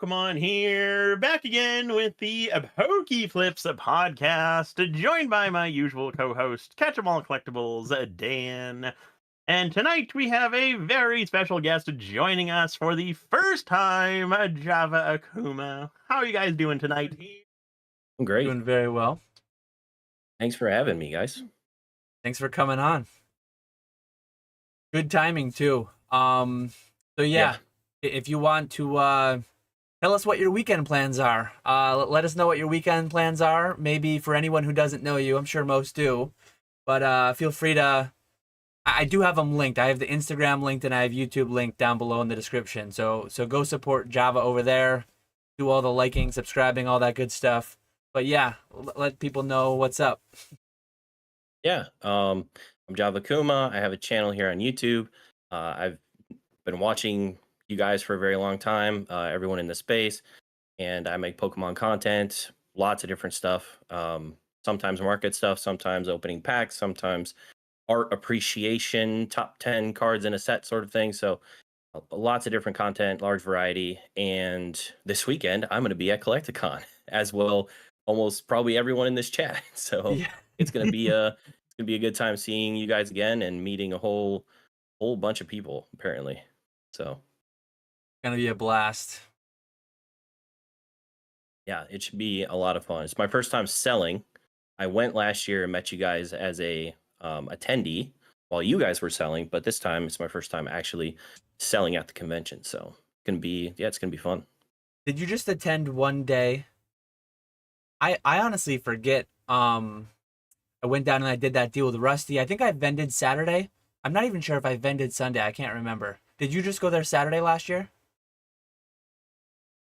Akuma here, back again with the PokeFlipz podcast, joined by my usual co-host, Catch 'em All Collectibles, Dan. And tonight we have a very special guest joining us for the first time, Java Akuma. How are you guys doing tonight? I'm great. Doing very well. Thanks for having me, guys. Thanks for coming on. Good timing too. So if you want to tell us what your weekend plans are, let us know what your weekend plans are. Maybe for anyone who doesn't know you, I'm sure most do, but feel free to. I do have them linked. I have the Instagram linked and I have YouTube linked down below in the description. So go support Java over there. Do all the liking, subscribing, all that good stuff. But yeah, let people know what's up. Yeah, I'm Java Kuma. I have a channel here on YouTube. I've been watching you guys for a very long time, everyone in the space, and I make Pokemon content, lots of different stuff. Sometimes market stuff, sometimes opening packs, sometimes art appreciation, top 10 cards in a set sort of thing. So lots of different content, large variety. And this weekend, I'm going to be at Collecticon as well. Almost probably everyone in this chat. So Yeah. it's going to be a good time seeing you guys again and meeting a whole bunch of people apparently. So Gonna be a blast. yeah, it should be a lot of fun. It's my first time selling. I went last year and met you guys as a attendee while you guys were selling, but this time it's my first time actually selling at the convention. So it's gonna be fun. Did you just attend one day? I honestly forget. I went down and I did that deal with Rusty. I think I vended Saturday. I'm not even sure if I vended Sunday. I can't remember. Did you just go there Saturday last year?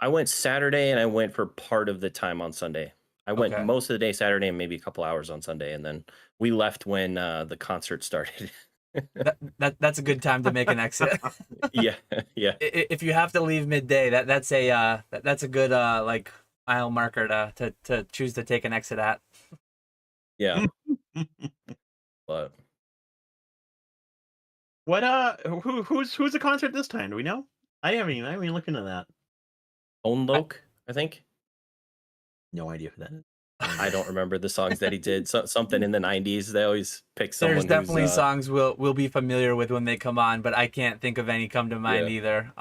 I went Saturday and I went for part of the time on Sunday. I went Okay. most of the day Saturday and maybe a couple hours on Sunday, and then we left when the concert started. That's a good time to make an exit. yeah. If you have to leave midday, that's a good like mile marker to choose to take an exit at. Yeah. But What who's the concert this time? Do we know? I haven't even looked into that. Onloke, I think. No idea who that is. I don't remember the songs that he did. Something in the 90s. They always pick someone. There's definitely who's, songs we'll be familiar with when they come on, but I can't think of any come to mind either.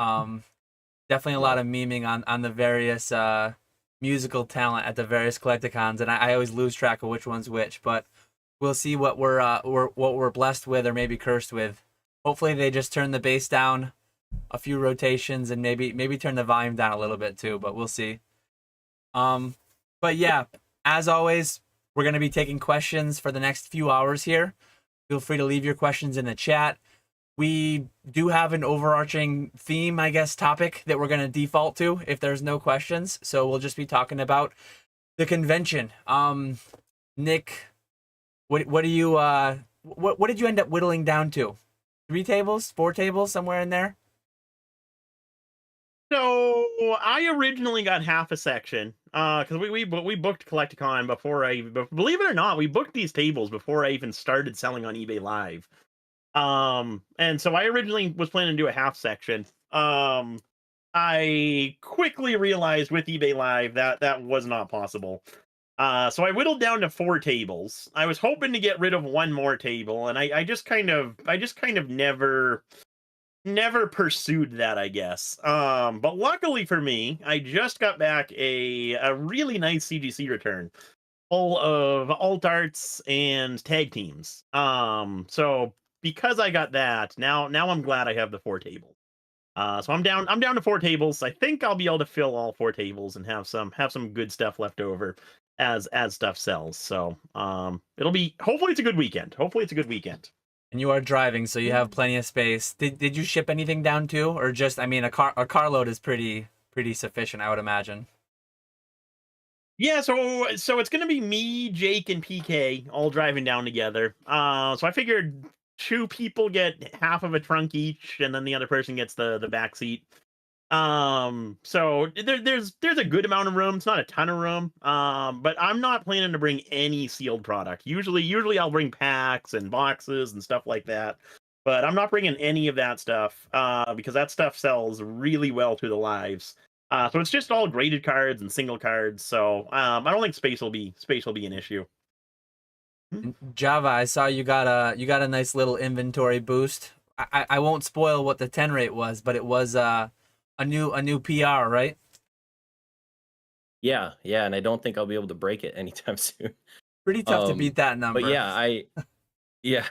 Definitely a lot of memeing on the various musical talent at the various collecticons, and I always lose track of which one's which. But we'll see what we're blessed with or maybe cursed with. Hopefully they just turn the bass down a few rotations and maybe turn the volume down a little bit too, but we'll see. But yeah, as always, we're going to be taking questions for the next few hours here. Feel free to leave your questions in the chat. We do have an overarching theme, I guess, topic that we're going to default to if there's no questions. So we'll just be talking about the convention. Nick, what do you what did you end up whittling down to? 3 tables, 4 tables, somewhere in there? So I originally got half a section because we booked Collecticon believe it or not, we booked these tables before I even started selling on eBay Live. And so I originally was planning to do a half section. I quickly realized with eBay Live that was not possible. So I whittled down to 4 tables. I was hoping to get rid of one more table, and I just kind of never pursued that, I guess. But luckily for me, I just got back a really nice CGC return full of alt arts and tag teams. So because I got that, now I'm glad I have the 4 tables. So I'm down to 4 tables. I think I'll be able to fill all 4 tables and have some good stuff left over as stuff sells. So hopefully it's a good weekend. And you are driving, so you have plenty of space. Did you ship anything down too, or just? I mean, a carload is pretty sufficient, I would imagine. Yeah, so it's gonna be me, Jake, and PK all driving down together. So I figured 2 people get half of a trunk each, and then the other person gets the back seat. So there's a good amount of room. It's not a ton of room. But I'm not planning to bring any sealed product. Usually I'll bring packs and boxes and stuff like that. But I'm not bringing any of that stuff because that stuff sells really well through the lives. So it's just all graded cards and single cards. So I don't think space will be an issue. Java, I saw you got a nice little inventory boost. I won't spoil what the 10 rate was, but it was a new PR, right? Yeah, yeah, and I don't think I'll be able to break it anytime soon. Pretty tough to beat that number. But yeah,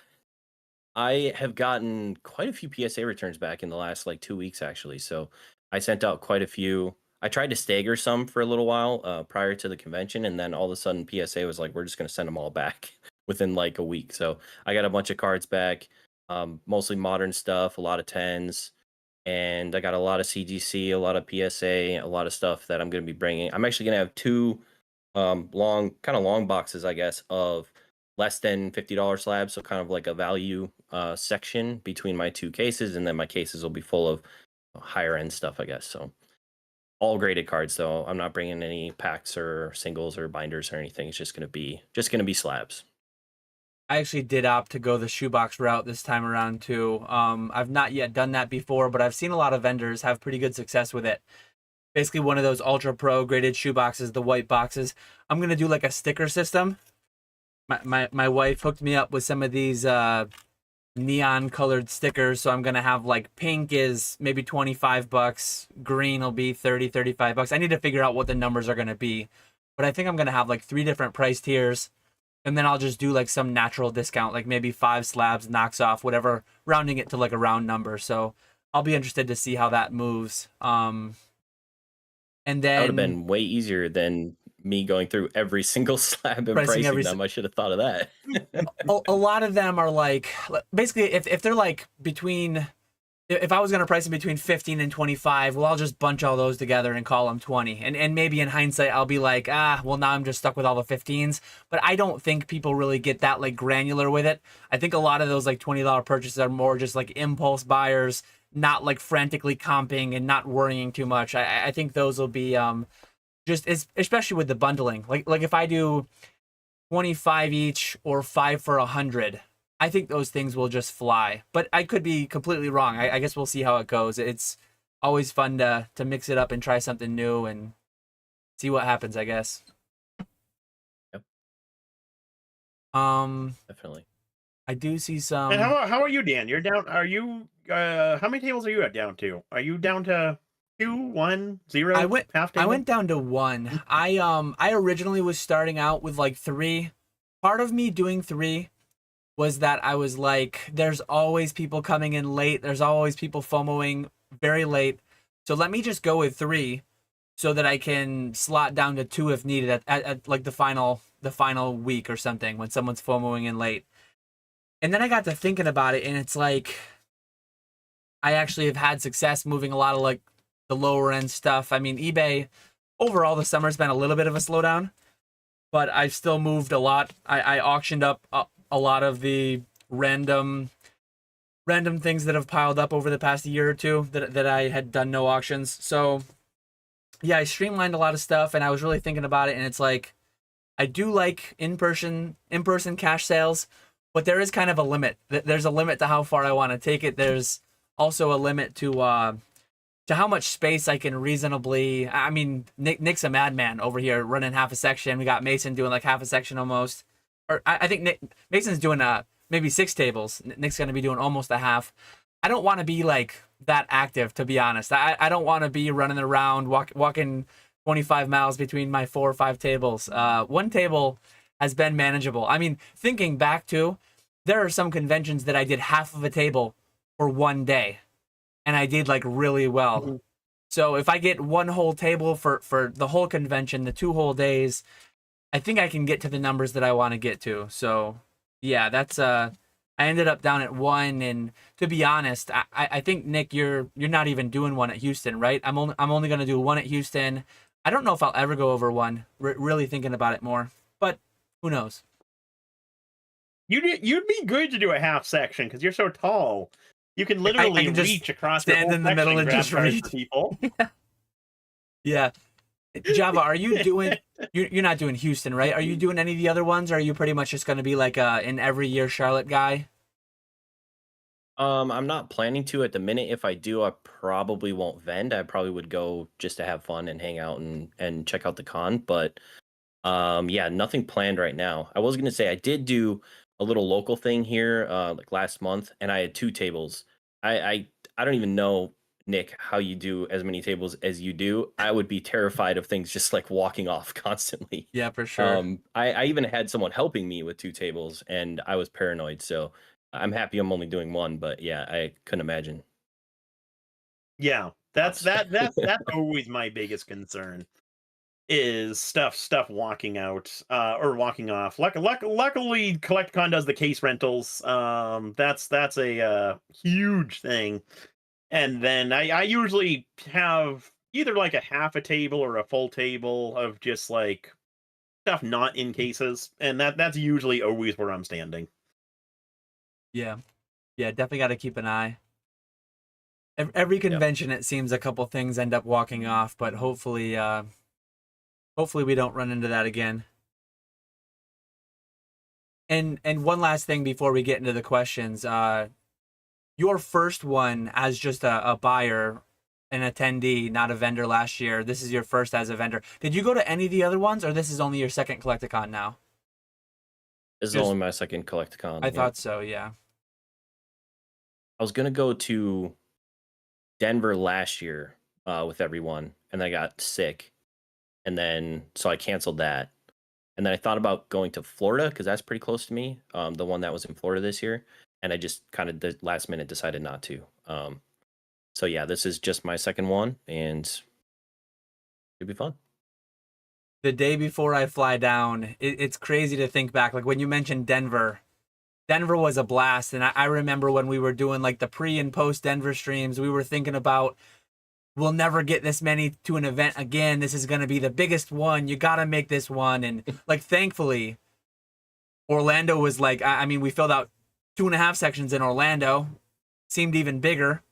I have gotten quite a few PSA returns back in the last like 2 weeks actually. So I sent out quite a few. I tried to stagger some for a little while prior to the convention, and then all of a sudden PSA was like, "We're just going to send them all back within like a week." So I got a bunch of cards back, mostly modern stuff, a lot of tens, and I got a lot of CGC, a lot of PSA, a lot of stuff that I'm going to be bringing. I'm actually going to have two long boxes, I guess, of less than $50 slabs, so kind of like a value section between my two cases, and then my cases will be full of higher end stuff, I guess. So all graded cards, though. I'm not bringing any packs or singles or binders or anything. It's just gonna be slabs. I actually did opt to go the shoebox route this time around too. I've not yet done that before, but I've seen a lot of vendors have pretty good success with it. Basically, one of those ultra pro graded shoeboxes, the white boxes. I'm gonna do like a sticker system. My wife hooked me up with some of these neon colored stickers, so I'm gonna have like pink is maybe $25, green will be $35. I need to figure out what the numbers are gonna be, but I think I'm gonna have like 3 different price tiers, and then I'll just do like some natural discount, like maybe 5 slabs knocks off whatever, rounding it to like a round number. So I'll be interested to see how that moves. And then That would have been way easier than me going through every single slab and pricing them. I should have thought of that. a lot of them are like, basically, if they're like between, if I was going to price them between 15 and 25, well, I'll just bunch all those together and call them 20. And maybe in hindsight, I'll be like, well, now I'm just stuck with all the 15s. But I don't think people really get that like granular with it. I think a lot of those like $20 purchases are more just like impulse buyers, not like frantically comping and not worrying too much. I think those will be just especially with the bundling. Like if I do 25 each or 5 for 100, I think those things will just fly. But I could be completely wrong. I guess we'll see how it goes. It's always fun to mix it up and try something new and see what happens, I guess. Yep. Definitely. I do see some. And how are you, Dan? You're down. Are you? How many tables are you down to? Are you down to 2, 1, 0? I went half table? I went down to 1. I originally was starting out with like 3. Part of me doing 3 was that I was like, there's always people coming in late. There's always people FOMOing very late. So let me just go with 3 so that I can slot down to 2 if needed at like the final week or something when someone's FOMOing in late. And then I got to thinking about it, and it's like I actually have had success moving a lot of like the lower end stuff. I mean, eBay overall the summer's been a little bit of a slowdown, but I've still moved a lot. I auctioned up a lot of the random things that have piled up over the past year or two that I had done no auctions. So yeah, I streamlined a lot of stuff, and I was really thinking about it, and it's like I do like in-person cash sales, but there is kind of a limit. There's a limit to how far I want to take it. There's also a limit to how much space I can reasonably. I mean, Nick's a madman over here running half a section. We got Mason doing like half a section almost. Or I think Mason's doing maybe 6 tables. Nick's going to be doing almost a half. I don't want to be like that active, to be honest. I don't want to be running around walking 25 miles between my 4 or 5 tables. 1 table has been manageable. I mean, thinking back to, there are some conventions that I did half of a table for 1 day, and I did like really well. Mm-hmm. So if I get 1 whole table for the whole convention, the 2 whole days, I think I can get to the numbers that I want to get to. So yeah, that's I ended up down at 1, and to be honest, I think Nick, you're not even doing 1 at Houston, right? I'm only gonna do 1 at Houston. I don't know if I'll ever go over 1. Really thinking about it more, but who knows? You'd be good to do a half section because you're so tall. You can literally I can reach across, stand in the middle and just reach people. Yeah. Java, are you doing? You're not doing Houston, right? Are you doing any of the other ones? Or are you pretty much just going to be like an every year Charlotte guy? I'm not planning to at the minute. If I do, I probably won't vend. I probably would go just to have fun and hang out and check out the con. But yeah, nothing planned right now. I was gonna say I did do a little local thing here, like last month, and I had 2 tables. I don't even know, Nick, how you do as many tables as you do. I would be terrified of things just like walking off constantly. Yeah, for sure. I even had someone helping me with 2 tables, and I was paranoid. So I'm happy I'm only doing one, but yeah, I couldn't imagine. Yeah, that's Us. that's always my biggest concern is stuff walking out or walking off. Luckily, CollectCon does the case rentals. That's a huge thing. And then I usually have either like a half a table or a full table of just like stuff not in cases, and that's usually always where I'm standing. Yeah, yeah, definitely got to keep an eye. Every Yep. convention, it seems a couple things end up walking off, but hopefully, hopefully we don't run into that again. And one last thing before we get into the questions, your first one as just a buyer, an attendee, not a vendor last year. This is your first as a vendor. Did you go to any of the other ones, or this is only your second Collecticon now? This is Just- only my second Collecticon. I yeah. thought so, yeah. I was gonna go to Denver last year with everyone, and I got sick, and then so I canceled that. And then I thought about going to Florida because that's pretty close to me, the one that was in Florida this year, and I just kind of last minute decided not to. So yeah, this is just my second one, and it'd be fun. The day before I fly down, it's crazy to think back. Like when you mentioned Denver, Denver was a blast. And I remember when we were doing like the pre and post Denver streams, we were thinking about, we'll never get this many to an event again. This is going to be the biggest one. You got to make this one. And like, thankfully, Orlando was like, I mean, we filled out 2.5 sections in Orlando, seemed even bigger.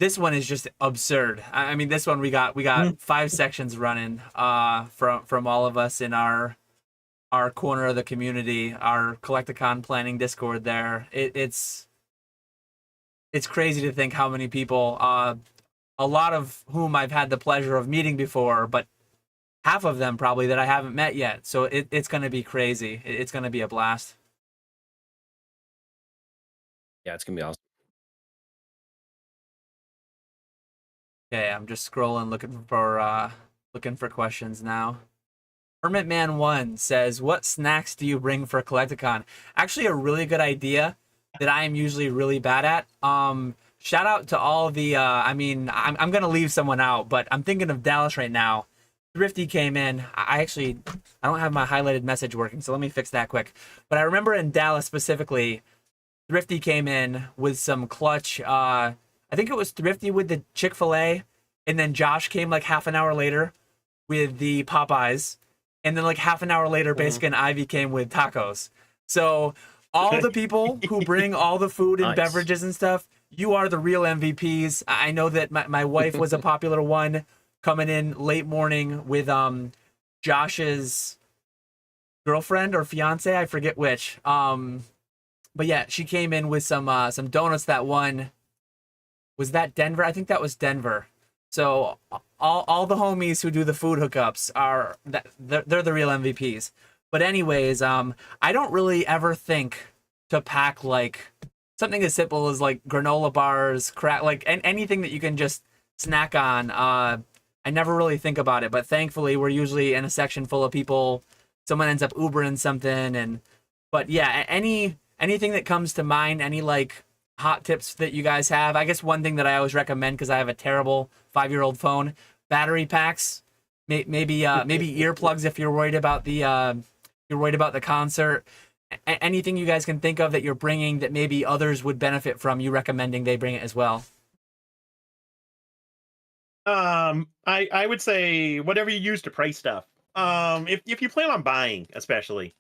This one is just absurd. I mean, this one we got 5 sections running from all of us in our corner of the community, our Collecticon planning Discord there. It's crazy to think how many people, a lot of whom I've had the pleasure of meeting before, but half of them probably that I haven't met yet. So it's going to be crazy. It's going to be a blast. Yeah, it's gonna be awesome. Okay, I'm just scrolling looking for questions now. Hermit Man 1 says, "What snacks do you bring for Collecticon?" Actually, a really good idea that I am usually really bad at. Shout out to all the. I mean, I'm gonna leave someone out, but I'm thinking of Dallas right now. Thrifty came in. I don't have my highlighted message working, so let me fix that quick. But I remember in Dallas specifically, Thrifty came in with some clutch. I think it was Thrifty with the Chick-fil-A, and then Josh came like half an hour later with the Popeyes, and then like half an hour later, Basic and Ivy came with tacos. So all the people who bring all the food and Nice. beverages and stuff, you are the real MVPs. I know that my wife was a popular one coming in late morning with Josh's girlfriend or fiance, I forget which. But yeah, she came in with some donuts. That one was that Denver. I think that was Denver. So all the homies who do the food hookups they're the real MVPs. But anyways, I don't really ever think to pack like something as simple as like granola bars, crack, like anything that you can just snack on. I never really think about it, but thankfully we're usually in a section full of people. Someone ends up Ubering something, but yeah, anything that comes to mind, any like hot tips that you guys have. I guess one thing that I always recommend, because I have a terrible 5-year-old phone, battery packs, maybe earplugs if you're worried about the concert. Anything you guys can think of that you're bringing that maybe others would benefit from, you recommending they bring it as well. I would say whatever you use to price stuff. If you plan on buying, especially,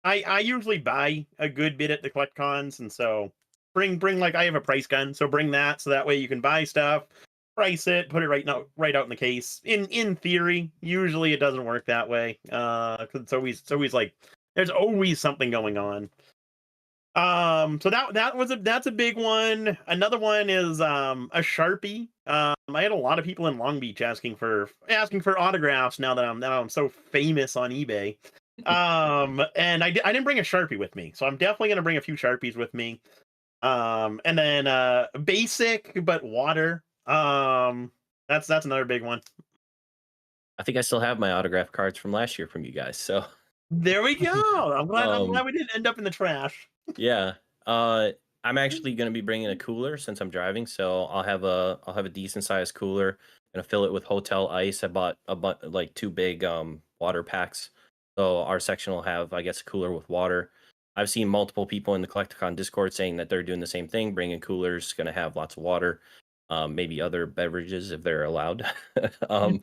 I usually buy a good bit at the collect cons, and so bring like I have a price gun, so bring that, so that way you can buy stuff, price it, put it right out in the case. In theory, usually it doesn't work that way. 'Cause it's always like there's always something going on. So that's a big one. Another one is a Sharpie. I had a lot of people in Long Beach asking for autographs now that I'm so famous on eBay. And I didn't bring a Sharpie with me, so I'm definitely gonna bring a few Sharpies with me. And then basic but water. That's another big one. I think I still have my autograph cards from last year from you guys. So There we go. I'm glad um, we didn't end up in the trash. yeah, I'm actually going to be bringing a cooler since I'm driving, so I'll have a decent sized cooler. Gonna fill it with hotel ice. I bought like two big water packs, so our section will have, I guess, a cooler with water. I've seen multiple people in the Collecticon Discord saying that they're doing the same thing, bringing coolers, going to have lots of water, maybe other beverages if they're allowed. um,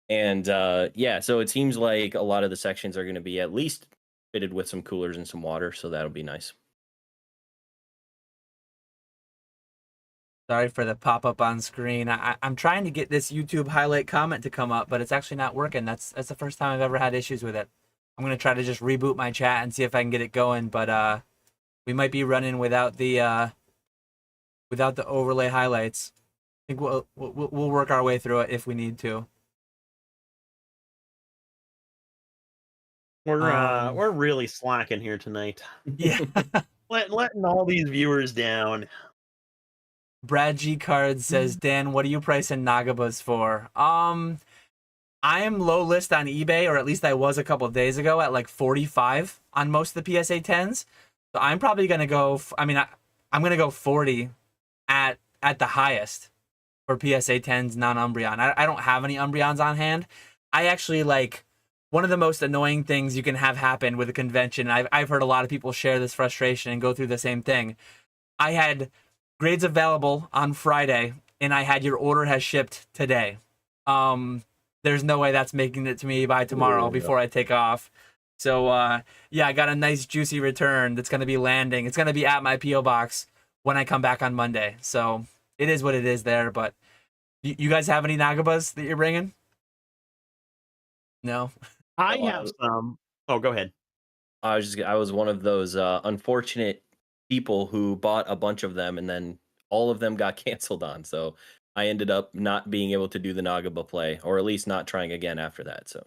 and yeah, so it seems like a lot of the sections are going to be at least fitted with some coolers and some water, so that'll be nice. Sorry for the pop-up on screen. I'm trying to get this YouTube highlight comment to come up, but it's actually not working. That's the first time I've ever had issues with it. I'm gonna try to just reboot my chat and see if I can get it going, but we might be running without the overlay highlights. I think we'll work our way through it if we need to. We're really slacking here tonight. Yeah. Letting all these viewers down. Brad G Cards says, Dan, what are you pricing Nagabas for? I am low list on eBay, or at least I was a couple of days ago, at like 45 on most of the PSA 10s. So I'm probably gonna go. I'm gonna go 40 at the highest for PSA 10s non-Umbreon. I don't have any Umbreons on hand. I actually like one of the most annoying things you can have happen with a convention. I've heard a lot of people share this frustration and go through the same thing. I had grades available on Friday, and I had your order has shipped today. There's no way that's making it to me by tomorrow before I take off. So yeah, I got a nice juicy return that's gonna be landing. It's gonna be at my PO box when I come back on Monday. So it is what it is there. But you guys have any Nagabas that you're bringing? No. I have some. Oh, go ahead. I was one of those unfortunate people who bought a bunch of them and then all of them got canceled on. So I ended up not being able to do the Nagaba play, or at least not trying again after that. So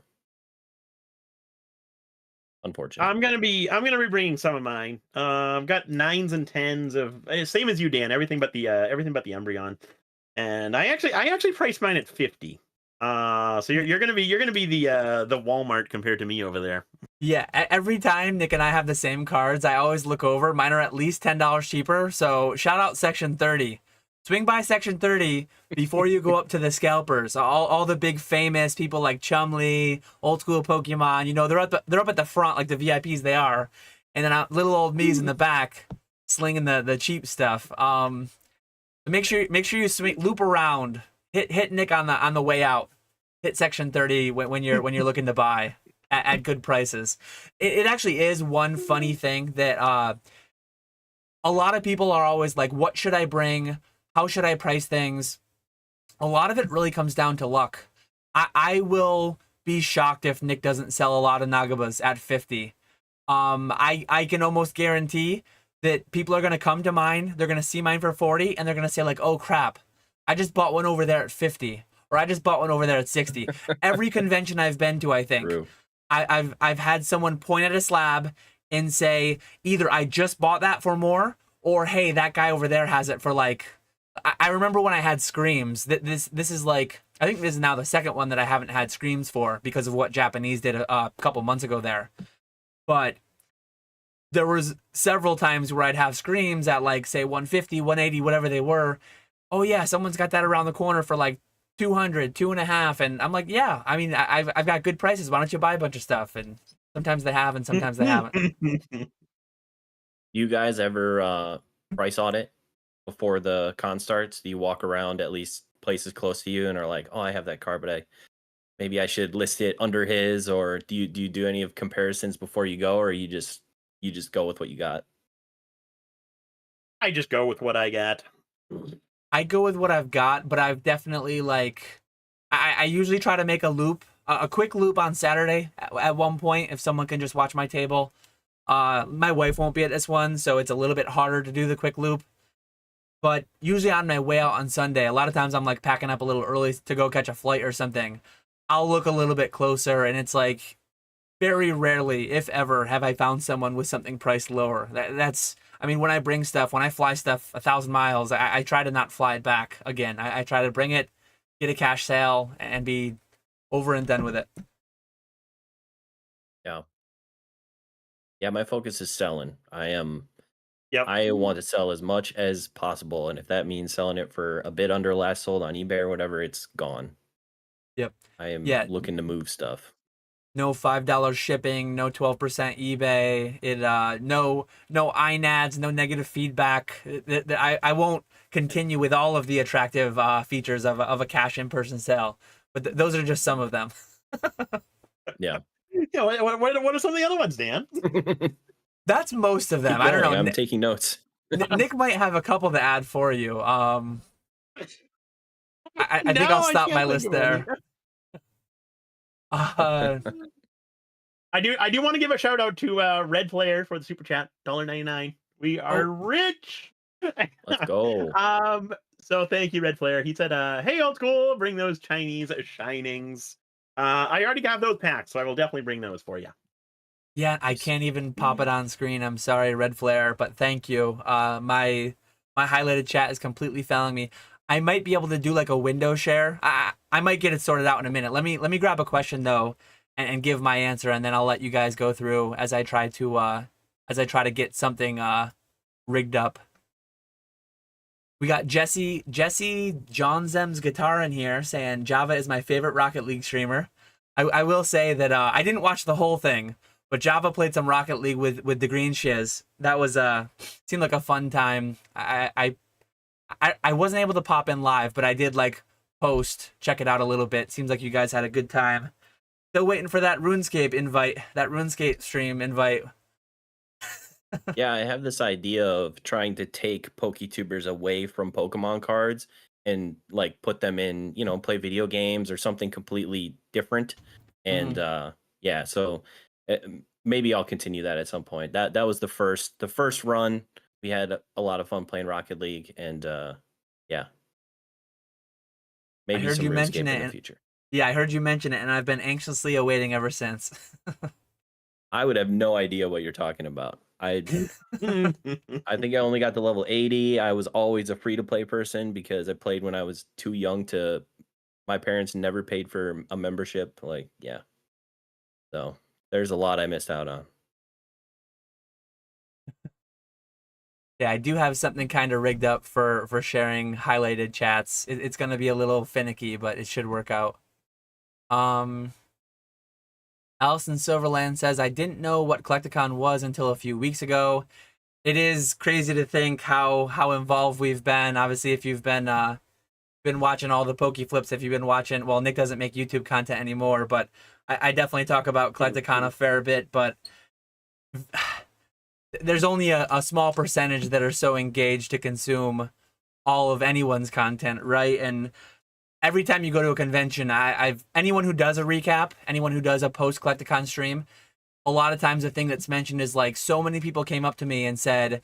unfortunate. I'm gonna be bringing some of mine. I've got 9s and 10s of same as you, Dan. Everything but the Umbreon. And I actually priced mine at 50. So you're gonna be the Walmart compared to me over there. Yeah, every time Nick and I have the same cards, I always look over. Mine are at least $10 cheaper. So shout out Section 30. Swing by Section 30 before you go up to the scalpers. All the big famous people like Chumley, old school Pokemon. You know, they're up at the front like the VIPs they are, and then little old me's in the back slinging the cheap stuff. Make sure you loop around. Hit Nick on the way out. Hit Section 30 when you're looking to buy at good prices. It actually is one funny thing that a lot of people are always like, what should I bring? How should I price things? A lot of it really comes down to luck. I will be shocked if Nick doesn't sell a lot of Nagabas at 50. I can almost guarantee that people are going to come to mine, they're going to see mine for 40, and they're going to say like, oh crap, I just bought one over there at 50, or I just bought one over there at 60. Every convention I've been to, I think, True. I've had someone point at a slab and say, either I just bought that for more, or hey, that guy over there has it for like, I remember when I had Screams, this is like, I think this is now the second one that I haven't had Screams for because of what Japanese did a couple months ago there. But there was several times where I'd have Screams at like, say, 150, 180, whatever they were. Oh yeah, someone's got that around the corner for like 200, 2.5. And I'm like, yeah, I mean, I've got good prices. Why don't you buy a bunch of stuff? And sometimes they have, and sometimes they haven't. You guys ever price audit before the con starts? Do you walk around at least places close to you and are like, oh, I have that card, but maybe I should list it under his? Or do you do any of comparisons before you go, or you just go with what you got? I just go with what I got. I go with what I've got, but I've definitely like, I usually try to make a loop, a quick loop on Saturday at one point if someone can just watch my table. My wife won't be at this one, so it's a little bit harder to do the quick loop. But usually on my way out on Sunday, a lot of times I'm like packing up a little early to go catch a flight or something. I'll look a little bit closer, and it's like very rarely, if ever, have I found someone with something priced lower. I mean, when I bring stuff, when I fly stuff 1,000 miles, I try to not fly it back again. I try to bring it, get a cash sale, and be over and done with it. Yeah. Yeah, my focus is selling. Yep. I want to sell as much as possible, and if that means selling it for a bit under last sold on eBay or whatever, it's gone. Yep. I am Yeah. looking to move stuff. No $5 shipping, no 12% eBay. No iNads, no negative feedback. I won't continue with all of the attractive features of a cash in-person sale, but those are just some of them. Yeah. Yeah. What are some of the other ones, Dan? That's most of them. Keep I don't know. going, I'm taking notes. Nick might have a couple to add for you. I think No, I'll I stop can't my think list of any. there. Uh, I do want to give a shout out to Red Flare for the super chat, $1.99. We are rich. Let's go. So thank you, Red Flare. He said, "Hey, old school, bring those Chinese shinings." I already got those packed, so I will definitely bring those for you. yeah, I can't even pop it on screen. I'm sorry, Red Flare, but thank you. My highlighted chat is completely failing me. I might be able to do like a window share. I might get it sorted out in a minute. Let me grab a question though, and give my answer, and then I'll let you guys go through as I try to get something rigged up. We got Jesse Johnzem's guitar in here saying Java is my favorite Rocket League streamer. I will say that I didn't watch the whole thing, but Java played some Rocket League with the Green Shiz. That was seemed like a fun time. I wasn't able to pop in live, but I did like post, check it out a little bit. Seems like you guys had a good time. Still waiting for that RuneScape stream invite. Yeah, I have this idea of trying to take PokeTubers away from Pokemon cards and like put them in, play video games or something completely different. And yeah, so maybe I'll continue that at some point. That was the first run. We had a lot of fun playing Rocket League, and yeah, maybe some RuneScape in the future. Yeah, I heard you mention it, and I've been anxiously awaiting ever since. I would have no idea what you're talking about. I think I only got to level 80. I was always a free-to-play person because I played when I was too young to. My parents never paid for a membership. Like, yeah. So there's a lot I missed out on. Yeah, I do have something kind of rigged up for sharing highlighted chats. It's going to be a little finicky, but it should work out. Allison Silverland says, I didn't know what Collecticon was until a few weeks ago. It is crazy to think how involved we've been. Obviously, if you've been watching all the PokeFlipz, if you've been watching, well, Nick doesn't make YouTube content anymore, but I definitely talk about Collecticon a fair bit, but there's only a small percentage that are so engaged to consume all of anyone's content, right? And every time you go to a convention, anyone who does a recap, anyone who does a post Collecticon stream, a lot of times the thing that's mentioned is like, so many people came up to me and said,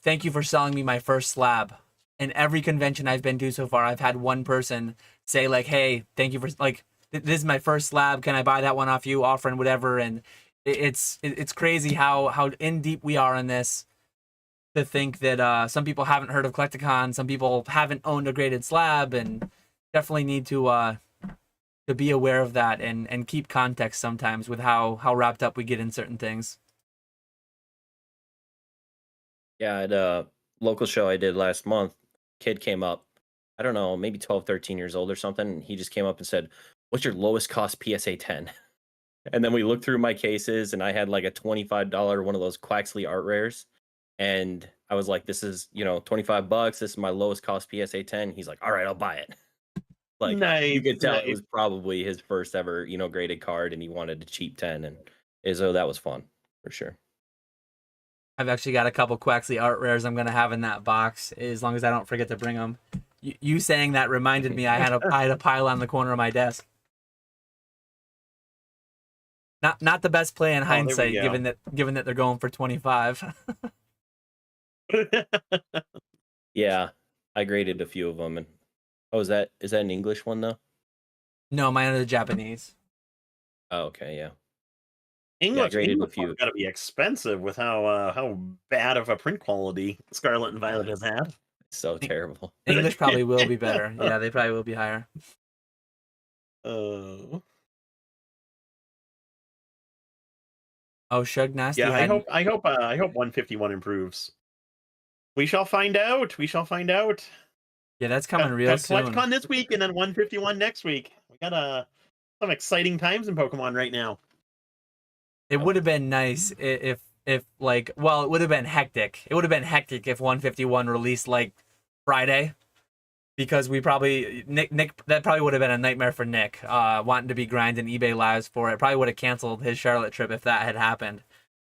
thank you for selling me my first slab. In every convention I've been to so far, I've had one person say like, hey, thank you for, like, this is my first slab. Can I buy that one off you? Offering whatever. And it's crazy how in deep we are in this, to think that some people haven't heard of Collecticon, some people haven't owned a graded slab, and definitely need to be aware of that and keep context sometimes with how wrapped up we get in certain things. Yeah, at a local show I did last month, kid came up, I don't know, maybe 12, 13 years old or something. And he just came up and said, what's your lowest cost PSA 10? And then we looked through my cases, and I had like a $25 one of those Quaxley art rares. And I was like, this is, $25. This is my lowest cost PSA 10. He's like, all right, I'll buy it. Like, nice, you could tell nice. It was probably his first ever, graded card, and he wanted a cheap 10. And so that was fun for sure. I've actually got a couple Quaxley art rares I'm going to have in that box, as long as I don't forget to bring them. You saying that reminded me I had a pile on the corner of my desk. Not the best play in Oh, there we hindsight, go. given that they're going for 25. Yeah, I graded a few of them, and oh, is that an English one though? No, mine are the Japanese. Oh, okay, yeah. I English graded a English few. one's got to be expensive with how bad of a print quality Scarlet and Violet has had. So terrible. English probably will be better. Yeah, they probably will be higher. Uh, Oh, Shug Nasty yeah, had. I hope 151 improves. We shall find out. We shall find out. Yeah, that's coming real soon. CollectCon this week and then 151 next week. We got some exciting times in Pokemon right now. It would have been nice if like, well, it would have been hectic. It would have been hectic if 151 released like Friday, because we probably Nick that probably would have been a nightmare for Nick. Wanting to be grinding eBay lives for it, probably would have canceled his Charlotte trip if that had happened.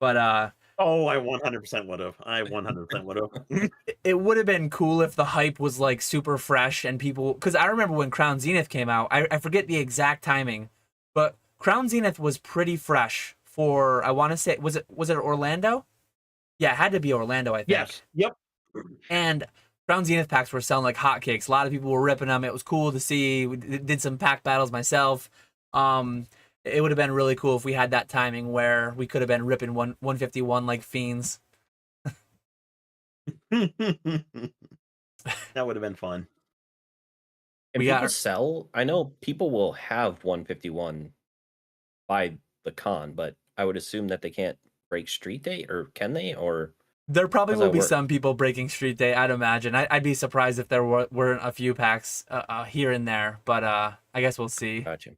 But Oh, I 100% would have. I 100% would have. it would have been cool if the hype was like super fresh and people, because I remember when Crown Zenith came out, I forget the exact timing, but Crown Zenith was pretty fresh for, I want to say, was it Orlando? Yeah, it had to be Orlando, I think. Yes. Yep. And Crown Zenith packs were selling like hotcakes. A lot of people were ripping them. It was cool to see. We did some pack battles myself. It would have been really cool if we had that timing where we could have been ripping 151 like fiends. That would have been fun. And people sell. I know people will have 151 by the con, but I would assume that they can't break street date, or can they? Or there probably will be some people breaking street day, I'd imagine. I'd be surprised if there weren't a few packs here and there, but I guess we'll see. Gotcha.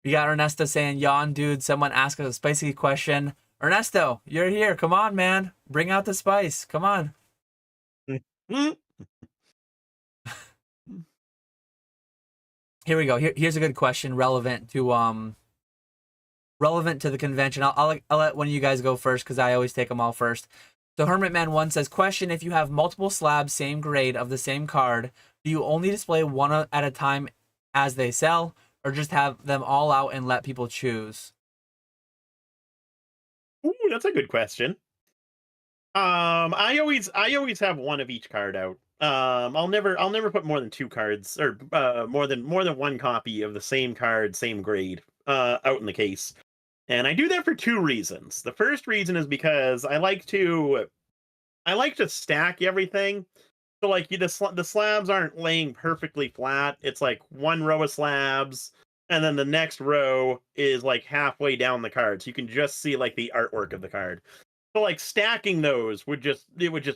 We got Ernesto saying, yawn, dude. Someone asked us a spicy question. Ernesto, you're here. Come on, man. Bring out the spice. Come on. Here we go. Here's a good question relevant to the convention. I'll let one of you guys go first because I always take them all first. So Hermitman1 says, question, if you have multiple slabs, same grade of the same card, do you only display one at a time as they sell, or just have them all out and let people choose? Ooh, that's a good question. I always have one of each card out. I'll never put more than 2 cards, or more than one copy of the same card, same grade, out in the case. And I do that for 2 reasons. The first reason is because I like to stack everything. So like the slabs aren't laying perfectly flat. It's like one row of slabs, and then the next row is like halfway down the card, so you can just see like the artwork of the card. So like stacking those would just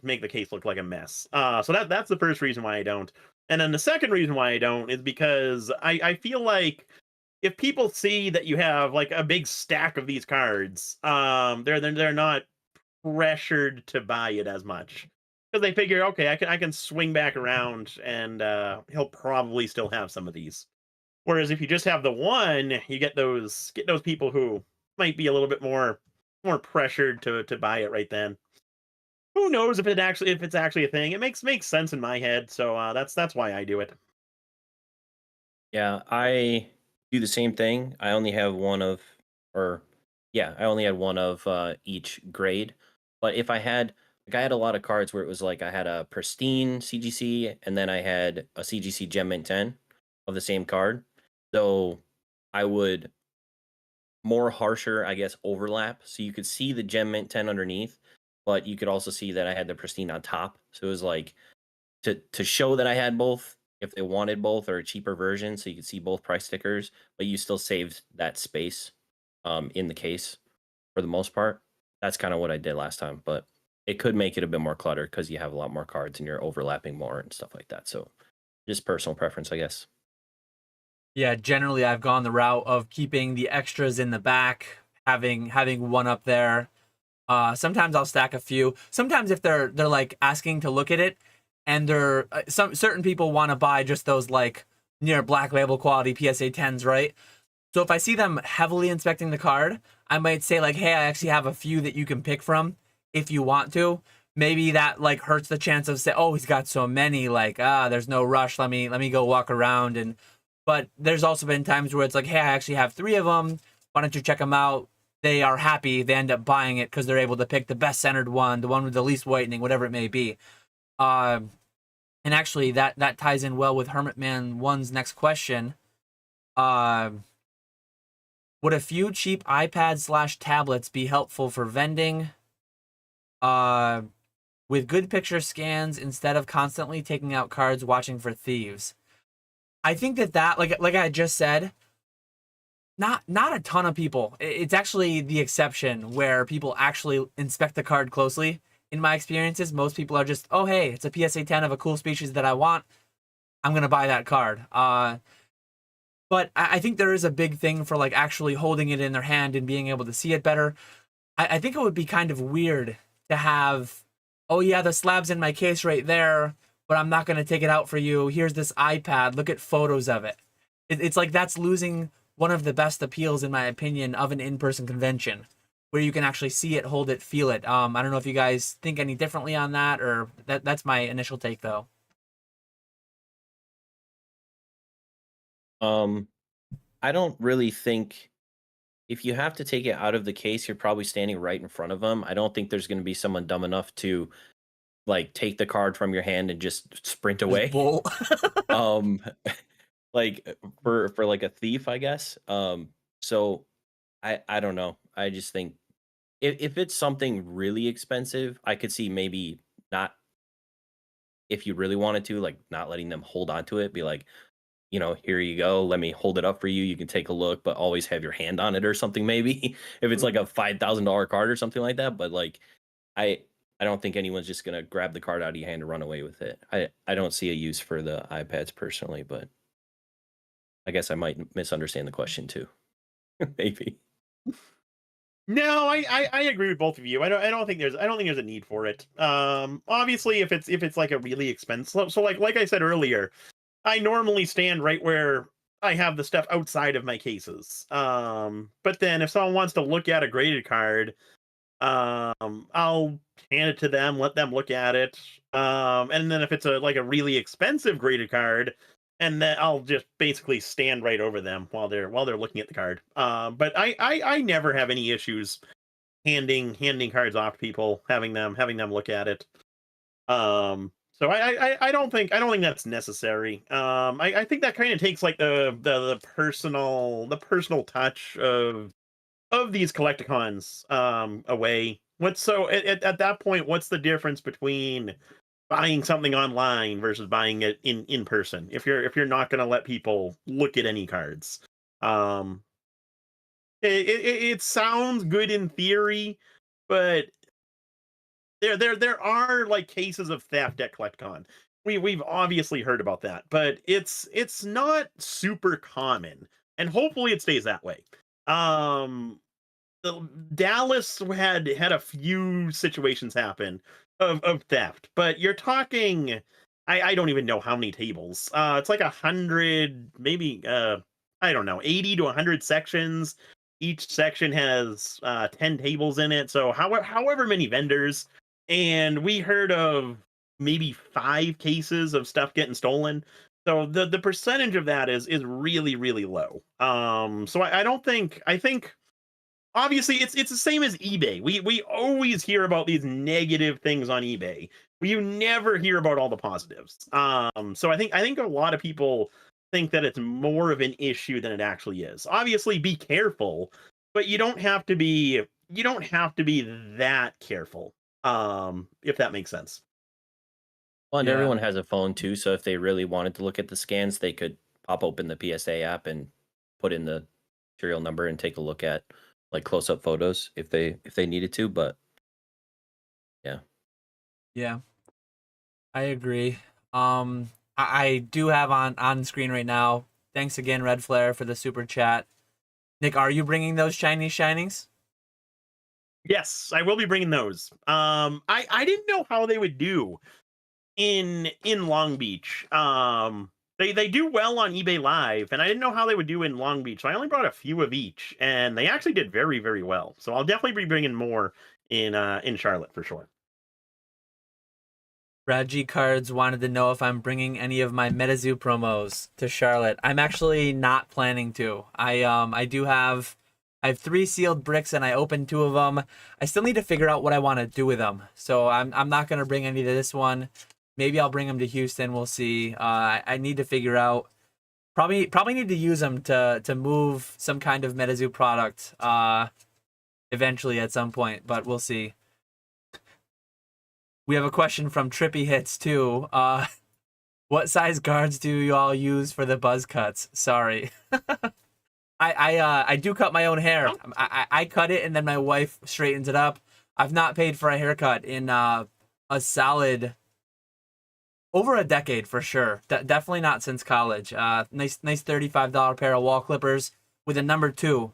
make the case look like a mess. So that's the first reason why I don't. And then the second reason why I don't is because I feel like if people see that you have like a big stack of these cards, they're not pressured to buy it as much, because they figure, okay, I can swing back around and he'll probably still have some of these. Whereas if you just have the one, you get those people who might be a little bit more pressured to buy it right then. Who knows if it's actually a thing? It makes sense in my head, so that's why I do it. Yeah, I do the same thing. I only have one of, I only had one of each grade. But if I had a lot of cards where it was like I had a pristine CGC and then I had a CGC Gem Mint 10 of the same card. So I would more harsher, I guess, overlap. So you could see the Gem Mint 10 underneath, but you could also see that I had the pristine on top. So it was like to show that I had both, if they wanted both, or a cheaper version, so you could see both price stickers, but you still saved that space in the case for the most part. That's kind of what I did last time, but it could make it a bit more cluttered because you have a lot more cards and you're overlapping more and stuff like that. So just personal preference, I guess. Yeah, generally I've gone the route of keeping the extras in the back, having one up there. Sometimes I'll stack a few. Sometimes if they're like asking to look at it, and they're certain people want to buy just those like near black label quality PSA 10s, right? So if I see them heavily inspecting the card, I might say like, hey, I actually have a few that you can pick from if you want to. Maybe that like hurts the chance of say, oh, he's got so many, like, there's no rush. Let me go walk around. But there's also been times where it's like, hey, I actually have 3 of them. Why don't you check them out? They are happy. They end up buying it because they're able to pick the best centered one, the one with the least whitening, whatever it may be. And actually, that ties in well with Hermitman 1's next question. Would a few cheap iPads/tablets be helpful for vending? With good picture scans instead of constantly taking out cards watching for thieves. I think that like I just said, not a ton of people. It's actually the exception where people actually inspect the card closely. In my experiences, most people are just, oh hey, it's a PSA 10 of a cool species that I want. I'm gonna buy that card. But I think there is a big thing for like actually holding it in their hand and being able to see it better. I think it would be kind of weird to have, oh yeah, the slab's in my case right there, but I'm not going to take it out for you. Here's this iPad. Look at photos of it. It's like that's losing one of the best appeals, in my opinion, of an in-person convention, where you can actually see it, hold it, feel it. I don't know if you guys think any differently on that, or that's my initial take, though. I don't really think if you have to take it out of the case, you're probably standing right in front of them. I don't think there's going to be someone dumb enough to like take the card from your hand and just sprint away. Bull. Like for like a thief, I guess. So I don't know. I just think if it's something really expensive, I could see maybe not, if you really wanted to, like not letting them hold on to it, be like, here you go. Let me hold it up for you. You can take a look, but always have your hand on it or something. Maybe if it's like a $5,000 card or something like that. But like, I don't think anyone's just gonna grab the card out of your hand and run away with it. I don't see a use for the iPads personally, but I guess I might misunderstand the question too. Maybe. No, I agree with both of you. I don't think there's a need for it. Obviously, if it's like a really expensive, so like I said earlier, I normally stand right where I have the stuff outside of my cases. But then if someone wants to look at a graded card, I'll hand it to them, let them look at it. And then if it's a really expensive graded card, and then I'll just basically stand right over them while they're looking at the card. But I never have any issues handing cards off to people, having them look at it. So I don't think that's necessary. I think that kind of takes like the personal touch of these collecticons away. At that point, what's the difference between buying something online versus buying it in person? If you're not going to let people look at any cards, it sounds good in theory, but there are like cases of theft at CollectCon. We've obviously heard about that, but it's not super common, and hopefully it stays that way. Dallas had a few situations happen of theft, but you're talking, I don't even know how many tables. It's like 100, maybe I don't know, 80 to 100 sections. Each section has 10 tables in it, so however many vendors. And we heard of maybe 5 cases of stuff getting stolen. So the percentage of that is really, really low. So I think obviously it's the same as eBay. We always hear about these negative things on eBay. You never hear about all the positives. So I think a lot of people think that it's more of an issue than it actually is. Obviously, be careful, but you don't have to be that careful. If that makes sense. Well, and Yeah. everyone has a phone too, so if they really wanted to look at the scans, they could pop open the PSA app and put in the serial number and take a look at like close-up photos if they needed to. But Yeah, I agree. I do have on screen right now. Thanks again, Red Flare, for the super chat. Nick, are you bringing those Chinese shinings? Yes, I will be bringing those. I didn't know how they would do in Long Beach. They do well on eBay Live, and I didn't know how they would do in Long Beach. So I only brought a few of each, and they actually did very, very well. So I'll definitely be bringing more in Charlotte for sure. Raji Cards wanted to know if I'm bringing any of my MetaZoo promos to Charlotte. I'm actually not planning to. I have 3 sealed bricks and I opened 2 of them. I still need to figure out what I want to do with them. So I'm not gonna bring any to this one. Maybe I'll bring them to Houston. We'll see. I need to figure out. Probably need to use them to move some kind of MetaZoo product eventually at some point, but we'll see. We have a question from Trippy Hits too. What size guards do you all use for the buzz cuts? Sorry. I do cut my own hair. I cut it and then my wife straightens it up. I've not paid for a haircut in a solid over a decade for sure. Definitely not since college. Nice $35 pair of wall clippers with a number 2.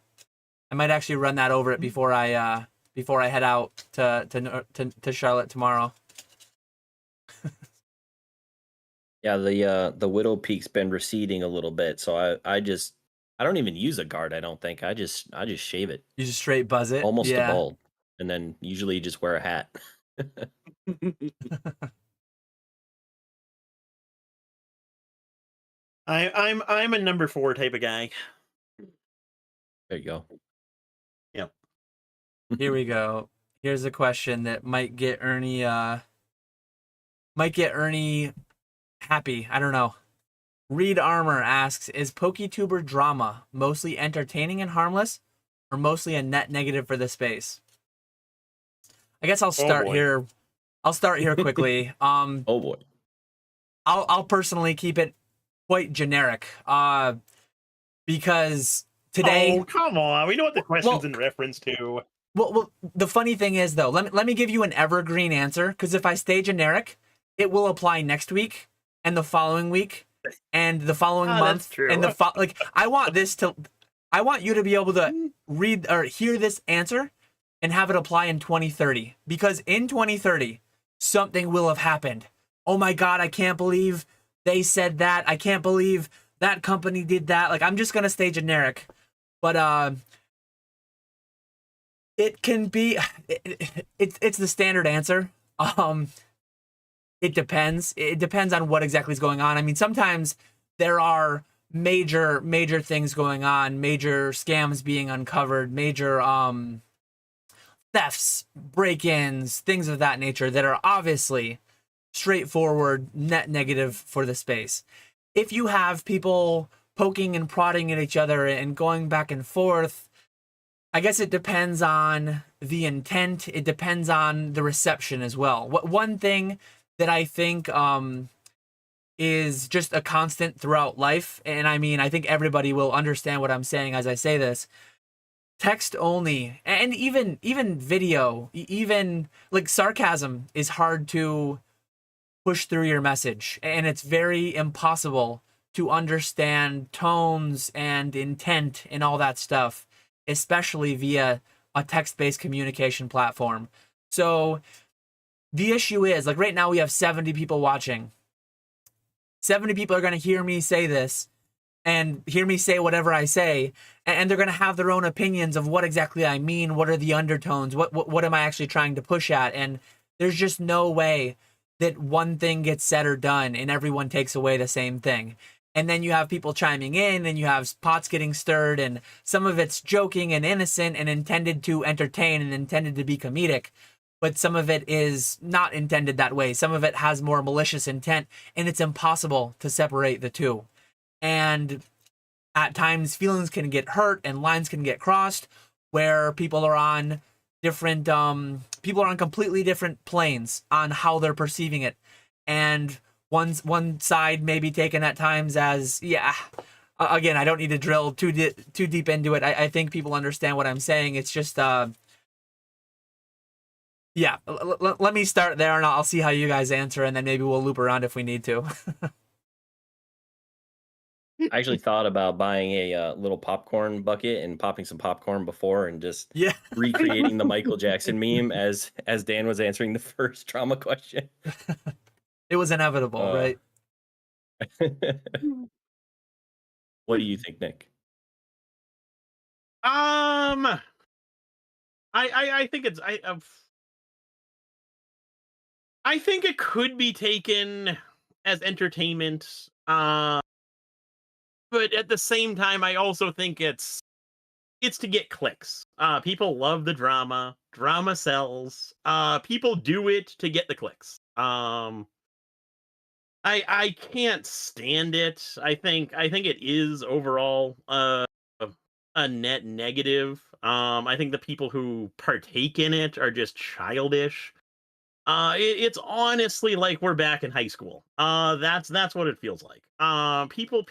I might actually run that over it before I head out to Charlotte tomorrow. Yeah, the Widow Peak's been receding a little bit, so I don't even use a guard. I don't think I just shave it. You just straight buzz it, almost a bald, and then usually just wear a hat. I'm a number 4 type of guy. There you go. Yep. Here we go. Here's a question that might get Ernie happy. I don't know. Reed Armor asks, is PokeTuber drama mostly entertaining and harmless, or mostly a net negative for the space? I guess I'll start here. I'll start here quickly. Oh boy. I'll personally keep it quite generic. Because today. Oh, come on. We know what the question's in reference to. Well, the funny thing is though, let me give you an evergreen answer, because if I stay generic, it will apply next week and the following week and the following month and I want you to be able to read or hear this answer and have it apply in 2030, because in 2030 something will have happened. Oh my god, I can't believe they said that. I can't believe that company did that. Like, I'm just going to stay generic. But it can be it's the standard answer. It depends. It depends on what exactly is going on. I mean, sometimes there are major things going on, major scams being uncovered, major thefts, break-ins, things of that nature that are obviously straightforward net negative for the space. If you have people poking and prodding at each other and going back and forth, I guess it depends on the intent. It depends on the reception as well. One thing that I think is just a constant throughout life, and I mean, I think everybody will understand what I'm saying as I say this, text only, and even video, even like sarcasm is hard to push through your message, and it's very impossible to understand tones and intent and all that stuff, especially via a text-based communication platform. So the issue is, like, right now we have 70 people watching. 70 people are going to hear me say this and hear me say whatever I say, and they're going to have their own opinions of what exactly I mean, what are the undertones, what am I actually trying to push at, and there's just no way that one thing gets said or done and everyone takes away the same thing. And then you have people chiming in, and you have pots getting stirred, and some of it's joking and innocent and intended to entertain and intended to be comedic, but some of it is not intended that way. Some of it has more malicious intent, and it's impossible to separate the two. And at times feelings can get hurt and lines can get crossed where people are on different completely different planes on how they're perceiving it, and one side may be taken at times as, again, I don't need to drill too deep into it. I think people understand what I'm saying. It's just let me start there, and I'll see how you guys answer, and then maybe we'll loop around if we need to. I actually thought about buying a little popcorn bucket and popping some popcorn before, and just recreating the Michael Jackson meme as Dan was answering the first trauma question. It was inevitable, right? What do you think, Nick? I think it's I think it could be taken as entertainment, but at the same time, I also think it's to get clicks. People love the drama. Drama sells. People do it to get the clicks. I can't stand it. I think it is overall a net negative. I think the people who partake in it are just childish. It's honestly like we're back in high school. That's what it feels like. People,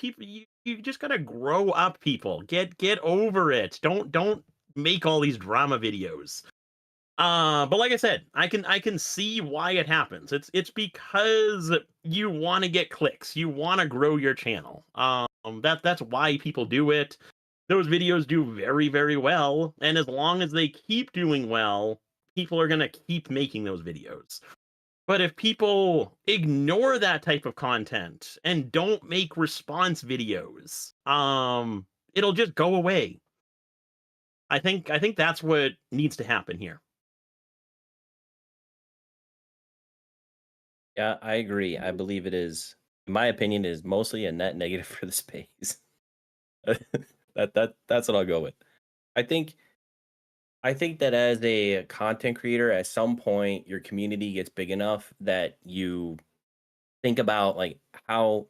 you just gotta grow up. People, get over it. Don't make all these drama videos. But like I said, I can see why it happens. It's because you want to get clicks. You want to grow your channel. That's why people do it. Those videos do very, very well, and as long as they keep doing well, people are gonna keep making those videos. But if people ignore that type of content and don't make response videos, it'll just go away. I think that's what needs to happen here. Yeah, I agree. I believe it is, in my opinion, is mostly a net negative for the space. That's what I'll go with. I think I think that as a content creator, at some point your community gets big enough that you think about like how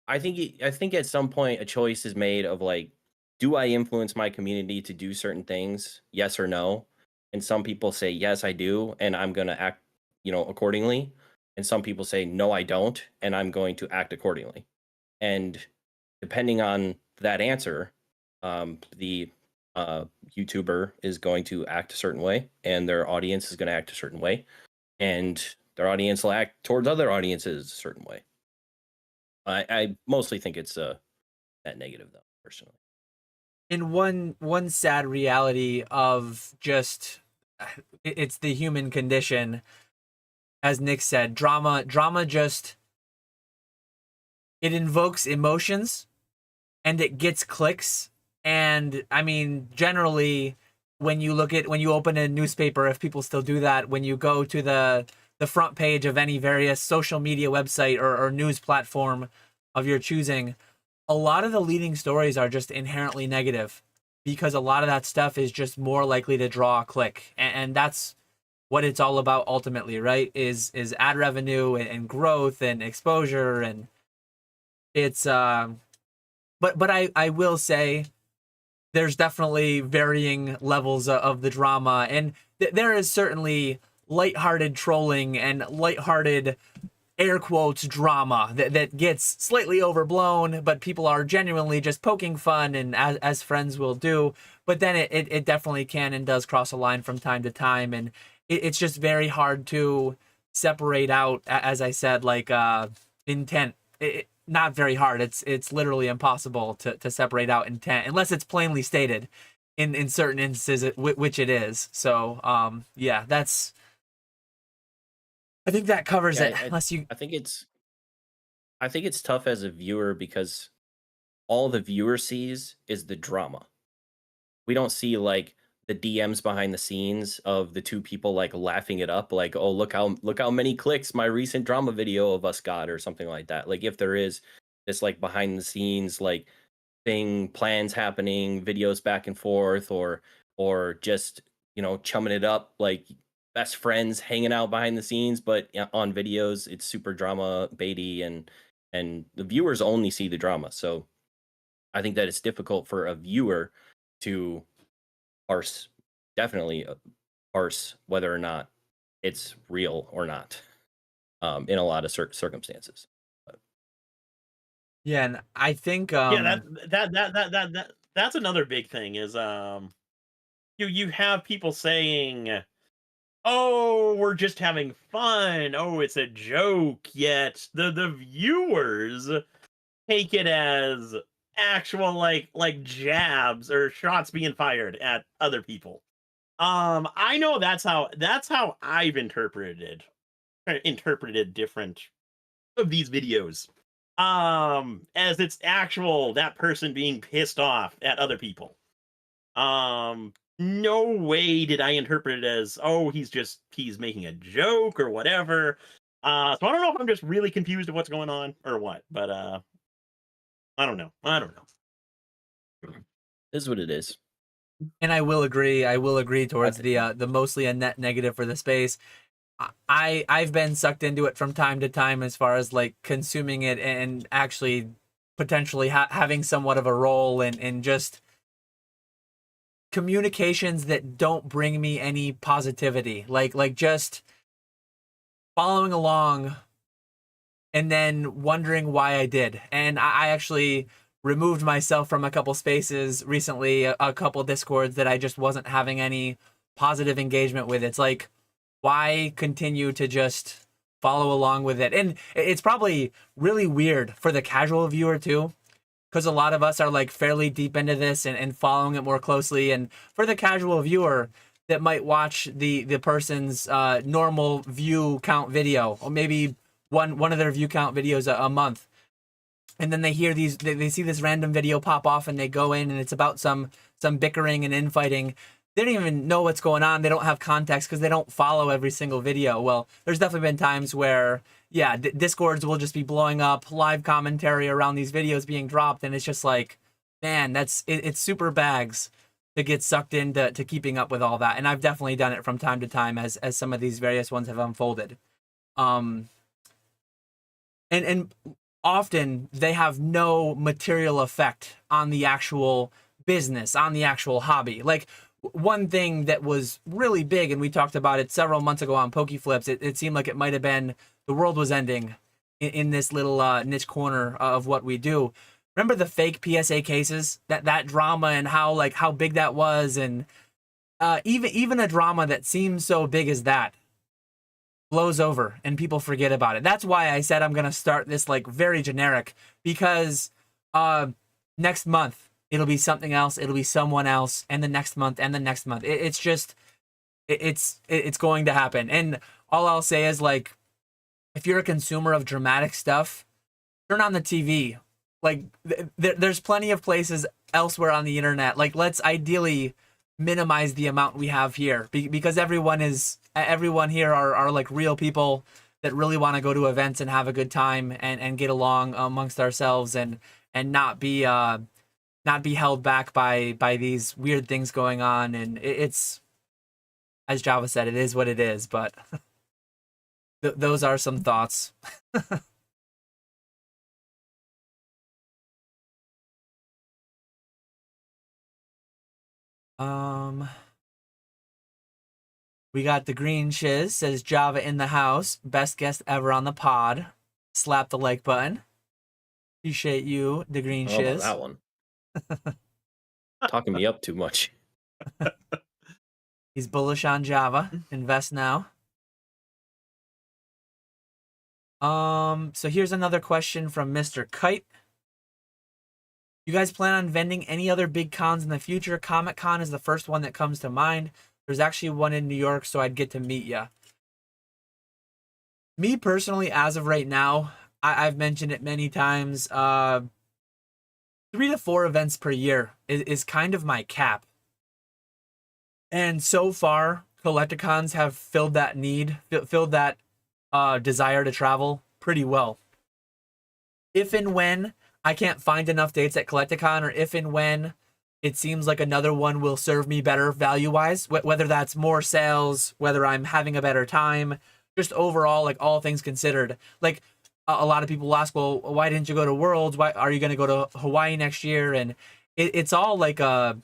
I think at some point a choice is made of like, do I influence my community to do certain things? Yes or no? And some people say yes, I do, and I'm gonna act, accordingly. And some people say no, I don't, and I'm going to act accordingly. And depending on that answer, the YouTuber is going to act a certain way, and their audience is going to act a certain way, and their audience will act towards other audiences a certain way. I mostly think it's that negative though, personally. And one sad reality of just it's the human condition, as Nick said, drama just it invokes emotions and it gets clicks. And I mean, generally, when you open a newspaper, if people still do that, when you go to the front page of any various social media website or news platform of your choosing, a lot of the leading stories are just inherently negative because a lot of that stuff is just more likely to draw a click, and that's what it's all about ultimately, right? Is ad revenue and growth and exposure, and it's but I will say there's definitely varying levels of the drama, and there is certainly lighthearted trolling and lighthearted air quotes drama that gets slightly overblown, but people are genuinely just poking fun and as friends will do. But then it definitely can and does cross a line from time to time, and it's just very hard to separate out, as I said, like intent. Not very hard. It's literally impossible to separate out intent unless it's plainly stated in certain instances, which it is. So yeah, that's I think that covers Yeah, it. Unless you I think it's tough as a viewer because all the viewer sees is the drama. We don't see like the DMs behind the scenes of the two people like laughing it up, like, oh, look how many clicks my recent drama video of us got, or something like that. Like if there is this like behind the scenes like thing, plans happening, videos back and forth, or just chumming it up like best friends hanging out behind the scenes, but on videos it's super drama baity, and the viewers only see the drama. So I think that it's difficult for a viewer to parse, definitely parse whether or not it's real or not, in a lot of circumstances. But, yeah, and I think Yeah, that's another big thing is you have people saying, "Oh, we're just having fun. Oh, it's a joke." Yet the viewers take it as actual like jabs or shots being fired at other people. I know that's how I've interpreted different of these videos. As it's actual that person being pissed off at other people. no way did I interpret it as, oh, he's making a joke or whatever. So I don't know if I'm just really confused of what's going on or what, but I don't know. I don't know. Is what it is. And I will agree. I will agree towards the mostly a net negative for the space. I've been sucked into it from time to time as far as like consuming it and actually potentially having somewhat of a role in just communications that don't bring me any positivity, like just following along and then wondering why I did. And I actually removed myself from a couple spaces recently, a couple discords that I just wasn't having any positive engagement with. It's like, why continue to just follow along with it? And it's probably really weird for the casual viewer too, because a lot of us are like fairly deep into this and following it more closely. And for the casual viewer that might watch the person's normal view count video, or maybe one of their view count videos a month, and then they hear they see this random video pop off and they go in and it's about some bickering and infighting. They don't even know what's going on. They don't have context because they don't follow every single video. Well, there's definitely been times where, yeah, discords will just be blowing up, live commentary around these videos being dropped, and it's just like, man, it's super bags to get sucked into keeping up with all that. And I've definitely done it from time to time as some of these various ones have unfolded. And often they have no material effect on the actual business, on the actual hobby. Like, one thing that was really big, and we talked about it several months ago on PokeFlipz, it seemed like it might have been the world was ending in this little niche corner of what we do. Remember the fake PSA cases, that drama and how big that was, and even a drama that seems so big as that blows over and people forget about it. That's why I said I'm gonna start this like very generic, because next month it'll be something else, it'll be someone else, and the next month and the next month. It's just it's going to happen. And all I'll say is, like, if you're a consumer of dramatic stuff, turn on the TV. Like, there's plenty of places elsewhere on the internet. Like, let's ideally minimize the amount we have here, because everyone here are like real people that really want to go to events and have a good time and get along amongst ourselves and not be held back by these weird things going on. And it's, as Java said, it is what it is, but those are some thoughts. We got the green shiz, says Java in the house, best guest ever on the pod. Slap the like button. Appreciate you, the green shiz. That one. Talking me up too much. He's bullish on Java. Invest now. So here's another question from Mr. Kite. You guys plan on vending any other big cons in the future? Comic-Con is the first one that comes to mind. There's actually one in New York, so I'd get to meet ya. Me personally, as of right now, I've mentioned it many times, 3 to 4 events per year is kind of my cap. And so far, Collecticons have filled that need, filled that desire to travel pretty well. If and when I can't find enough dates at Collecticon, or if and when it seems like another one will serve me better value-wise, whether that's more sales, whether I'm having a better time, just overall, like, all things considered. Like, a lot of people ask, well, why didn't you go to Worlds? Why are you going to go to Hawaii next year? And it's all like a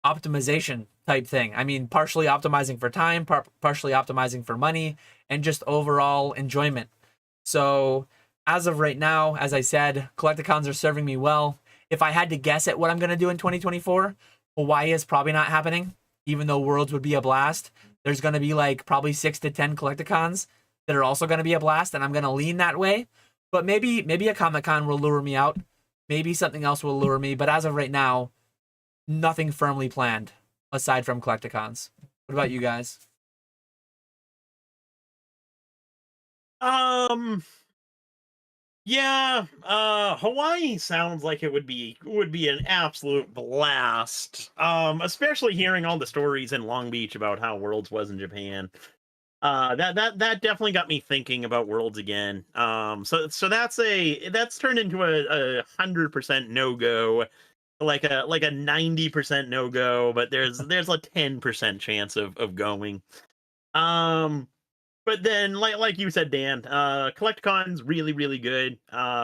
optimization type thing. I mean, partially optimizing for time, partially optimizing for money, and just overall enjoyment. So as of right now, as I said, Collecticons are serving me well. If I had to guess at what I'm going to do in 2024, Hawaii is probably not happening, even though Worlds would be a blast. There's going to be like probably 6 to 10 Collecticons that are also going to be a blast, and I'm going to lean that way. But maybe a Comic-Con will lure me out. Maybe something else will lure me. But as of right now, nothing firmly planned aside from Collecticons. What about you guys? Yeah, Hawaii sounds like it would be an absolute blast. Especially hearing all the stories in Long Beach about how Worlds was in Japan. That definitely got me thinking about Worlds again. So that's turned into a 100% no go, like a 90% no go, but there's a 10% chance of going. Um, but then like you said, Dan, Collecticon's really good.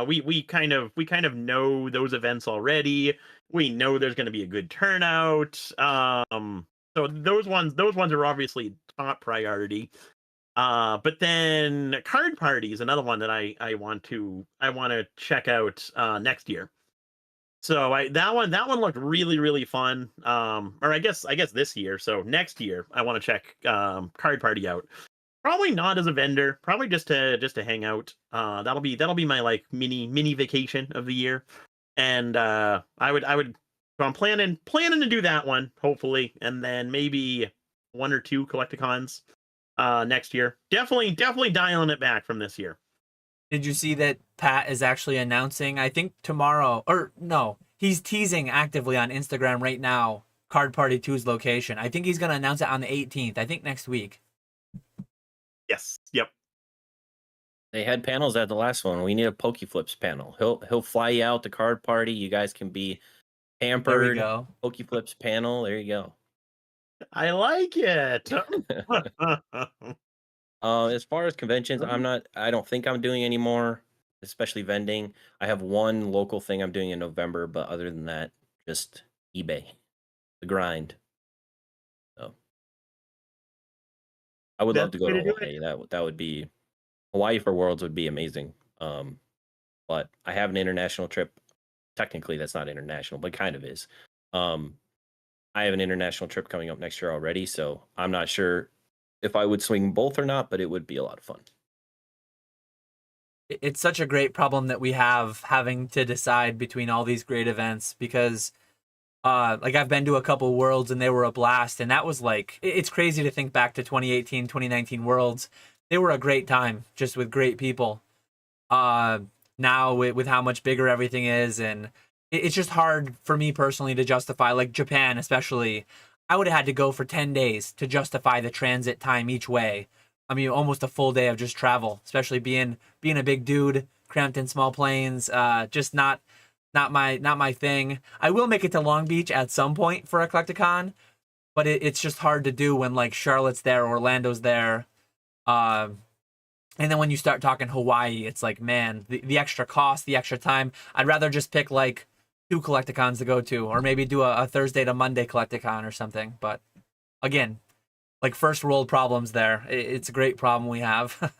We kind of know those events already. We know there's going to be a good turnout. So those ones are obviously top priority. But then Card Party is another one that I want to check out next year. So that one looked really fun. Or I guess this year. So next year I want to check Card Party out. Probably not as a vendor. Probably just to hang out. That'll be my like mini vacation of the year. And I would. So I'm planning to do that one hopefully, and then maybe one or two Collecticons next year. Definitely dialing it back from this year. Did you see that Pat is actually announcing, I think tomorrow, or no, he's teasing actively on Instagram right now, Card Party 2's location. I think he's going to announce it on the 18th, I think next week. Yes. Yep. They had panels at the last one. We need a PokeFlipz panel. He'll fly you out to Card Party. You guys can be There we pampered. go. PokeFlipz panel. There you go. I like it. As far as conventions, I don't think I'm doing any more, especially vending. I have one local thing I'm doing in November, but other than that, just eBay, the grind. So I would love That's to the go way to to do it. Hawaii. That would be Hawaii for Worlds would be amazing. But I have an international trip. Technically, that's not international, but kind of is. Um, I have an international trip coming up next year already, so I'm not sure if I would swing both or not, but it would be a lot of fun. It's such a great problem that we have having to decide between all these great events because like I've been to a couple worlds and they were a blast, and that was like it's crazy to think back to 2018, 2019 worlds. They were a great time just with great people. uh Now with how much bigger everything is, and it's just hard for me personally to justify, like Japan especially. I would have had to go for 10 days to justify the transit time each way. I mean, almost a full day of just travel, especially being a big dude cramped in small planes. Just not my thing. I will make it to Long Beach at some point for a Collecticon, but it's just hard to do when like Charlotte's there, Orlando's there. uh and then when you start talking Hawaii, it's like, man, the extra cost, the extra time. I'd rather just pick like two Collecticons to go to, or maybe do a Thursday to Monday Collecticon or something. But again, like first world problems there. It's a great problem we have.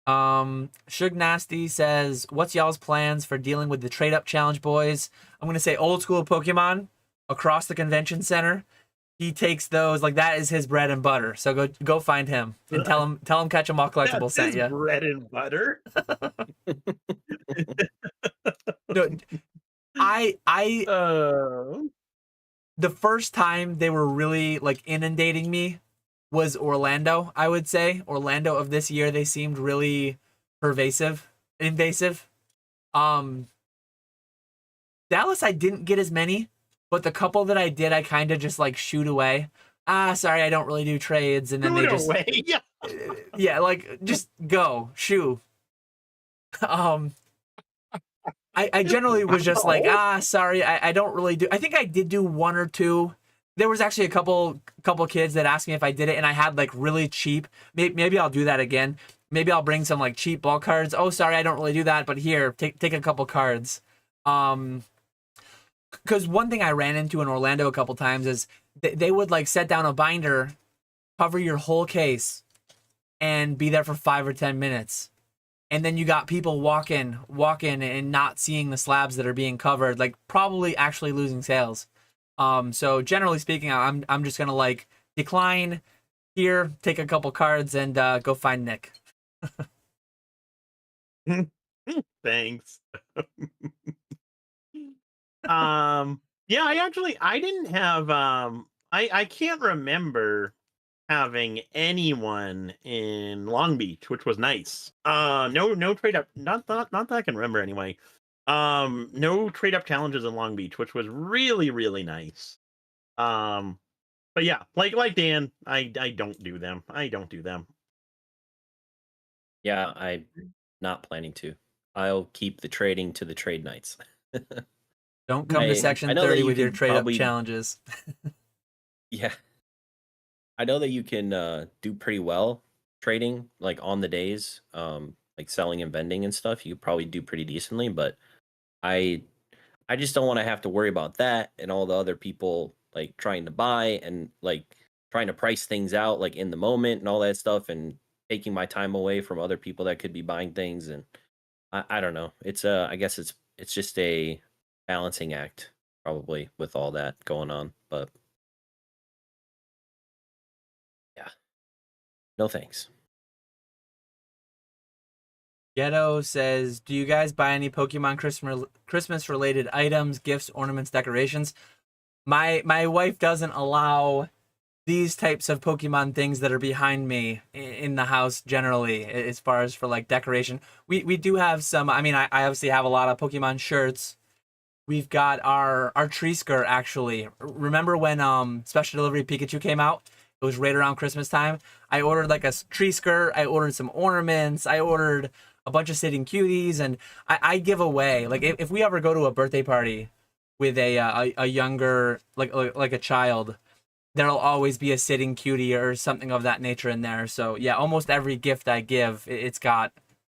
Suge Nasty says, "What's y'all's plans for dealing with the trade up challenge, boys?" I'm gonna say old school Pokemon across the convention center. He takes those like that is his bread and butter. So go find him and tell him Catch 'em all collectible That's sent his you. bread and butter. No, I Oh. the first time they were really like inundating me was Orlando. I would say Orlando of this year, they seemed really invasive. Um, Dallas, I didn't get as many, but the couple that I did, I kind of just like shoot away. Sorry, I don't really do trades, and then they just Away. Yeah. yeah, like just go shoo. Um, I generally was just like, Wow. sorry, I don't really do. I think I did do one or two. There was actually a couple kids that asked me if I did it, and I had like really cheap. Maybe I'll do that again. Maybe I'll bring some like cheap ball cards. Oh, sorry, I don't really do that, but here, take a couple cards. Because one thing I ran into in Orlando a couple times is they would like set down a binder, cover your whole case, and be there for 5 or 10 minutes. And then you got people walking and not seeing the slabs that are being covered, like probably actually losing sales. So generally speaking, I'm just gonna like decline here, take a couple cards, and go find Nick. Thanks. Yeah, I didn't have I can't remember having anyone in Long Beach, which was nice. No trade up, not that I can remember anyway. No trade up challenges in Long Beach, which was really nice. But yeah, like Dan, I don't do them. I don't do them. Yeah, I'm not planning to. I'll keep the trading to the trade nights. Don't come to I Section know that 30 you with your can trade up probably challenges. yeah. I know that you can do pretty well trading like on the days, like selling and vending and stuff. You probably do pretty decently, but I I just don't want to have to worry about that and all the other people like trying to buy and like trying to price things out like in the moment and all that stuff and taking my time away from other people that could be buying things. And I don't know. It's I guess it's just a balancing act probably with all that going on. But yeah, no thanks. Ghetto says, "Do you guys buy any Pokemon Christmas related items, gifts, ornaments, decorations?" My wife doesn't allow these types of Pokemon things that are behind me in the house generally, as far as for like decoration. We do have some. I mean, I obviously have a lot of Pokemon shirts. We've got our tree skirt actually. Remember when Special Delivery Pikachu came out? It was right around Christmas time. I ordered like a tree skirt. I ordered some ornaments. I ordered a bunch of sitting cuties, and I give away like if we ever go to a birthday party with a younger like a child, there'll always be a sitting cutie or something of that nature in there. So yeah, almost every gift I give, it's got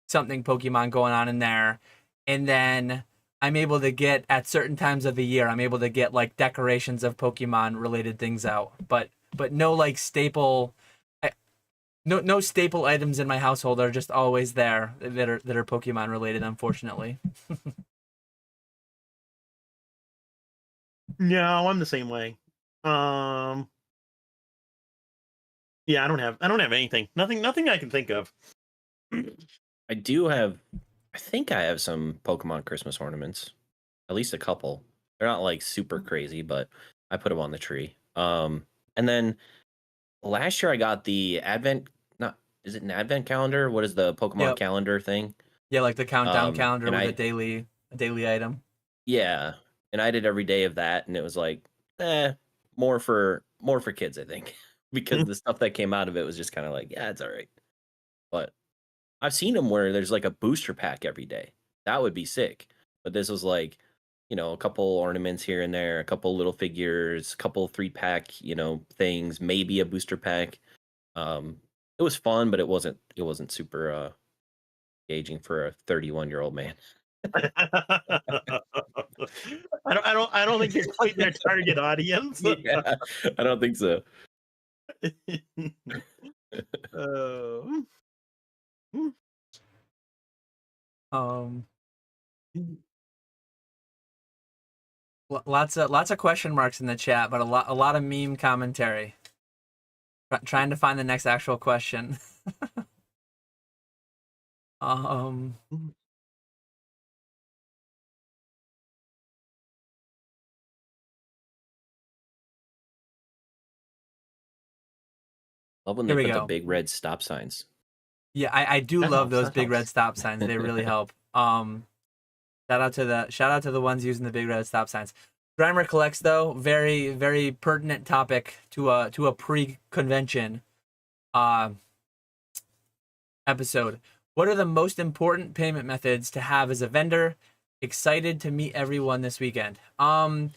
something Pokemon going on in there. And then I'm able to get at certain times of the year, I'm able to get like decorations of Pokemon related things out. But no like staple no staple items in my household are just always there that are Pokemon related, unfortunately. No, I'm the same way. Um, yeah, I don't have anything. Nothing I can think of. I do have I think I have some Pokemon Christmas ornaments. At least a couple. They're not like super crazy, but I put them on the tree. And then last year I got the Advent not is it an Advent calendar? What is the Pokemon Yep. calendar thing? Yeah, like the countdown calendar And with I a daily item. yeah, and I did every day of that and it was like, more for kids, I think. Because the stuff that came out of it was just kind of like, yeah, it's all right. But I've seen them where there's like a booster pack every day. That would be sick. But this was like, a couple ornaments here and there, a couple little figures, a couple 3-pack, things, maybe a booster pack. It was fun, but it wasn't super engaging for a 31-year-old man. I don't think you're quite their target audience. Yeah, I don't think so. Uh, Um, lots of question marks in the chat, but a lot of meme commentary. Trying to find the next actual question. um, Love when Here they we put the go. big red stop signs. Yeah, I do That love helps, those that big red helps. stop signs. They really help. Shout out to the ones using the big red stop signs. Grimer collects though, very pertinent topic to a pre-convention episode. What are the most important payment methods to have as a vendor? Excited to meet everyone this weekend. I'll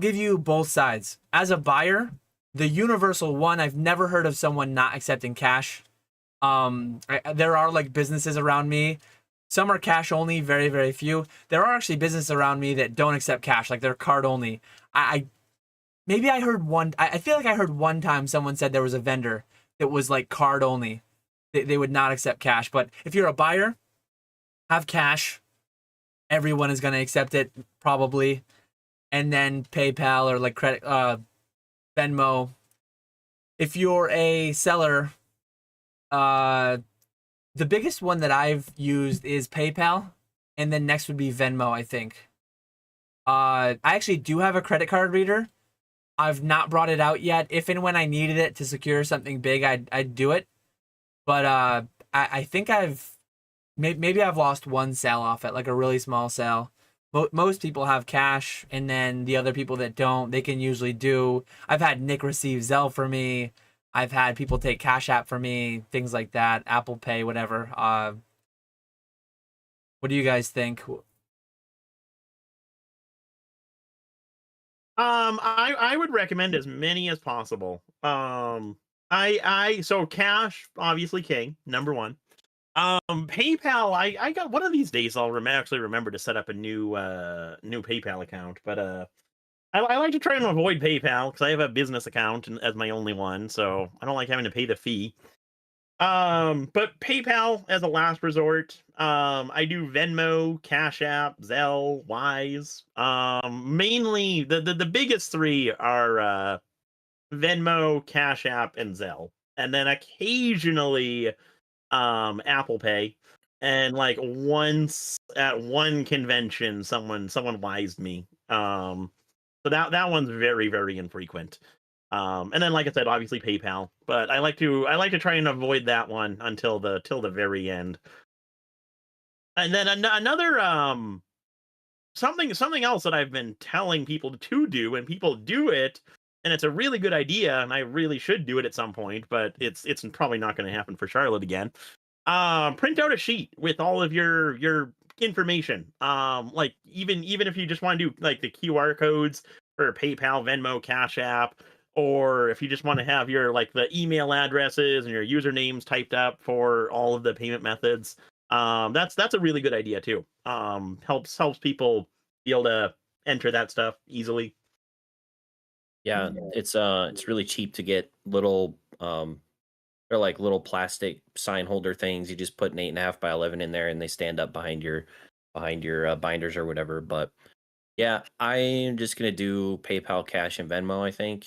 give you both sides. As a buyer, the universal one, I've never heard of someone not accepting cash. There are like businesses around me. Some are cash only, very few. There are actually businesses around me that don't accept cash, like they're card only. I maybe I heard one. I feel like I heard one time someone said there was a vendor that was like card only. They would not accept cash. But if you're a buyer, have cash. Everyone is going to accept it probably, and then PayPal or like credit, Venmo. If you're a seller, the biggest one that I've used is PayPal, and then next would be Venmo, I think. I actually do have a credit card reader, I've not brought it out yet. If and when I needed it to secure something big, I'd do it. But I think maybe I've lost one sale off it, like a really small sale. Most people have cash, and then the other people that don't, they can usually do. I've had Nick receive Zelle for me. I've had people take Cash App for me, things like that, Apple Pay, whatever. What do you guys think? I would recommend as many as possible. So cash, obviously king, number one. PayPal, I got one of these days I'll actually remember to set up a new PayPal account, but I like to try and avoid PayPal because I have a business account as my only one, so I don't like having to pay the fee. But PayPal as a last resort. I do Venmo, Cash App, Zelle, Wise. Mainly the biggest three are Venmo, Cash App, and Zelle, and then occasionally Apple Pay. And like once at one convention, someone wised me. So that one's very, very infrequent. And then, like I said, obviously PayPal, but I like to try and avoid that one until the very end. And then another something else that I've been telling people to do, and people do it, and it's a really good idea, and I really should do it at some point, but it's probably not going to happen for Charlotte again. Print out a sheet with all of your information. Like even if you just want to do like the QR codes for PayPal, Venmo, Cash App, or if you just want to have your like the email addresses and your usernames typed up for all of the payment methods. That's a really good idea too. Helps people be able to enter that stuff easily. Yeah, it's really cheap to get little they're like little plastic sign holder things. You just put an 8.5 by 11 in there, and they stand up behind your binders or whatever. But yeah, I'm just gonna do PayPal, Cash, and Venmo. I think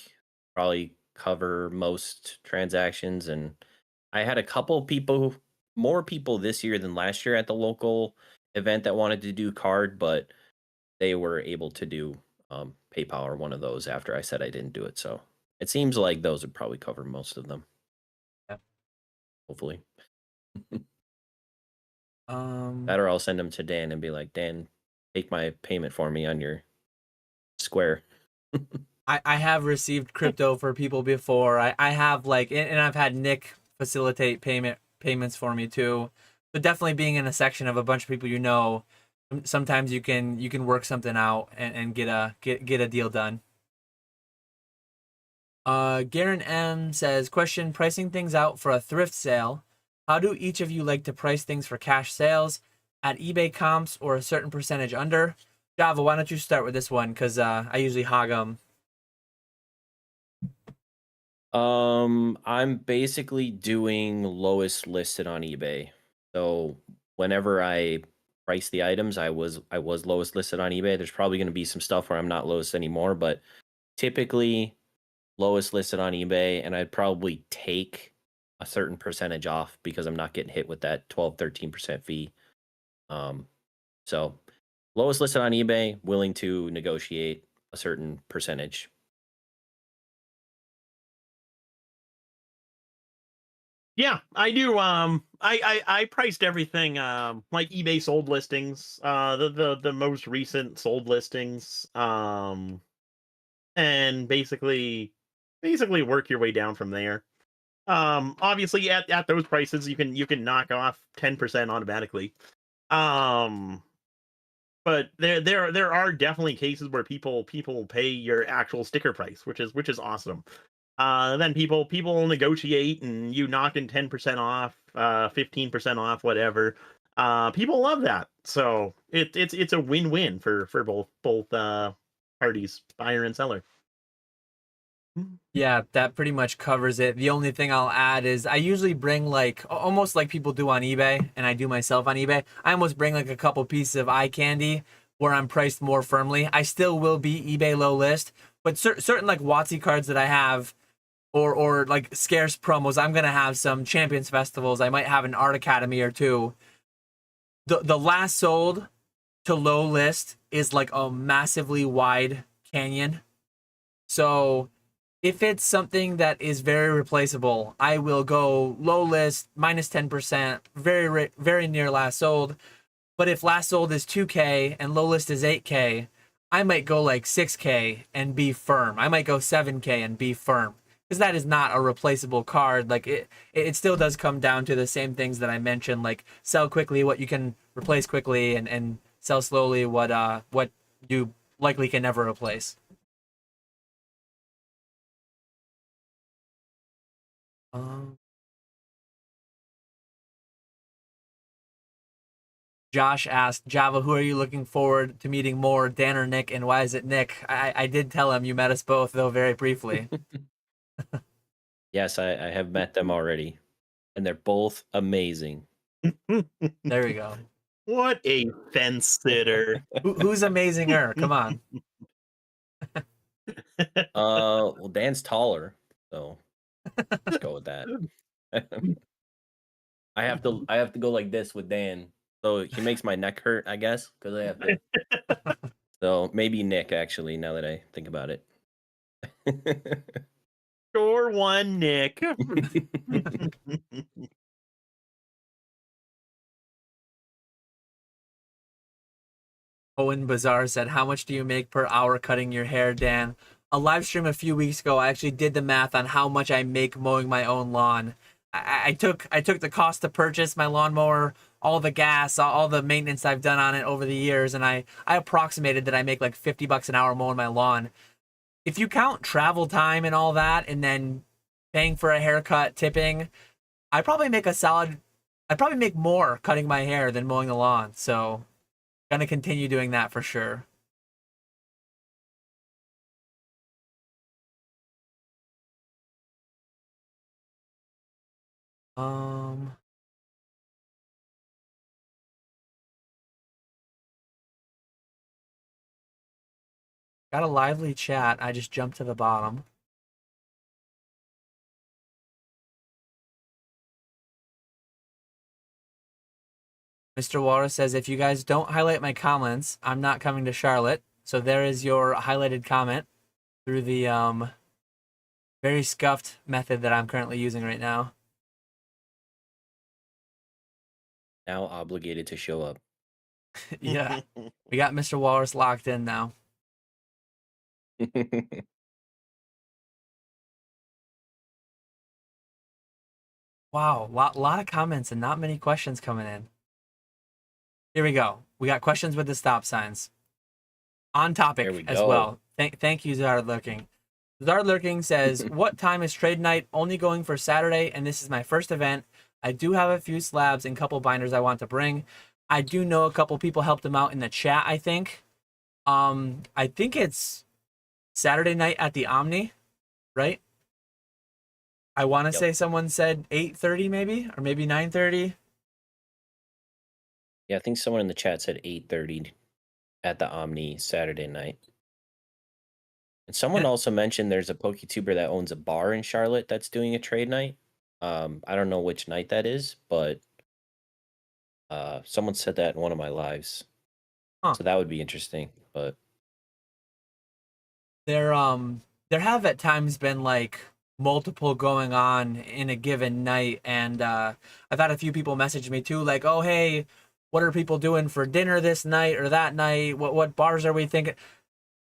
probably cover most transactions. And I had a couple people, more people this year than last year at the local event that wanted to do card, but they were able to do PayPal or one of those after I said I didn't do it. So it seems like those would probably cover most of them. Yeah. Hopefully. That or I'll send them to Dan and be like, Dan, take my payment for me on your Square. I have received crypto for people before. I have like, and I've had Nick facilitate payments for me too. But definitely being in a section of a bunch of people you know, sometimes you can work something out and get a deal done. Garen M says, question, pricing things out for a thrift sale. How do each of you like to price things for cash sales? At eBay comps or a certain percentage under? Java, why don't you start with this one? Because I usually hog them. I'm basically doing lowest listed on eBay. So whenever I price the items, I was lowest listed on eBay. There's probably going to be some stuff where I'm not lowest anymore, but typically lowest listed on eBay, and I'd probably take a certain percentage off because I'm not getting hit with that 12-13% fee. So lowest listed on eBay, willing to negotiate a certain percentage. Yeah, I do. I priced everything like eBay sold listings, the most recent sold listings, and basically work your way down from there. Obviously at those prices you can knock off 10% automatically. But there are definitely cases where people pay your actual sticker price, which is awesome. Then people will negotiate, and you knock in 10% off, 15% off, whatever. People love that, so it's a win-win for both parties, buyer and seller. Yeah, that pretty much covers it. The only thing I'll add is I usually bring like almost like people do on eBay, and I do myself on eBay. I almost bring like a couple pieces of eye candy where I'm priced more firmly. I still will be eBay low list, but certain like WotC cards that I have, or like scarce promos, I'm gonna have some Champions Festivals. I might have an Art Academy or two. The last sold to low list is like a massively wide canyon. So if it's something that is very replaceable, I will go low list, minus 10%, very near last sold. But if last sold is 2K and low list is 8K, I might go like 6K and be firm. I might go 7K and be firm. Because that is not a replaceable card. Like it still does come down to the same things that I mentioned, like sell quickly what you can replace quickly, and sell slowly what you likely can never replace. Josh asked, Java, who are you looking forward to meeting more, Dan or Nick, and why is it Nick? I did tell him you met us both, though very briefly. Yes, I have met them already, and they're both amazing. There we go. What a fence sitter. Who's amazinger? Come on. Well, Dan's taller, so let's go with that. I have to go like this with Dan, so he makes my neck hurt, I guess, because I have to. So maybe Nick, actually, now that I think about it. Sure one, Nick. Owen Bazaar said, how much do you make per hour cutting your hair, Dan? A live stream a few weeks ago, I actually did the math on how much I make mowing my own lawn. I took the cost to purchase my lawnmower, all the gas, all the maintenance I've done on it over the years, and I approximated that I make like $50 an hour mowing my lawn. If you count travel time and all that, and then paying for a haircut, tipping, I'd probably make more cutting my hair than mowing the lawn. So, gonna continue doing that for sure. Got a lively chat. I just jumped to the bottom. Mr. Walrus says, if you guys don't highlight my comments, I'm not coming to Charlotte. So there is your highlighted comment through the very scuffed method that I'm currently using right now. Now obligated to show up. Yeah. We got Mr. Walrus locked in now. Wow, lot of comments and not many questions coming in. Here we go. We got questions with the stop signs. On topic as well. Thank you, Zard Lurking. Zard Lurking says, what time is trade night? Only going for Saturday, and this is my first event. I do have a few slabs and couple binders I want to bring. I do know a couple people helped them out in the chat, I think. I think it's Saturday night at the Omni, right? I want to say someone said 8:30 maybe, or maybe 9:30. Yeah, I think someone in the chat said 8:30 at the Omni Saturday night. And someone also mentioned there's a PokeTuber that owns a bar in Charlotte that's doing a trade night. I don't know which night that is, but someone said that in one of my lives. Huh. So that would be interesting. But there have at times been like multiple going on in a given night, and I've had a few people message me too, like, oh hey, what are people doing for dinner this night or that night? What bars are we thinking?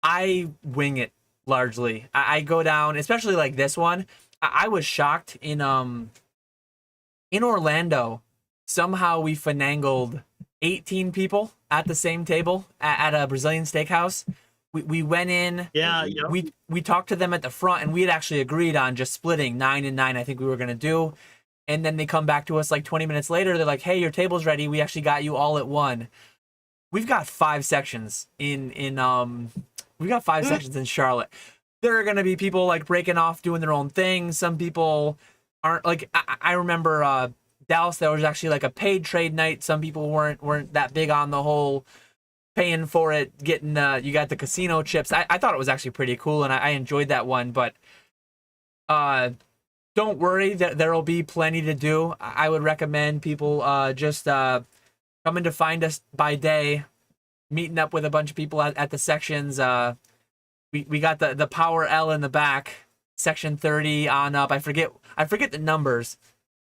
I wing it largely. I go down, especially like this one. I was shocked in Orlando. Somehow we finagled 18 people at the same table at a Brazilian steakhouse. We went in. Yeah. We talked to them at the front, and we had actually agreed on just splitting 9 and 9. I think we were gonna do. And then they come back to us like 20 minutes later. They're like, hey, your table's ready. We actually got you all at one. We've got 5 sections in Charlotte. There are going to be people like breaking off, doing their own thing. Some people aren't like, I remember Dallas, there was actually like a paid trade night. Some people weren't that big on the whole paying for it, getting you got the casino chips. I thought it was actually pretty cool, and I enjoyed that one, but don't worry, there'll be plenty to do. I would recommend people just coming to find us by day, meeting up with a bunch of people at the sections. we got the Power L in the back, section 30 on up. I forget the numbers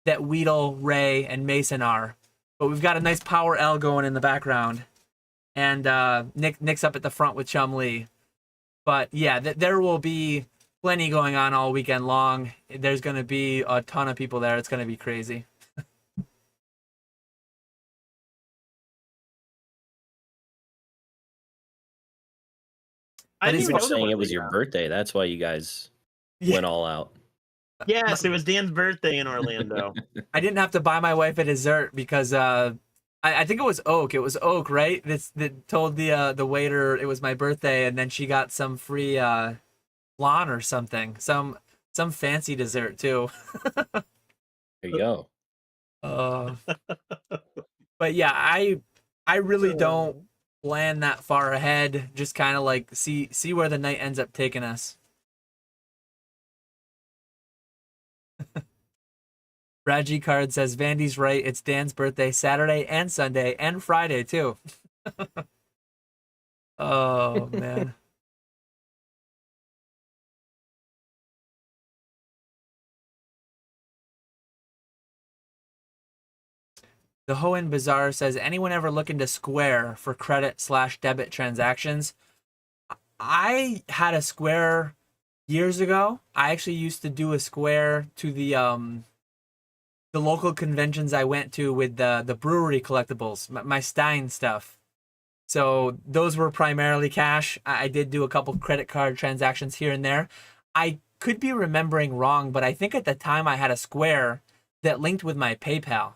that Weedle, Ray, and Mason are, but we've got a nice Power L going in the background, and Nick's up at the front with Chumlee. But yeah, there will be plenty going on all weekend long. There's going to be a ton of people there. It's going to be crazy. I didn't You even were know there saying it was was your birthday. That's why you guys Yeah. went all out. Yes, it was Dan's birthday in Orlando. I didn't have to buy my wife a dessert because I think it was Oak. It was Oak, right? That told the waiter it was my birthday, and then she got some free flan or something, some fancy dessert too. There you go. But yeah, I really don't plan that far ahead. Just kind of like see where the night ends up taking us. Raji Card says Vandy's right. It's Dan's birthday Saturday and Sunday and Friday too. Oh man. The Hoenn Bazaar says, anyone ever look into Square for credit/debit transactions? I had a Square years ago. I actually used to do a Square to the local conventions I went to with the brewery collectibles, my Stein stuff. So those were primarily cash. I did do a couple credit card transactions here and there. I could be remembering wrong, but I think at the time I had a Square that linked with my PayPal.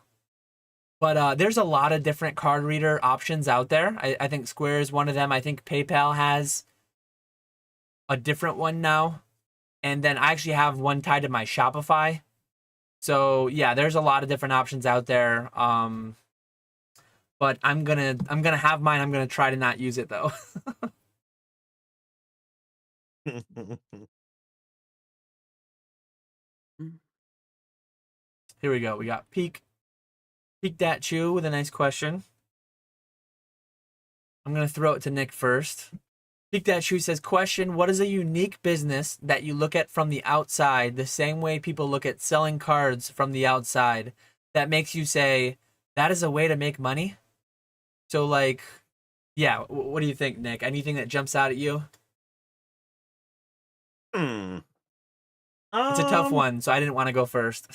But there's a lot of different card reader options out there. I think Square is one of them. I think PayPal has a different one now. And then I actually have one tied to my Shopify. So yeah, there's a lot of different options out there. But I'm gonna have mine. I'm gonna try to not use it though. Here we go. We got Peak Dat Chew with a nice question. I'm gonna throw it to Nick first. Peak Dat Chew says, question, what is a unique business that you look at from the outside, the same way people look at selling cards from the outside, that makes you say, that is a way to make money? So like, yeah, what do you think, Nick? Anything that jumps out at you? It's a tough one, so I didn't want to go first.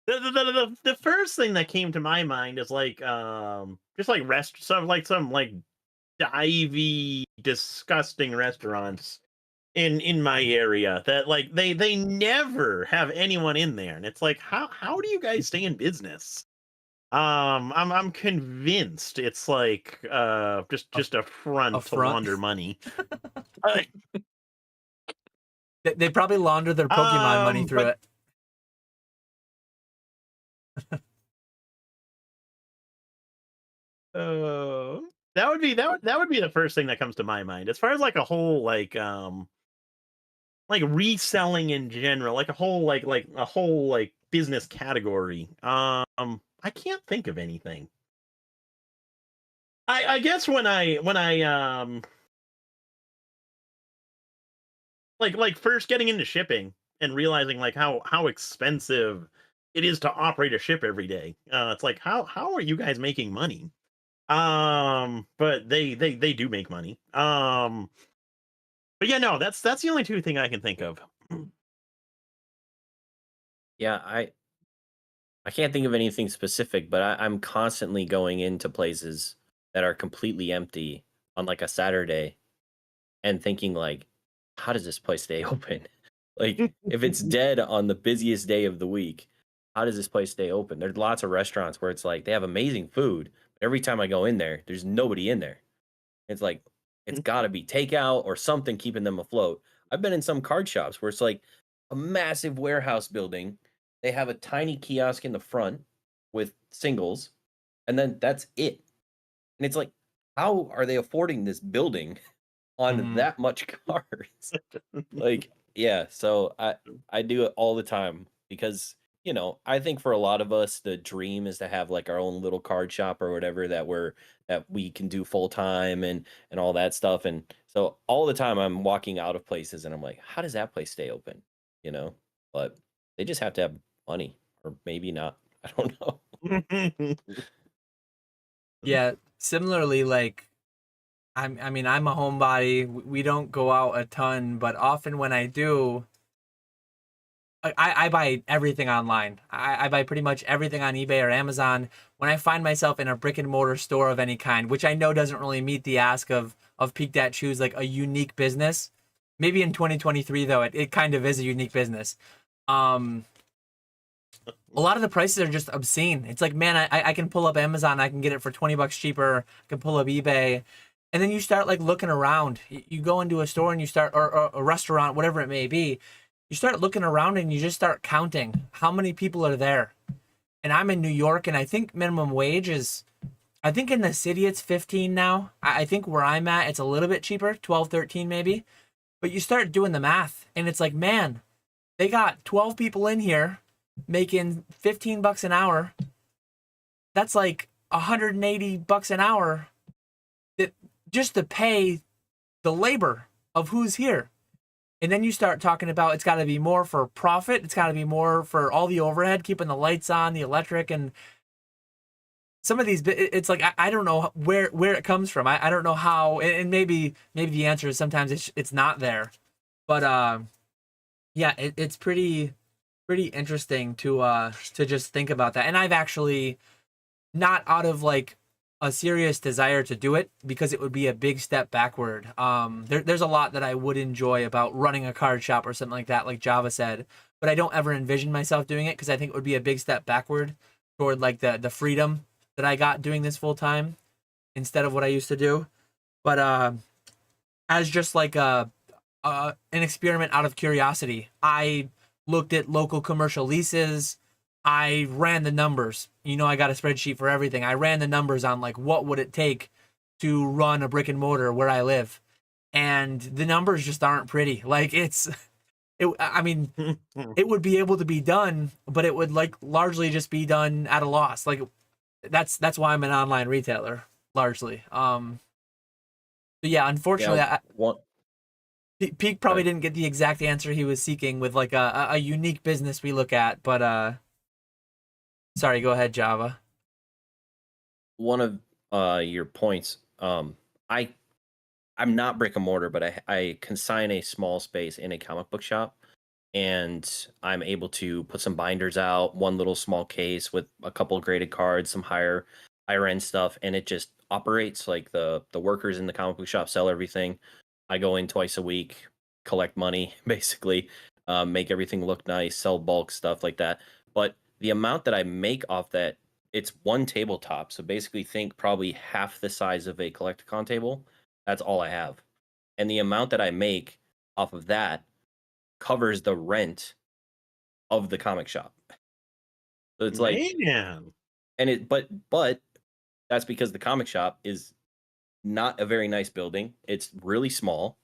The first thing that came to my mind is like just like some divey, disgusting restaurants in my area that like they never have anyone in there, and it's like how do you guys stay in business? I'm convinced it's like just a front to launder money. They probably launder their Pokemon money through it. That would be the first thing that comes to my mind as far as like a whole like reselling in general, like a whole like business category. I can't think of anything. I guess when I like first getting into shipping and realizing like how expensive it is to operate a ship every day. It's like how are you guys making money? But they do make money. But yeah, no, that's the only two thing I can think of. Yeah, I can't think of anything specific, but I'm constantly going into places that are completely empty on like a Saturday and thinking like, how does this place stay open? Like if it's dead on the busiest day of the week, how does this place stay open? There's lots of restaurants where it's like they have amazing food, but every time I go in there, there's nobody in there. It's like it's got to be takeout or something keeping them afloat. I've been in some card shops where it's like a massive warehouse building. They have a tiny kiosk in the front with singles, and then that's it. And it's like, how are they affording this building on that much cards? Like, yeah. So I do it all the time because you know, I think for a lot of us, the dream is to have like our own little card shop or whatever that we can do full time and all that stuff. And so all the time I'm walking out of places and I'm like, how does that place stay open? You know, but they just have to have money or maybe not. I don't know. Yeah, similarly, like I mean, I'm a homebody. We don't go out a ton, but often when I do, I buy everything online. I buy pretty much everything on eBay or Amazon. When I find myself in a brick and mortar store of any kind, which I know doesn't really meet the ask of Peak Dat Shoes, like a unique business. Maybe in 2023 though, it kind of is a unique business. Um, a lot of the prices are just obscene. It's like, man, I can pull up Amazon, I can get it for $20 cheaper. I can pull up eBay, and then you start like looking around. You go into a store and you start, or a restaurant, whatever it may be. You start looking around and you just start counting how many people are there. And I'm in New York, and I think minimum wage is, I think in the city it's 15 now. I think where I'm at it's a little bit cheaper, 12, 13 maybe. But you start doing the math, and it's like, man, they got 12 people in here making $15 an hour. That's like $180 an hour that just to pay the labor of who's here. And then you start talking about it's got to be more for profit. It's got to be more for all the overhead, keeping the lights on, the electric, and some of these. It's like I don't know where it comes from. I don't know how. And maybe the answer is sometimes it's not there. But yeah, it's pretty interesting to just think about that. And I've actually, not out of like a serious desire to do it, because it would be a big step backward. There's a lot that I would enjoy about running a card shop or something like Java said, but I don't ever envision myself doing it because I think it would be a big step backward toward like the freedom that I got doing this full time instead of what I used to do. But as just like an experiment out of curiosity, I looked at local commercial leases. I ran the numbers. You know, I got a spreadsheet for everything. I ran the numbers on like what would it take to run a brick and mortar where I live. And the numbers just aren't pretty. Like I mean, it would be able to be done, but it would like largely just be done at a loss. Like that's why I'm an online retailer largely. But yeah, unfortunately, Peak probably didn't get the exact answer he was seeking with like a unique business we look at, but sorry, go ahead, Java. One of your points, I'm not brick and mortar, but I consign a small space in a comic book shop, and I'm able to put some binders out, one little small case with a couple of graded cards, some higher end stuff, and it just operates like the workers in the comic book shop sell everything. I go in twice a week, collect money, basically, make everything look nice, sell bulk stuff like that. But the amount that I make off that, it's one tabletop. So basically think probably half the size of a Collecticon table. That's all I have. And the amount that I make off of that covers the rent of the comic shop. So it's like, man. And but that's because the comic shop is not a very nice building. It's really small.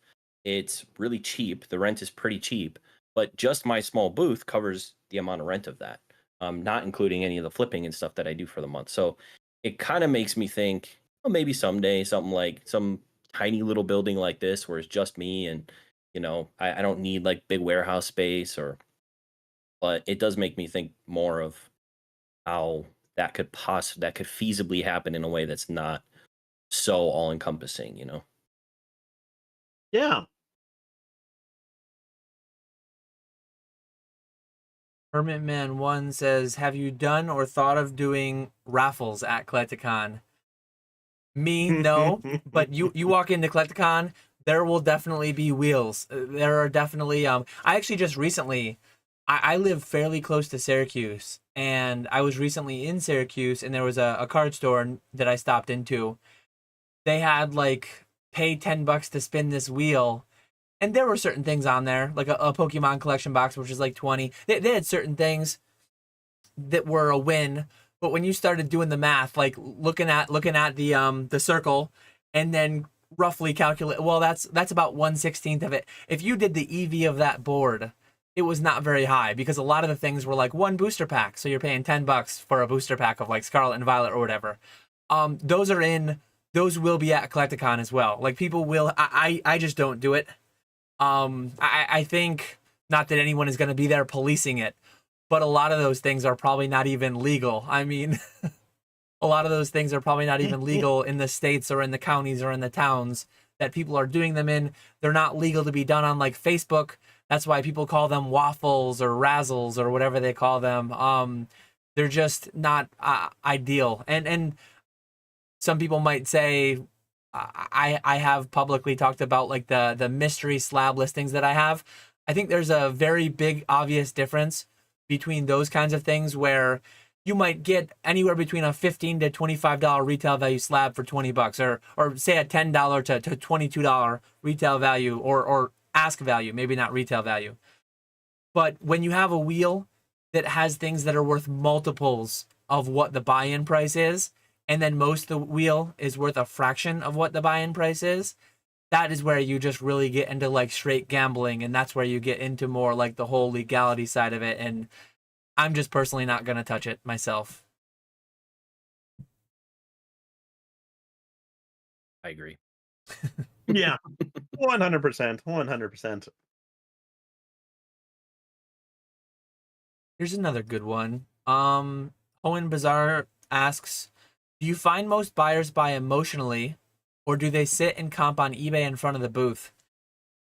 It's really cheap. The rent is pretty cheap, but just my small booth covers the amount of rent of that. Not including any of the flipping and stuff that I do for the month. So it kind of makes me think, well, maybe someday something like some tiny little building like this where it's just me and, you know, I don't need like big warehouse space but it does make me think more of how that could feasibly happen in a way that's not so all encompassing, you know? Yeah. Hermit Man 1 says, have you done or thought of doing raffles at Collecticon? Me, no. But you walk into Collecticon, there will definitely be wheels. There are definitely I actually just recently I live fairly close to Syracuse, and I was recently in Syracuse, and there was a card store that I stopped into. They had like pay $10 to spin this wheel. And there were certain things on there, like a Pokemon collection box, which is like 20. They had certain things that were a win, but when you started doing the math, like looking at the circle, and then roughly calculate, well, that's about 1/16 of it. If you did the EV of that board, it was not very high because a lot of the things were like one booster pack. So you're paying $10 for a booster pack of like Scarlet and Violet or whatever. Those will be at Collecticon as well. Like people will, I just don't do it. I think not that anyone is going to be there policing it, but a lot of those things are probably not even legal. I mean, a lot of those things are probably not even legal in the states or in the counties or in the towns that people are doing them in. They're not legal to be done on like Facebook. That's why people call them waffles or razzles or whatever they call them. They're just not ideal. And some people might say, I have publicly talked about like the mystery slab listings that I have. I think there's a very big obvious difference between those kinds of things where you might get anywhere between a $15 to $25 retail value slab for $20, or say a $10 to $22 retail value or ask value, maybe not retail value. But when you have a wheel that has things that are worth multiples of what the buy-in price is, and then most of the wheel is worth a fraction of what the buy-in price is, that is where you just really get into like straight gambling, and that's where you get into more like the whole legality side of it. And I'm just personally not going to touch it myself. I agree. Yeah, 100%, 100%. Here's another good one. Owen Bazaar asks, do you find most buyers buy emotionally, or do they sit and comp on eBay in front of the booth?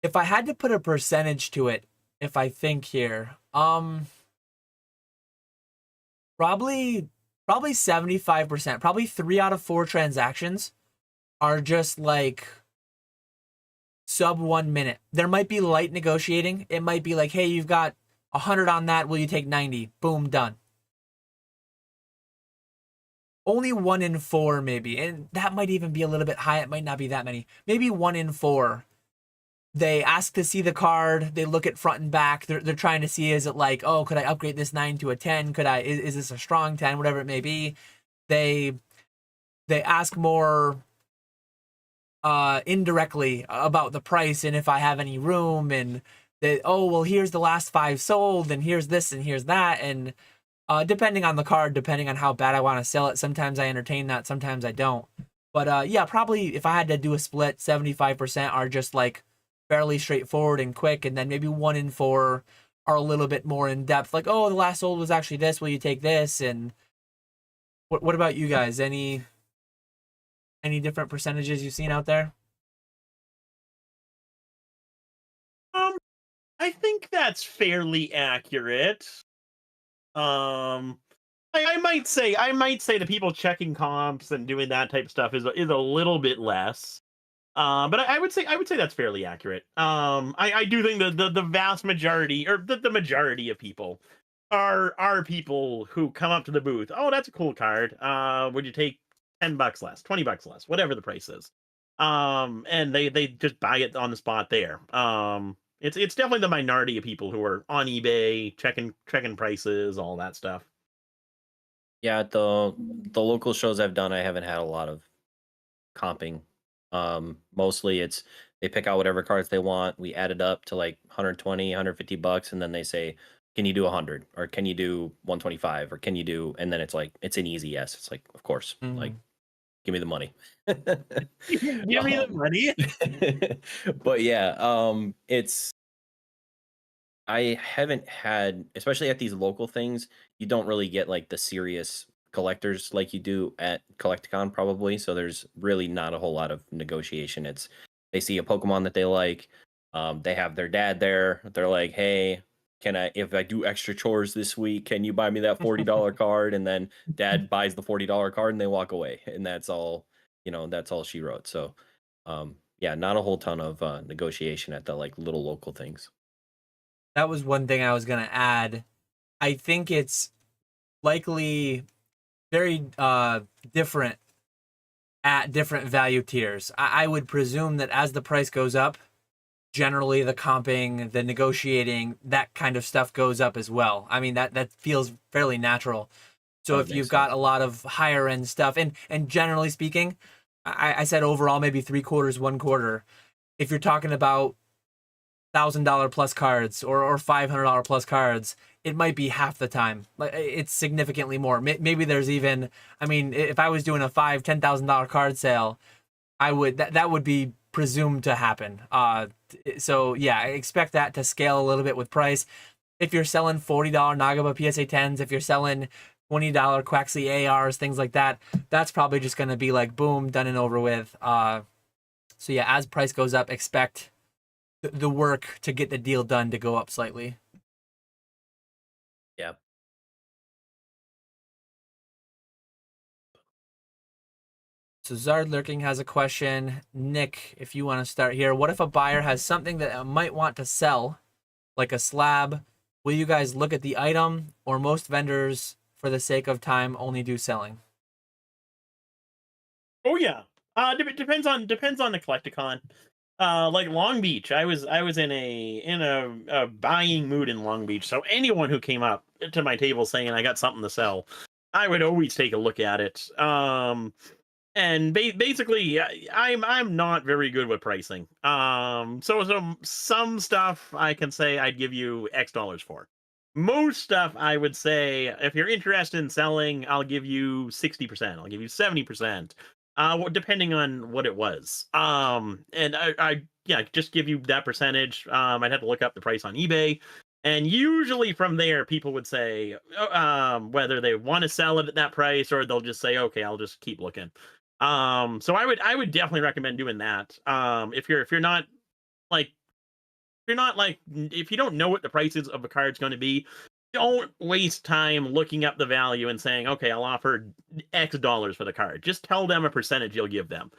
If I had to put a percentage to it, if I think here, probably 75%, probably 3 out of 4 transactions are just like sub 1 minute. There might be light negotiating. It might be like, hey, you've got 100 on that. Will you take 90? Boom, done. Only 1 in 4 maybe, and that might even be a little bit high. It might not be that many. Maybe 1 in 4. They ask to see the card. They look at front and back. They're trying to see, is it like, oh, could I upgrade this 9 to a 10? Is this a strong 10? Whatever it may be. They ask more indirectly about the price and if I have any room, and they, oh, well, here's the last 5 sold, and here's this and here's that, and depending on the card, depending on how bad I want to sell it, sometimes I entertain that, sometimes I don't. But yeah, probably if I had to do a split, 75% are just like fairly straightforward and quick, and then maybe 1 in 4 are a little bit more in depth, like, oh, the last sold was actually this, will you take this? And what about you guys? Any different percentages you've seen out there? I think that's fairly accurate. I might say the people checking comps and doing that type of stuff is a little bit less. But I would say that's fairly accurate. I do think the vast majority, or the majority of people are people who come up to the booth. Oh, that's a cool card. Would you take $10 less, $20 less, whatever the price is? And they just buy it on the spot there. It's definitely the minority of people who are on eBay checking prices, all that stuff. Yeah, at the local shows I've done, I haven't had a lot of comping. Mostly it's they pick out whatever cards they want. We add it up to like 120, $150, and then they say, can you do 100, or can you do 125, or can you do? And then it's like it's an easy yes. It's like, of course, like give me the money. Give me the money. But yeah, it's I haven't had, especially at these local things, you don't really get like the serious collectors like you do at Collecticon probably. So there's really not a whole lot of negotiation. It's they see a Pokemon that they like, they have their dad there. They're like, hey, if I do extra chores this week, can you buy me that $40 card? And then dad buys the $40 card and they walk away. And that's all, that's all she wrote. So yeah, not a whole ton of negotiation at the like little local things. That was one thing I was going to add. I think it's likely very different at different value tiers. I would presume that as the price goes up, generally the comping, the negotiating, that kind of stuff goes up as well. I mean, that feels fairly natural. So if you've got a lot of higher end stuff, and generally speaking, I said overall maybe 3/4, 1/4. If you're talking about $1,000 plus cards or $500 plus cards, it might be half the time. Like it's significantly more. Maybe there's even, I mean, if I was doing a $5,000-$10,000 card sale, I would that would be presumed to happen. So yeah, I expect that to scale a little bit with price. If you're selling $40 Nagaba PSA 10s, if you're selling $20 Quaxley ARs, things like that, that's probably just going to be like boom, done and over with. So yeah, as price goes up, expect the work to get the deal done to go up slightly. Yeah. So Zard Lurking has a question. Nick, if you want to start here, what if a buyer has something that might want to sell, like a slab? Will you guys look at the item, or most vendors, for the sake of time, only do selling? Oh yeah. Depends on the Collecticon. Like Long Beach, I was in a buying mood in Long Beach. So anyone who came up to my table saying I got something to sell, I would always take a look at it. And basically, I'm not very good with pricing. So some stuff I can say I'd give you X dollars for. Most stuff I would say, if you're interested in selling, I'll give you 60%. I'll give you 70%. Depending on what it was. And I yeah, just give you that percentage. I'd have to look up the price on eBay. And usually from there, people would say whether they want to sell it at that price or they'll just say, okay, I'll just keep looking. So I would definitely recommend doing that. If you're not like if you don't know what the prices of a card's going to be, don't waste time looking up the value and saying, okay, I'll offer X dollars for the card. Just tell them a percentage you'll give them.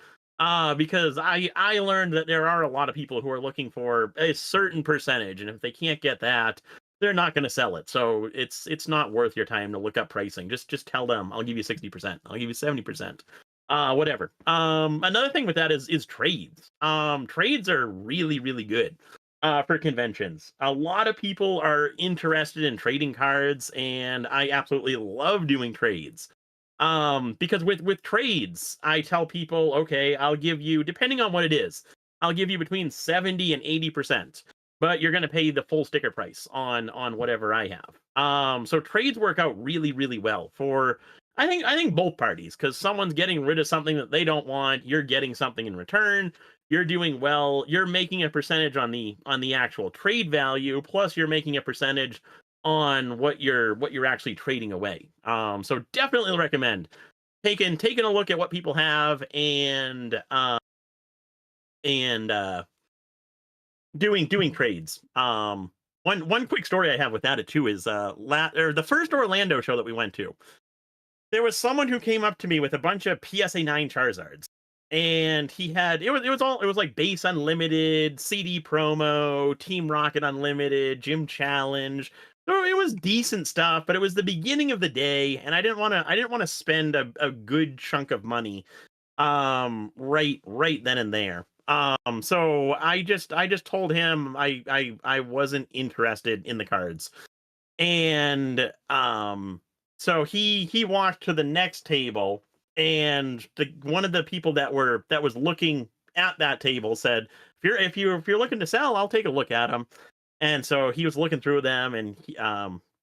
Because I learned that there are a lot of people who are looking for a certain percentage, and if they can't get that, they're not going to sell it. So it's not worth your time to look up pricing. Just tell them, I'll give you 60%. I'll give you 70%. Whatever. Another thing with that is trades. Trades are really, really good for conventions. A lot of people are interested in trading cards, and I absolutely love doing trades. Because with trades, I tell people, okay, I'll give you, depending on what it is, I'll give you between 70 and 80%, but you're going to pay the full sticker price on whatever I have. So trades work out really, really well for, I think both parties, because someone's getting rid of something that they don't want, you're getting something in return, you're doing well, you're making a percentage on the actual trade value, plus you're making a percentage on what you're actually trading away. So definitely recommend taking a look at what people have and doing trades. One quick story I have with that too is the first Orlando show that we went to. There was someone who came up to me with a bunch of PSA 9 Charizards. And he had it was like base unlimited, CD promo, Team Rocket unlimited, gym challenge. So it was decent stuff, but it was the beginning of the day, and I didn't want to spend a good chunk of money right then and there. So I just told him I wasn't interested in the cards. And so he walked to the next table, and one of the people that was looking at that table said, if you're looking to sell, I'll take a look at them. And so he was looking through them, and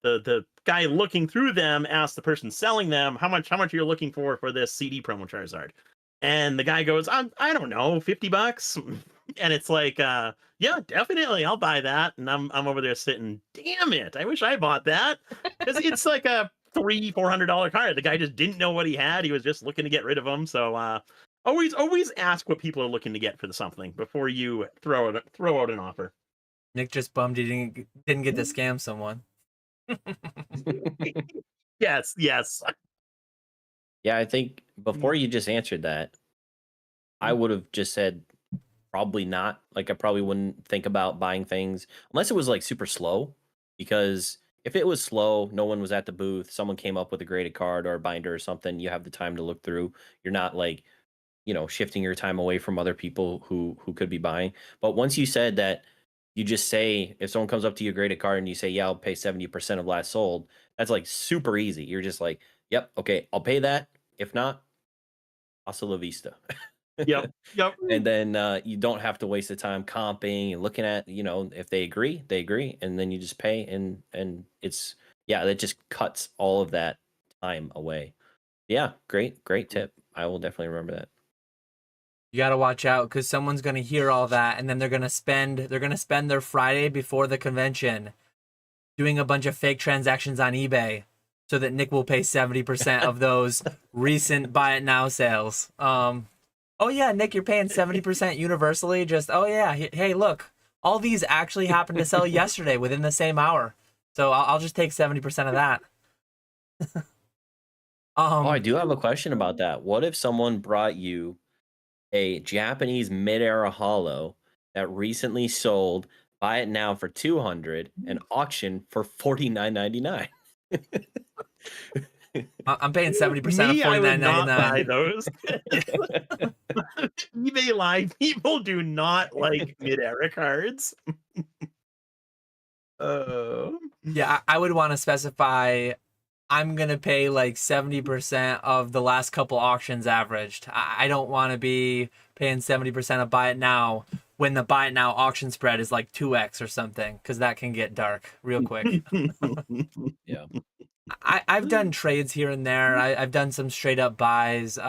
the guy looking through them asked the person selling them, how much are you looking for this CD promo Charizard? And the guy goes, I don't know, $50. And it's like, yeah, definitely, I'll buy that. And I'm over there sitting, damn it, I wish I bought that, because it's like a $300-$400 card. The guy just didn't know what he had. He was just looking to get rid of them. So always ask what people are looking to get for something before you throw out an offer. Nick just bummed he didn't get to scam someone. Yes. Yeah, I think before you just answered that, I would have just said probably not. Like I probably wouldn't think about buying things unless it was like super slow, because if it was slow, no one was at the booth, someone came up with a graded card or a binder or something, you have the time to look through. You're not like, shifting your time away from other people who could be buying. But once you said that, you just say, if someone comes up to you, graded card, and you say, yeah, I'll pay 70% of last sold, that's like super easy. You're just like, yep, okay, I'll pay that. If not, hasta la vista. Yep. Yep. And then you don't have to waste the time comping and looking at, if they agree, they agree, and then you just pay, and it's that just cuts all of that time away. Yeah, great tip. I will definitely remember that. You got to watch out because someone's going to hear all that, and then they're going to spend their Friday before the convention doing a bunch of fake transactions on eBay so that Nick will pay 70% of those recent buy it now sales. Oh yeah, Nick, you're paying 70% universally. Just, oh yeah, hey, look, all these actually happened to sell yesterday within the same hour. So I'll just take 70% of that. I do have a question about that. What if someone brought you a Japanese mid-era holo that recently sold, buy it now for 200 and auction for 49.99? I'm paying 70% of Me, I would not buy 49.99. those. eBay Live people do not like mid-era cards. Yeah, I would want to specify I'm going to pay like 70% of the last couple auctions averaged. I don't want to be paying 70% of buy it now when the buy it now auction spread is like 2x or something, because that can get dark real quick. Yeah. I've done trades here and there. I've done some straight up buys.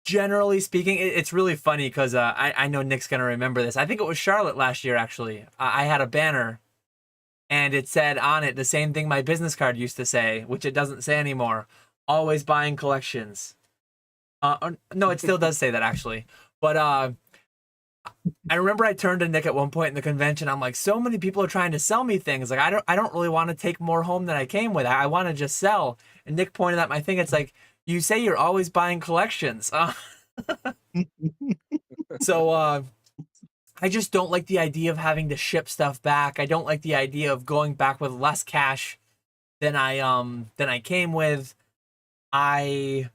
Generally speaking, it's really funny because I know Nick's going to remember this. I think it was Charlotte last year, actually. I had a banner and it said on it the same thing my business card used to say, which it doesn't say anymore. Always buying collections. No, it still does say that, actually. But I remember I turned to Nick at one point in the convention. I'm like, so many people are trying to sell me things. Like, I don't really want to take more home than I came with. I want to just sell. And Nick pointed at my thing. It's like, you say you're always buying collections. So I just don't like the idea of having to ship stuff back. I don't like the idea of going back with less cash than I came with. I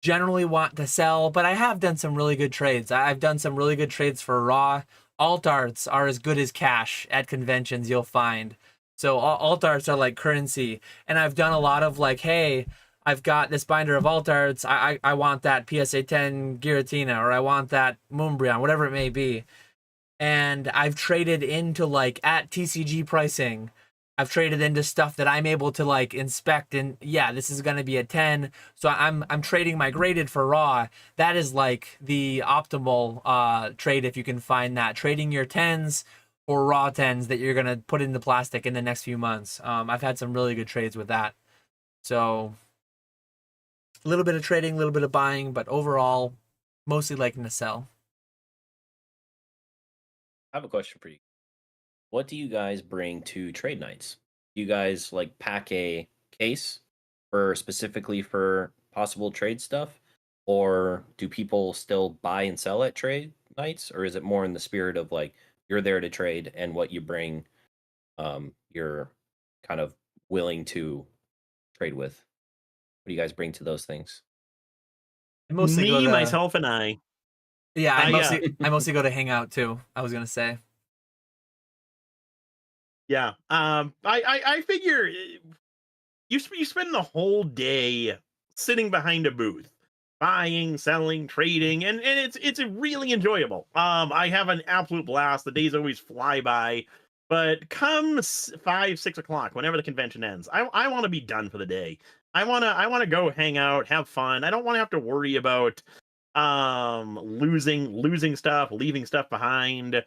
generally want to sell, but I have done some really good trades. I've done some really good trades for raw. Alt arts are as good as cash at conventions, you'll find. So alt arts are like currency. And I've done a lot of like, hey, I've got this binder of alt arts. I want that PSA 10 Giratina, or I want that Moonbryon, whatever it may be. And I've traded into like at TCG pricing. I've traded into stuff that I'm able to like inspect, and yeah, this is going to be a 10. So I'm trading my graded for raw. That is like the optimal trade if you can find that. Trading your 10s or raw 10s that you're going to put into plastic in the next few months. I've had some really good trades with that. So a little bit of trading, a little bit of buying, but overall, mostly liking to sell. I have a question for you. What do you guys bring to trade nights? Do you guys like pack a case specifically for possible trade stuff? Or do people still buy and sell at trade nights? Or is it more in the spirit of like you're there to trade and what you bring you're kind of willing to trade with? What do you guys bring to those things? Me, myself, and I. Yeah, I mostly go to hang out too. I was gonna say. Yeah. I figure you spend the whole day sitting behind a booth, buying, selling, trading, and it's really enjoyable. I have an absolute blast. The days always fly by. But come 5, 6 o'clock, whenever the convention ends, I want to be done for the day. I wanna go hang out, have fun. I don't want to have to worry about losing stuff, leaving stuff behind.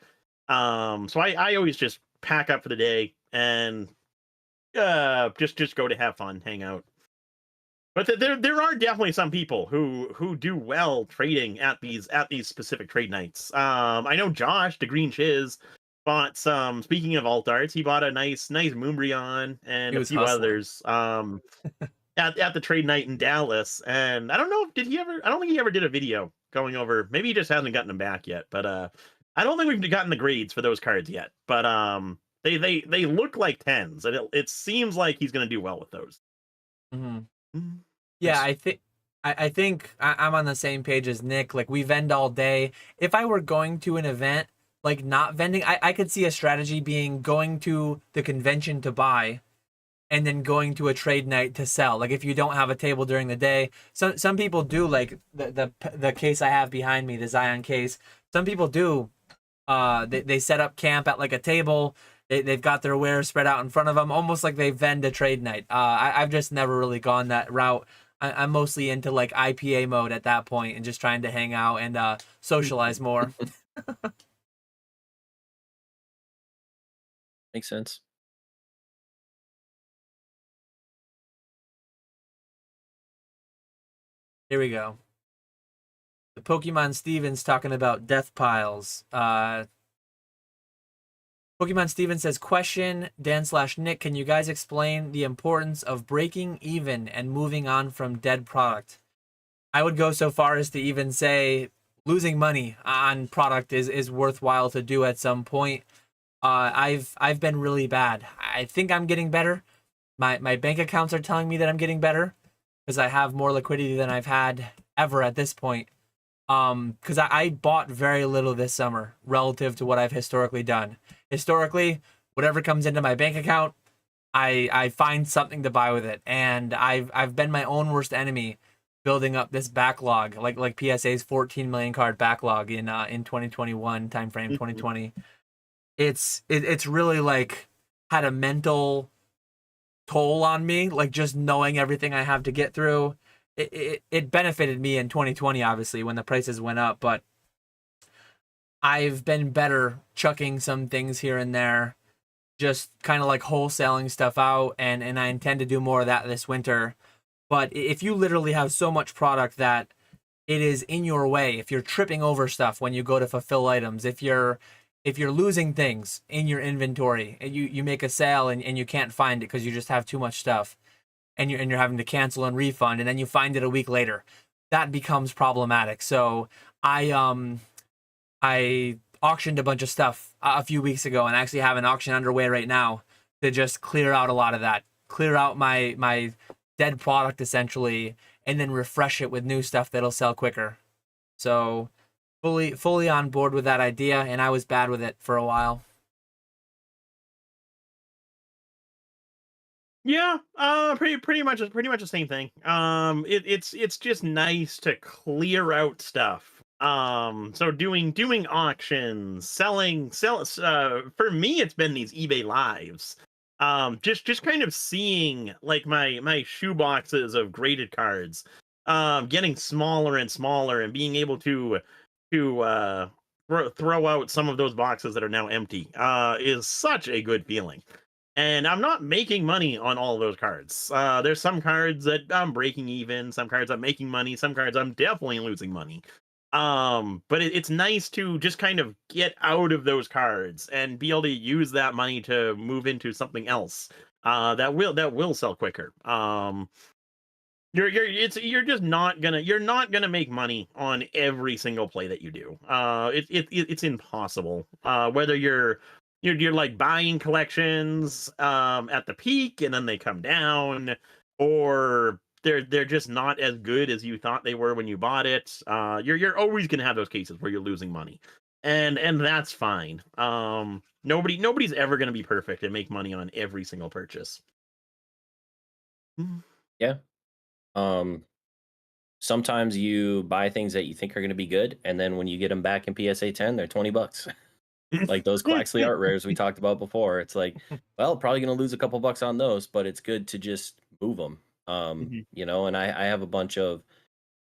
So I always just pack up for the day and just go to have fun, hang out. But there are definitely some people who do well trading at these specific trade nights. I know Josh, the Green Chiz, bought some. Speaking of alt arts, he bought a nice Moonbryon and a few others. At the trade night in Dallas, and I don't know, did he ever? I don't think he ever did a video going over. Maybe he just hasn't gotten them back yet. But I don't think we've gotten the grades for those cards yet. But they look like 10s, and it seems like he's going to do well with those. Mm-hmm. Yeah, I think I'm on the same page as Nick. Like, we vend all day. If I were going to an event, like not vending, I could see a strategy being going to the convention to buy and then going to a trade night to sell. Like if you don't have a table during the day, some people do, like the case I have behind me, the Zion case. Some people do. They set up camp at like a table. They've got their wares spread out in front of them, almost like they vend a trade night. I've just never really gone that route. I'm mostly into like IPA mode at that point and just trying to hang out and socialize more. Makes sense. Here we go. The Pokemon Stevens talking about death piles. Pokemon Stevens says, question, Dan/Nick, can you guys explain the importance of breaking even and moving on from dead product? I would go so far as to even say losing money on product is worthwhile to do at some point. I've been really bad. I think I'm getting better. My bank accounts are telling me that I'm getting better because I have more liquidity than I've had ever at this point. Because I bought very little this summer relative to what I've historically done. Historically, whatever comes into my bank account, I find something to buy with it, and I've been my own worst enemy, building up this backlog, like PSA's 14 million card backlog in 2021 timeframe, 2020. It's really like had a mental toll on me, like just knowing everything I have to get through. It benefited me in 2020, obviously, when the prices went up, but I've been better chucking some things here and there, just kind of like wholesaling stuff out, and I intend to do more of that this winter. But if you literally have so much product that it is in your way, if you're tripping over stuff when you go to fulfill items, if you're losing things in your inventory, and you make a sale and you can't find it because you just have too much stuff, and you're having to cancel and refund, and then you find it a week later, that becomes problematic. So I auctioned a bunch of stuff a few weeks ago, and I actually have an auction underway right now to just clear out a lot of that, clear out my dead product essentially, and then refresh it with new stuff that'll sell quicker. So fully on board with that idea, and I was bad with it for a while. Yeah, pretty much the same thing. It's just nice to clear out stuff. So doing auctions, for me it's been these eBay lives. Just kind of seeing like my shoe boxes of graded cards getting smaller and smaller, and being able to throw out some of those boxes that are now empty is such a good feeling. And I'm not making money on all those cards. There's some cards that I'm breaking even, some cards I'm making money, some cards I'm definitely losing money. But it's nice to just kind of get out of those cards and be able to use that money to move into something else that will sell quicker. You're just not gonna make money on every single play that you do. It's impossible. Whether you're like buying collections at the peak and then they come down, or they're just not as good as you thought they were when you bought it. You're always gonna have those cases where you're losing money, and that's fine. Nobody's ever gonna be perfect and make money on every single purchase. Yeah. Sometimes you buy things that you think are going to be good, and then when you get them back in PSA 10, they're $20. Like those Quaxley art rares we talked about before. It's like, well, probably going to lose a couple bucks on those, but it's good to just move them. You know, and I have a bunch of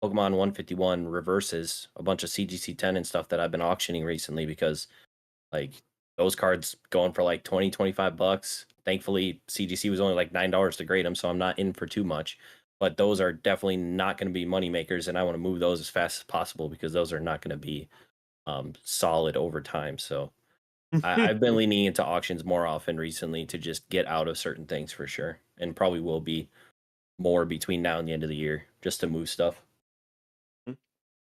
Pokemon 151 reverses, a bunch of CGC 10 and stuff that I've been auctioning recently, because like those cards going for like 20, 25 bucks. Thankfully, CGC was only like $9 to grade them, so I'm not in for too much. But those are definitely not going to be money makers, and I want to move those as fast as possible because those are not going to be solid over time. So I've been leaning into auctions more often recently to just get out of certain things for sure, and probably will be more between now and the end of the year just to move stuff.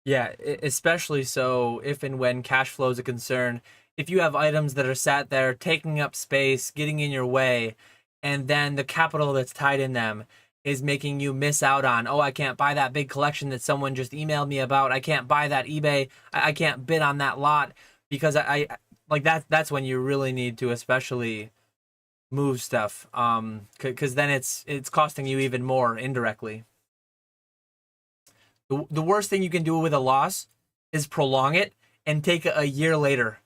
Yeah, especially so if and when cash flow is a concern. If you have items that are sat there taking up space, getting in your way, and then the capital that's tied in them is making you miss out on, oh, I can't buy that big collection that someone just emailed me about. I can't buy that eBay. I can't bid on that lot because I like that. That's when you really need to especially move stuff. Because then it's costing you even more indirectly. The worst thing you can do with a loss is prolong it and take a year later,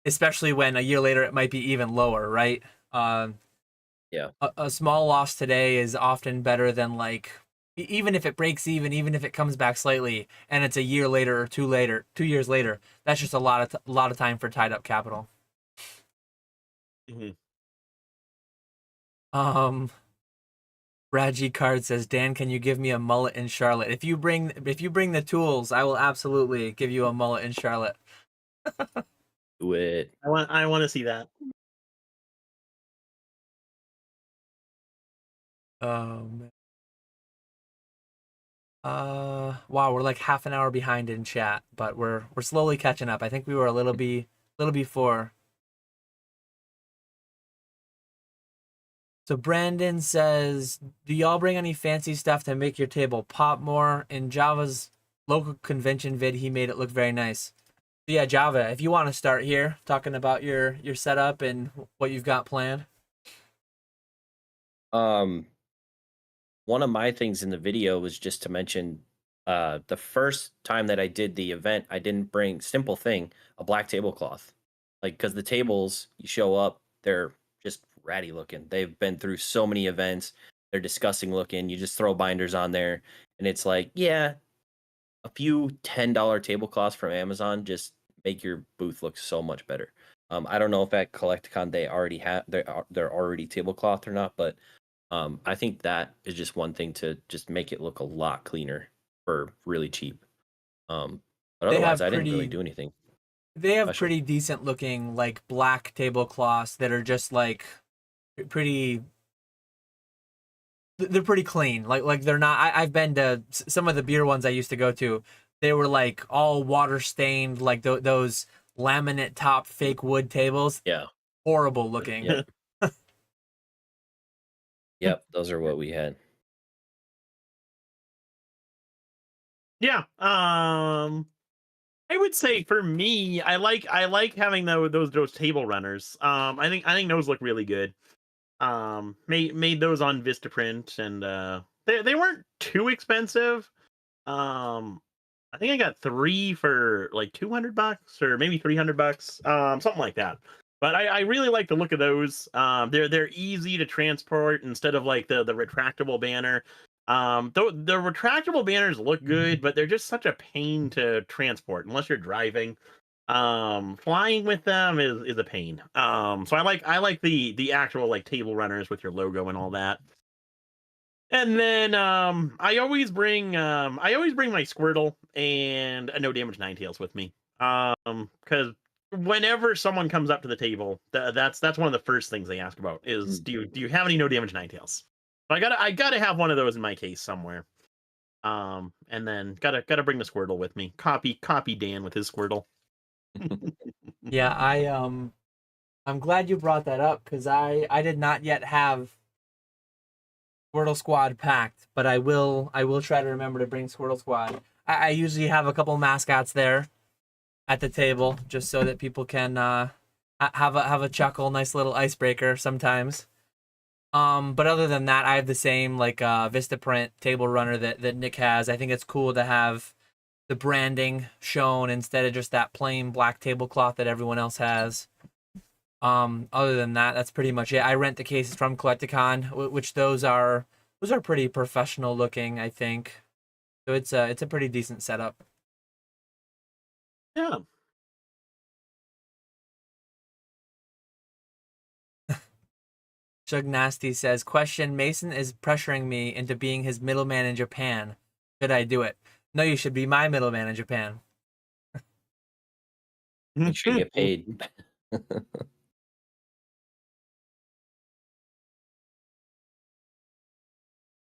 especially when a year later it might be even lower, right? Yeah. A small loss today is often better than like even if it breaks even if it comes back slightly, and it's a year later or 2 years later. That's just a lot of time for tied up capital. Mhm. Raji Card says, Dan, can you give me a mullet in Charlotte? If you bring the tools, I will absolutely give you a mullet in Charlotte. Do it. I want to see that. Man. Wow, we're like half an hour behind in chat, but we're slowly catching up. I think we were a little before. So Brandon says, do y'all bring any fancy stuff to make your table pop more? In Java's local convention vid, he made it look very nice. So yeah, Java, if you want to start here talking about your setup and what you've got planned. One of my things in the video was just to mention the first time that I did the event, I didn't bring simple thing, a black tablecloth. Like, because the tables you show up, they're just ratty looking. They've been through so many events. They're disgusting looking. You just throw binders on there, and it's like, yeah, a few $10 tablecloths from Amazon just make your booth look so much better. I don't know if at Collecticon they already have they're already tablecloth or not, but I think that is just one thing to just make it look a lot cleaner for really cheap. But They otherwise, have I didn't really pretty do anything they have special. pretty decent looking like black tablecloths that are just like pretty they're pretty clean. Like they're not. I've been to some of the beer ones I used to go to. They were like all water stained, like those laminate top fake wood tables. Yeah. Horrible looking. Yep. Yep. Those are what we had. Yeah. I would say for me, I like having those table runners. I think those look really good. Made those on Vistaprint, and they weren't too expensive. I think I got 3 for like $200 or maybe $300, something like that. But I really like the look of those. They're easy to transport instead of like the retractable banner. The retractable banners look good, but they're just such a pain to transport unless you're driving. Flying with them is a pain. So I like the actual like table runners with your logo and all that. And then I always bring my Squirtle and a no damage Ninetales with me. Because whenever someone comes up to the table, that's one of the first things they ask about is do you have any no damage Ninetales? So I gotta have one of those in my case somewhere. And then gotta bring the Squirtle with me. Copy Dan with his Squirtle. Yeah, I'm glad you brought that up because I did not yet have Squirtle Squad packed, but I will try to remember to bring Squirtle Squad. I usually have a couple mascots there at the table just so that people can have a chuckle, nice little icebreaker sometimes. But other than that, I have the same like Vistaprint table runner that Nick has. I think it's cool to have the branding shown instead of just that plain black tablecloth that everyone else has. Other than that, that's pretty much it. I rent the cases from Collecticon, which those are pretty professional looking, I think. So it's a pretty decent setup. Yeah. Chug Nasty says, question, Mason is pressuring me into being his middleman in Japan. Should I do it? No, you should be my middleman in Japan. Make sure you get paid.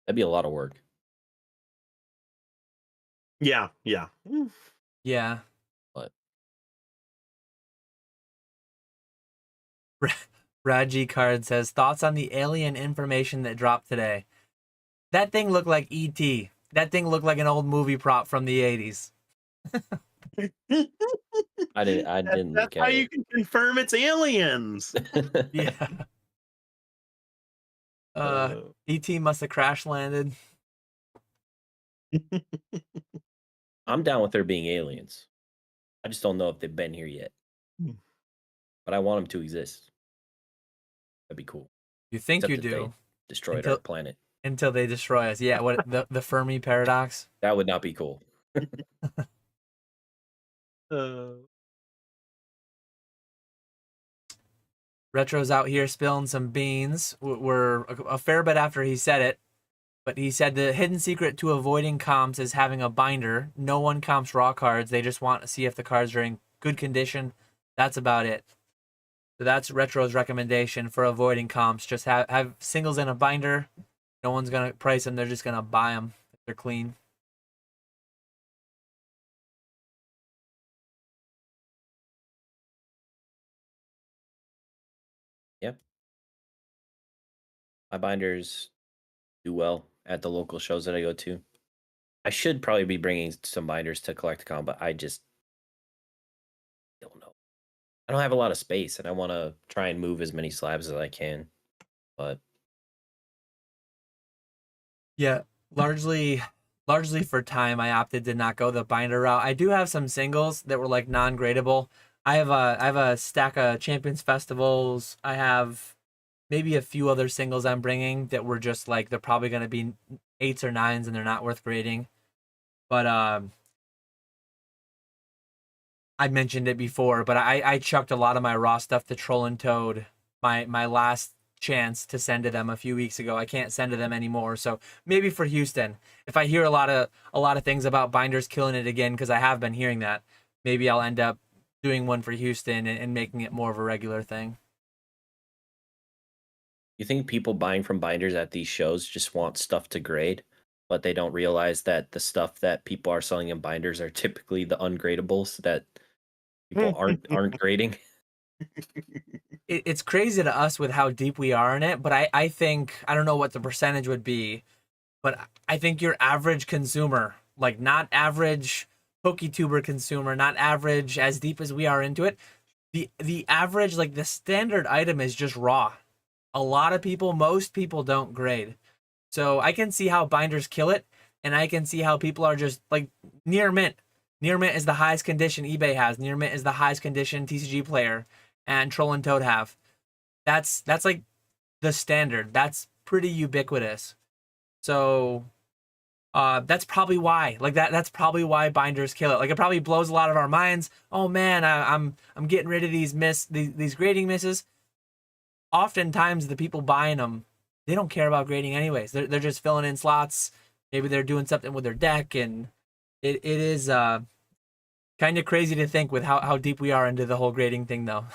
That'd be a lot of work. Yeah. Yeah. But Raji Card says, thoughts on the alien information that dropped today? That thing looked like E.T. That thing looked like an old movie prop from the 80s. I didn't That's look how at you it. can confirm it's aliens. Yeah. Uh, ET must have crash landed. I'm down with there being aliens. I just don't know if they've been here yet. But I want them to exist. That'd be cool. You think Except you that they do destroyed our planet. until they destroy us. Yeah, what the Fermi paradox? That would not be cool. Retro's out here spilling some beans. We're a fair bit after he said it, but he said the hidden secret to avoiding comps is having a binder. No one comps raw cards. They just want to see if the cards are in good condition. That's about it. So that's Retro's recommendation for avoiding comps. Just have singles in a binder. No one's going to price them. They're just going to buy them if they're clean. Yep. My binders do well at the local shows that I go to. I should probably be bringing some binders to Collecticon, but I just don't know. I don't have a lot of space, and I want to try and move as many slabs as I can. But yeah, largely for time, I opted to not go the binder route. I do have some singles that were like non-gradable. I have a stack of Champions Festivals. I have maybe a few other singles I'm bringing that were just like they're probably going to be 8s or 9s and they're not worth grading. But I mentioned it before, but I chucked a lot of my raw stuff to Troll and Toad. My last chance to send to them a few weeks ago. I can't send to them anymore. So maybe for Houston, if I hear a lot of things about binders killing it again, because I have been hearing that, maybe I'll end up doing one for Houston and making it more of a regular thing. you think people buying from binders at these shows just want stuff to grade, but they don't realize that the stuff that people are selling in binders are typically the ungradables that people aren't grading? It's crazy to us with how deep we are in it, but I think, I don't know what the percentage would be, but I think your average consumer, like not average PokeTuber consumer, not average as deep as we are into it, the average, like the standard item is just raw. A lot of people, most people don't grade. So I can see how binders kill it, and I can see how people are just like near mint. Near mint is the highest condition eBay has. Near mint is the highest condition TCG player and Troll and Toad have. That's like the standard. That's pretty ubiquitous. So that's probably why. Like that's probably why binders kill it. Like it probably blows a lot of our minds. Oh man, I'm getting rid of these grading misses. Oftentimes the people buying them, they don't care about grading anyways. They're just filling in slots. Maybe they're doing something with their deck, and it is kind of crazy to think with how deep we are into the whole grading thing though.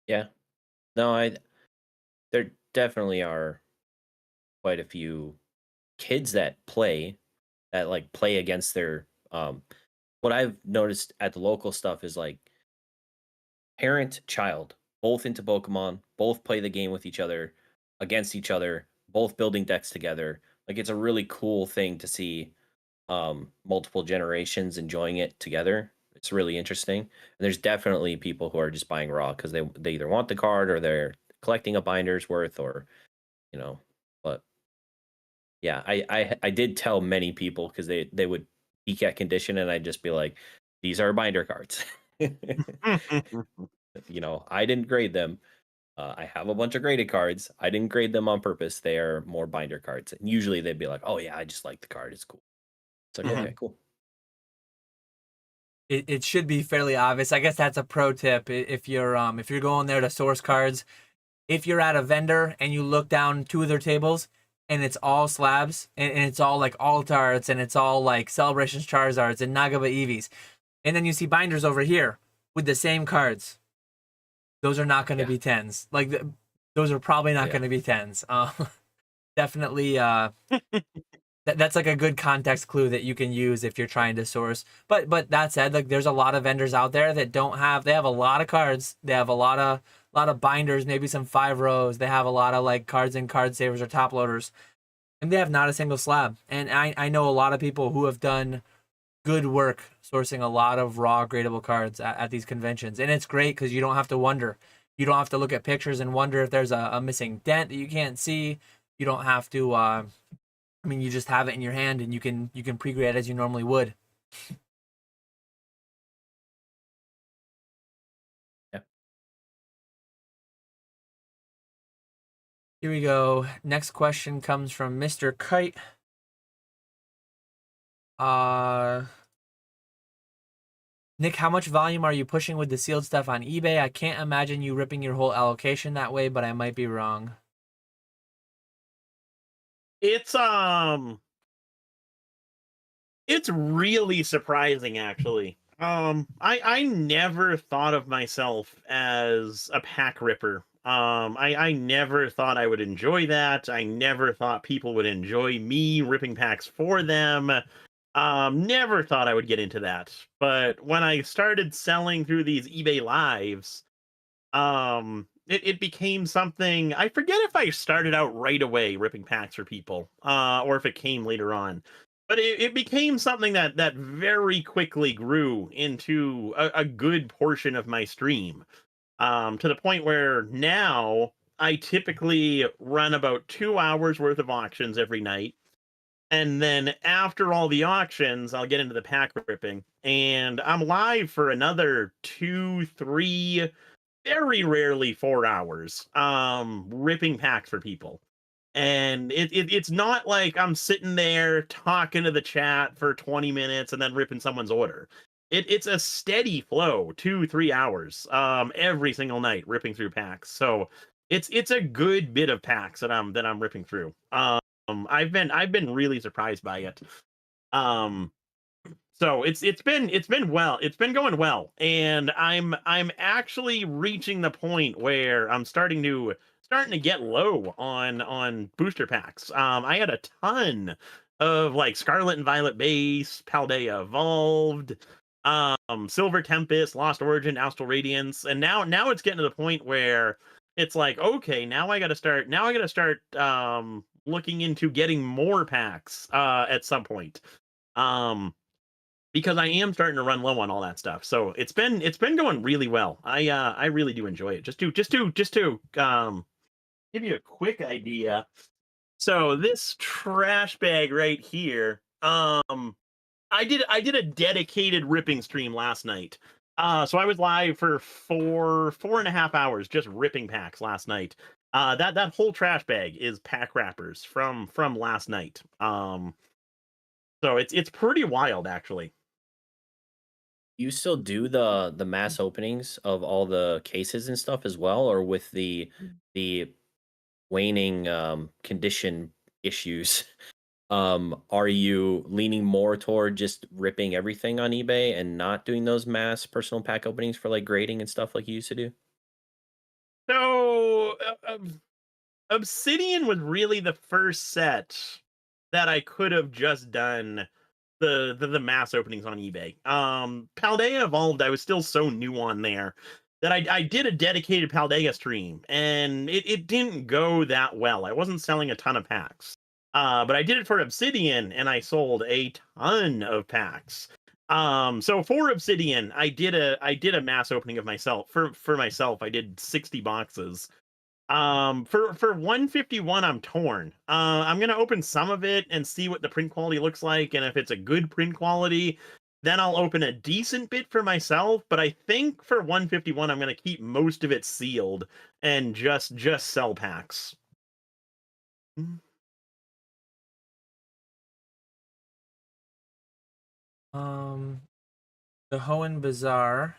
Yeah. No, there definitely are quite a few kids that play against their what I've noticed at the local stuff is like parent child both into Pokemon, both play the game with each other, against each other, both building decks together. Like it's a really cool thing to see multiple generations enjoying it together. It's really interesting. And there's definitely people who are just buying raw because they either want the card or they're collecting a binder's worth, or but yeah, I did tell many people because they would peek at condition and I'd just be like, these are binder cards. I didn't grade them. I have a bunch of graded cards. I didn't grade them on purpose. They are more binder cards. And usually they'd be like, oh yeah, I just like the card. It's cool. It's like, okay, cool. It should be fairly obvious. I guess that's a pro tip. If you're going there to source cards, if you're at a vendor and you look down two of their tables and it's all slabs and it's all like alt arts and it's all like Celebrations Charizards and Nagaba Eevees, and then you see binders over here with the same cards, those are not going to be 10s. Like those are probably not going to be 10s. Definitely that's like a good context clue that you can use if you're trying to source. But that said, like there's a lot of vendors out there that they have a lot of cards. They have a lot of binders, maybe some 5 rows. They have a lot of like cards and card savers or top loaders. And they have not a single slab. And I know a lot of people who have done good work sourcing a lot of raw gradable cards at these conventions. And it's great because you don't have to wonder. You don't have to look at pictures and wonder if there's a missing dent that you can't see. You don't have to. I mean, you just have it in your hand, and you can pre-grade as you normally would. Yeah. Here we go. Next question comes from Mr. Kite. Nick, how much volume are you pushing with the sealed stuff on eBay? I can't imagine you ripping your whole allocation that way, but I might be wrong. It's really surprising, actually. I never thought of myself as a pack ripper. I never thought I would enjoy that. I never thought people would enjoy me ripping packs for them. Never thought I would get into that. But when I started selling through these eBay lives, it became something. I forget if I started out right away ripping packs for people, or if it came later on. But it became something that very quickly grew into a good portion of my stream, to the point where now I typically run about 2 hours worth of auctions every night. And then after all the auctions, I'll get into the pack ripping, and I'm live for another 2, 3, very rarely 4 hours, ripping packs for people. And it's not like I'm sitting there talking to the chat for 20 minutes and then ripping someone's order. It's a steady flow, 2, 3 hours, every single night, ripping through packs. So it's a good bit of packs that I'm ripping through. I've been really surprised by it. So it's been going well, and I'm actually reaching the point where I'm starting to get low on booster packs. I had a ton of like Scarlet and Violet base, Paldea Evolved, Silver Tempest, Lost Origin, Astral Radiance, and now it's getting to the point where it's like, okay, now I got to start looking into getting more packs at some point. Because I am starting to run low on all that stuff. So it's been going really well. I really do enjoy it. Just to give you a quick idea. So this trash bag right here, I did a dedicated ripping stream last night. So I was live for 4.5 hours just ripping packs last night. That whole trash bag is pack wrappers from last night. So it's pretty wild, actually. You still do the mass openings of all the cases and stuff as well, or with the waning condition issues? Are you leaning more toward just ripping everything on eBay and not doing those mass personal pack openings for like grading and stuff like you used to do? So Obsidian was really the first set that I could have just done the mass openings on eBay. Paldea Evolved, I was still so new on there that I did a dedicated Paldea stream, and it didn't go that well. I wasn't selling a ton of packs. But I did it for Obsidian, and I sold a ton of packs. So for Obsidian, I did a mass opening of myself for myself. I did 60 boxes. For 151, I'm torn. I'm gonna open some of it and see what the print quality looks like, and if it's a good print quality, then I'll open a decent bit for myself. But I think for 151, I'm gonna keep most of it sealed and just sell packs. The Hoenn Bazaar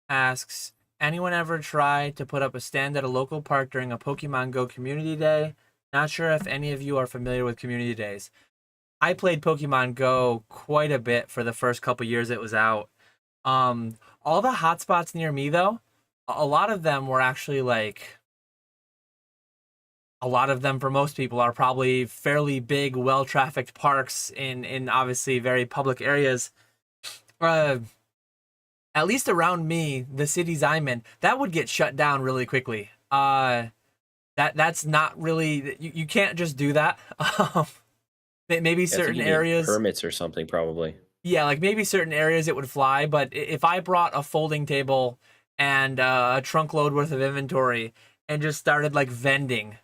asks, anyone ever try to put up a stand at a local park during a Pokemon Go community day? Not sure if any of you are familiar with community days. I played Pokemon Go quite a bit for the first couple years it was out. All the hotspots near me, though, a lot of them were actually like, a lot of them for most people are probably fairly big, well-trafficked parks in obviously very public areas. At least around me, the cities I'm in, that would get shut down really quickly. That's not really, you can't just do that. Maybe certain areas, permits or something probably. Yeah, like maybe certain areas it would fly, but if I brought a folding table and a trunk load worth of inventory and just started like vending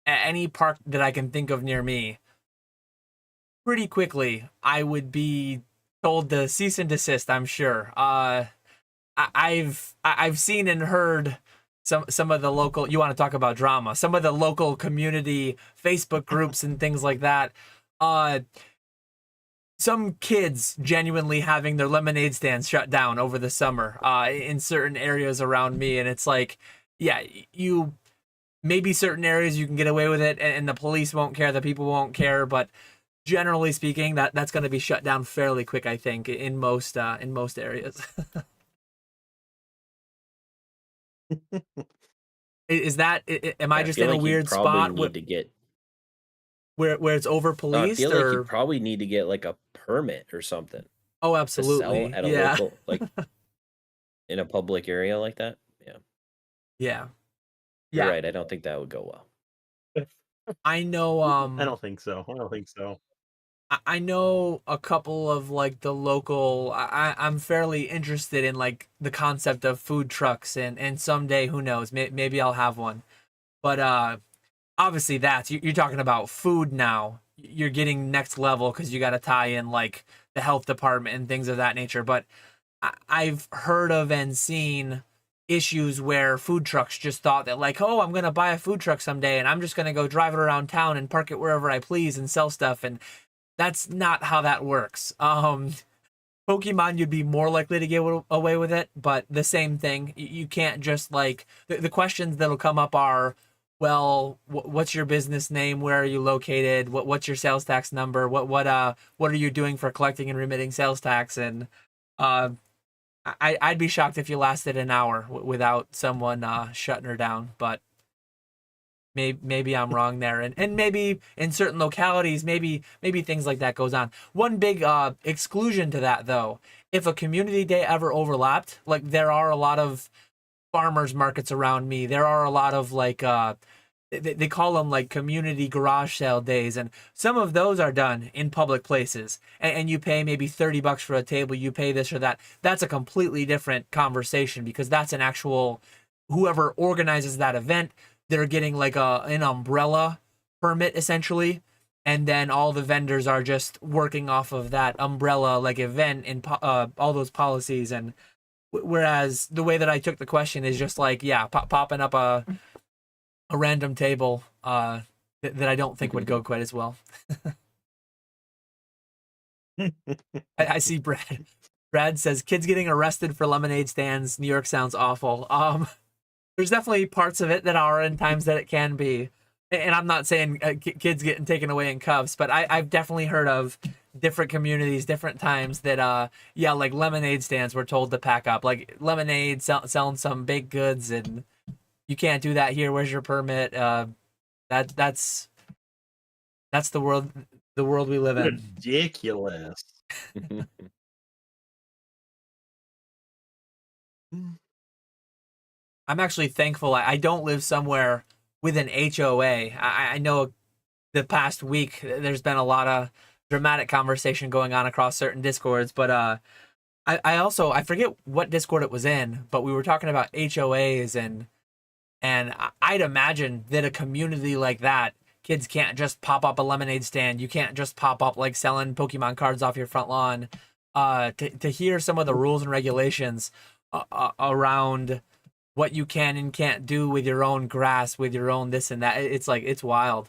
at any park that I can think of near me, pretty quickly I would be told to cease and desist, I'm sure. I've seen and heard some of the local, you want to talk about drama, some of the local community Facebook groups and things like that. Some kids genuinely having their lemonade stands shut down over the summer in certain areas around me, and it's like, yeah, you maybe certain areas you can get away with it, and the police won't care, the people won't care, but generally speaking, that's going to be shut down fairly quick, I think, in most areas. Is that, am I Yeah, I just feel in a like you'd weird probably spot need to get. where it's over No, I policed, feel like you or? probably need to get like a permit or something Oh, to sell absolutely. at a Yeah. local, like in a public area like that. Yeah, Yeah. you're Yeah. right. I don't think that would go well. I know I don't think so. I don't think so. I know a couple of like the local, I'm fairly interested in like the concept of food trucks, and someday, who knows, maybe I'll have one. But obviously that's, you're talking about food now. You're getting next level because you got to tie in like the health department and things of that nature. But I've heard of and seen issues where food trucks just thought that like, oh, I'm gonna buy a food truck someday and I'm just gonna go drive it around town and park it wherever I please and sell stuff, and that's not how that works. Pokemon, you'd be more likely to get away with it, but the same thing. You can't just like, the questions that'll come up are, well, what's your business name? Where are you located? What's your sales tax number? What are you doing for collecting and remitting sales tax? And uh, I'd be shocked if you lasted an hour without someone shutting her down. But maybe I'm wrong there, and maybe in certain localities, maybe things like that goes on. One big exclusion to that, though, if a community day ever overlapped, like there are a lot of farmers markets around me. There are a lot of like they call them like community garage sale days, and some of those are done in public places, and you pay maybe $30 for a table, you pay this or that. That's a completely different conversation, because that's an actual, whoever organizes that event, they're getting like an umbrella permit essentially, and then all the vendors are just working off of that umbrella like event and all those policies. And whereas the way that I took the question is just like, yeah, popping up a random table that I don't think would go quite as well. I see Brad. Brad says kids getting arrested for lemonade stands. New York sounds awful. There's definitely parts of it that are, and times that it can be. And I'm not saying kids getting taken away in cuffs, but I've definitely heard of different communities, different times that, yeah, like lemonade stands were told to pack up. Like lemonade, selling some baked goods, and you can't do that here. Where's your permit? That's the world we live in. Ridiculous. I'm actually thankful I don't live somewhere with an HOA. I know the past week there's been a lot of dramatic conversation going on across certain discords, but I also, I forget what discord it was in, but we were talking about HOAs, and I'd imagine that a community like that, kids can't just pop up a lemonade stand. You can't just pop up like selling Pokemon cards off your front lawn. To hear some of the rules and regulations around what you can and can't do with your own grass, with your own this and that, it's like, it's wild.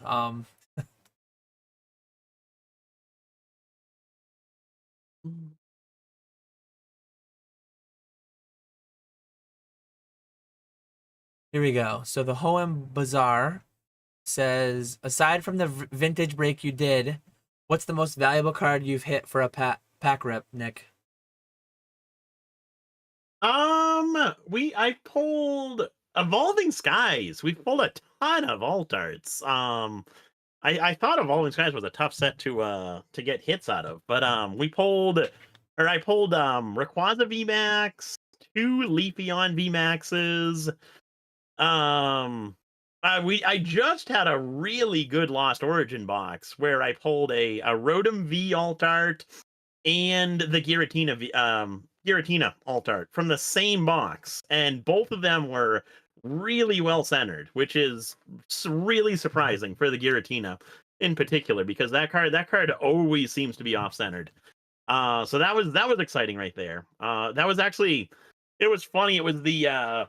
Here we go. So the Hoem Bazaar says, aside from the vintage break you did, what's the most valuable card you've hit for a pack rip, Nick? I pulled Evolving Skies. We pulled a ton of alt arts. I thought Evolving Skies was a tough set to get hits out of, but I pulled Rayquaza VMAX, 2 Leafeon VMAXs. I just had a really good Lost Origin box where I pulled a Rotom V alt art and the Giratina Giratina alt art from the same box, and both of them were really well centered, which is really surprising for the Giratina in particular, because that card always seems to be off centered. So that was exciting right there. That was actually, it was funny. It was the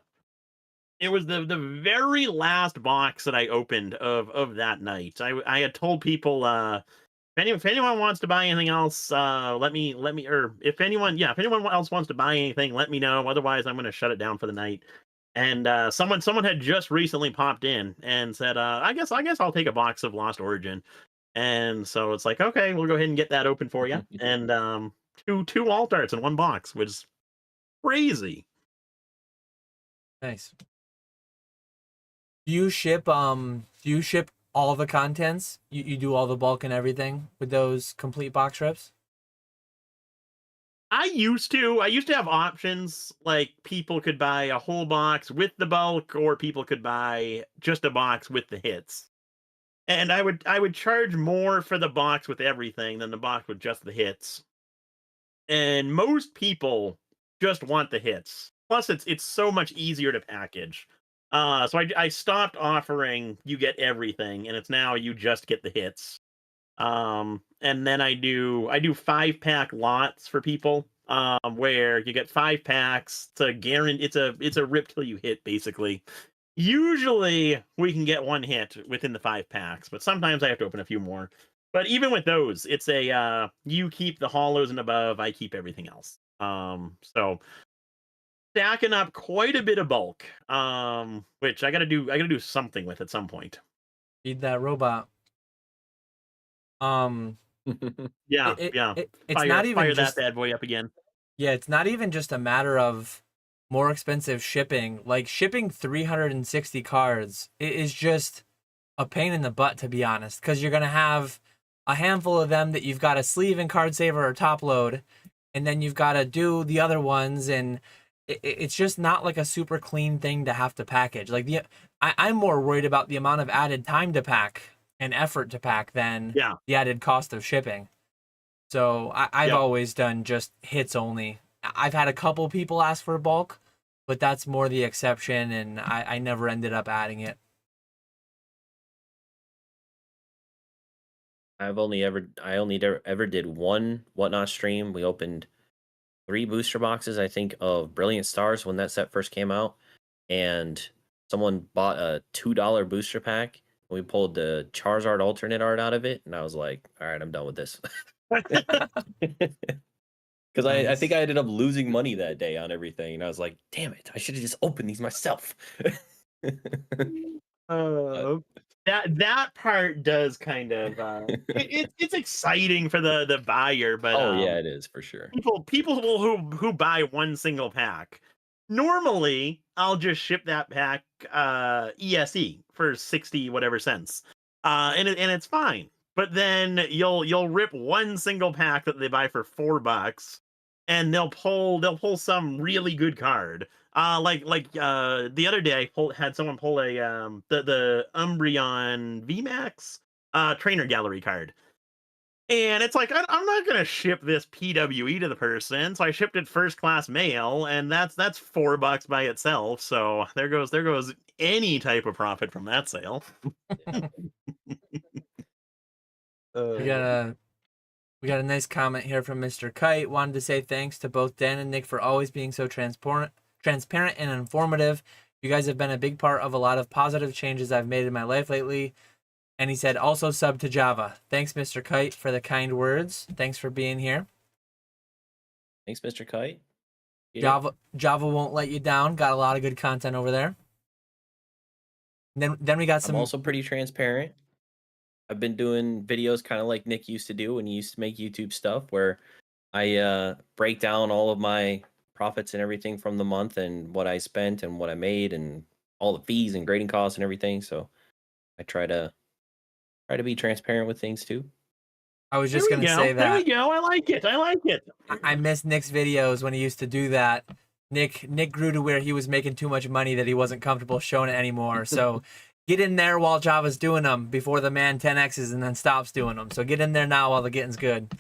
very last box that I opened of that night. I had told people, if anyone wants to buy anything else, let me, or if anyone else wants to buy anything, let me know. Otherwise, I'm going to shut it down for the night. And someone had just recently popped in and said, I guess I'll take a box of Lost Origin. And so it's like, okay, we'll go ahead and get that open for you. And two alt arts in one box, which is crazy. Nice. Do you ship all the contents? You do all the bulk and everything with those complete box trips? I used to have options, like people could buy a whole box with the bulk, or people could buy just a box with the hits. And I would charge more for the box with everything than the box with just the hits. And most people just want the hits. Plus, it's so much easier to package. So I stopped offering you get everything, and it's now you just get the hits. And then I do 5-pack lots for people, where you get 5 packs to guarantee it's a rip till you hit, basically. Usually we can get one hit within the 5 packs, but sometimes I have to open a few more. But even with those, it's a you keep the hollows and above, I keep everything else. So stacking up quite a bit of bulk, which I gotta do something with at some point. Feed that robot. Yeah, It's not even fire just that bad boy up again. Yeah, it's not even just a matter of more expensive shipping. Like, shipping 360 cards is just a pain in the butt, to be honest, because you're gonna have a handful of them that you've got to sleeve in card saver or top load, and then you've got to do the other ones, and it's just not like a super clean thing to have to package. Like, I'm more worried about the amount of added time to pack and effort to pack than the added cost of shipping. So I've always done just hits only. I've had a couple people ask for bulk, but that's more the exception, and I never ended up adding it. I only ever did one Whatnot stream. We opened 3 booster boxes, I think, of Brilliant Stars when that set first came out, and someone bought a $2 booster pack. And we pulled the Charizard alternate art out of it, and I was like, all right, I'm done with this. Because I think I ended up losing money that day on everything, and I was like, damn it, I should have just opened these myself. That part does kind of it's exciting for the buyer, but yeah, it is for sure. People who buy one single pack, normally I'll just ship that pack ESE for 60 whatever cents, and it's fine. But then you'll rip one single pack that they buy for $4, and they'll pull some really good card. The other day I had someone pull a the Umbreon VMAX trainer gallery card. And it's like, I'm not gonna ship this PWE to the person, so I shipped it first class mail, and that's $4 by itself. So there goes any type of profit from that sale. We got a nice comment here from Mr. Kite. Wanted to say thanks to both Dan and Nick for always being so transparent and informative. You guys have been a big part of a lot of positive changes I've made in my life lately. And he said, also sub to Java. Thanks, Mr. Kite, for the kind words. Thanks for being here. Thanks, Mr. Kite. Java won't let you down. Got a lot of good content over there. Then we got some. I'm also pretty transparent. I've been doing videos kind of like Nick used to do when he used to make YouTube stuff, where I break down all of my profits and everything from the month and what I spent and what I made and all the fees and grading costs and everything. So I try to be transparent with things too. I was just gonna say that. There we go. I like it. I miss Nick's videos when he used to do that. Nick grew to where he was making too much money that he wasn't comfortable showing it anymore. So get in there while Java's doing them before the man 10Xs and then stops doing them. So get in there now while the getting's good.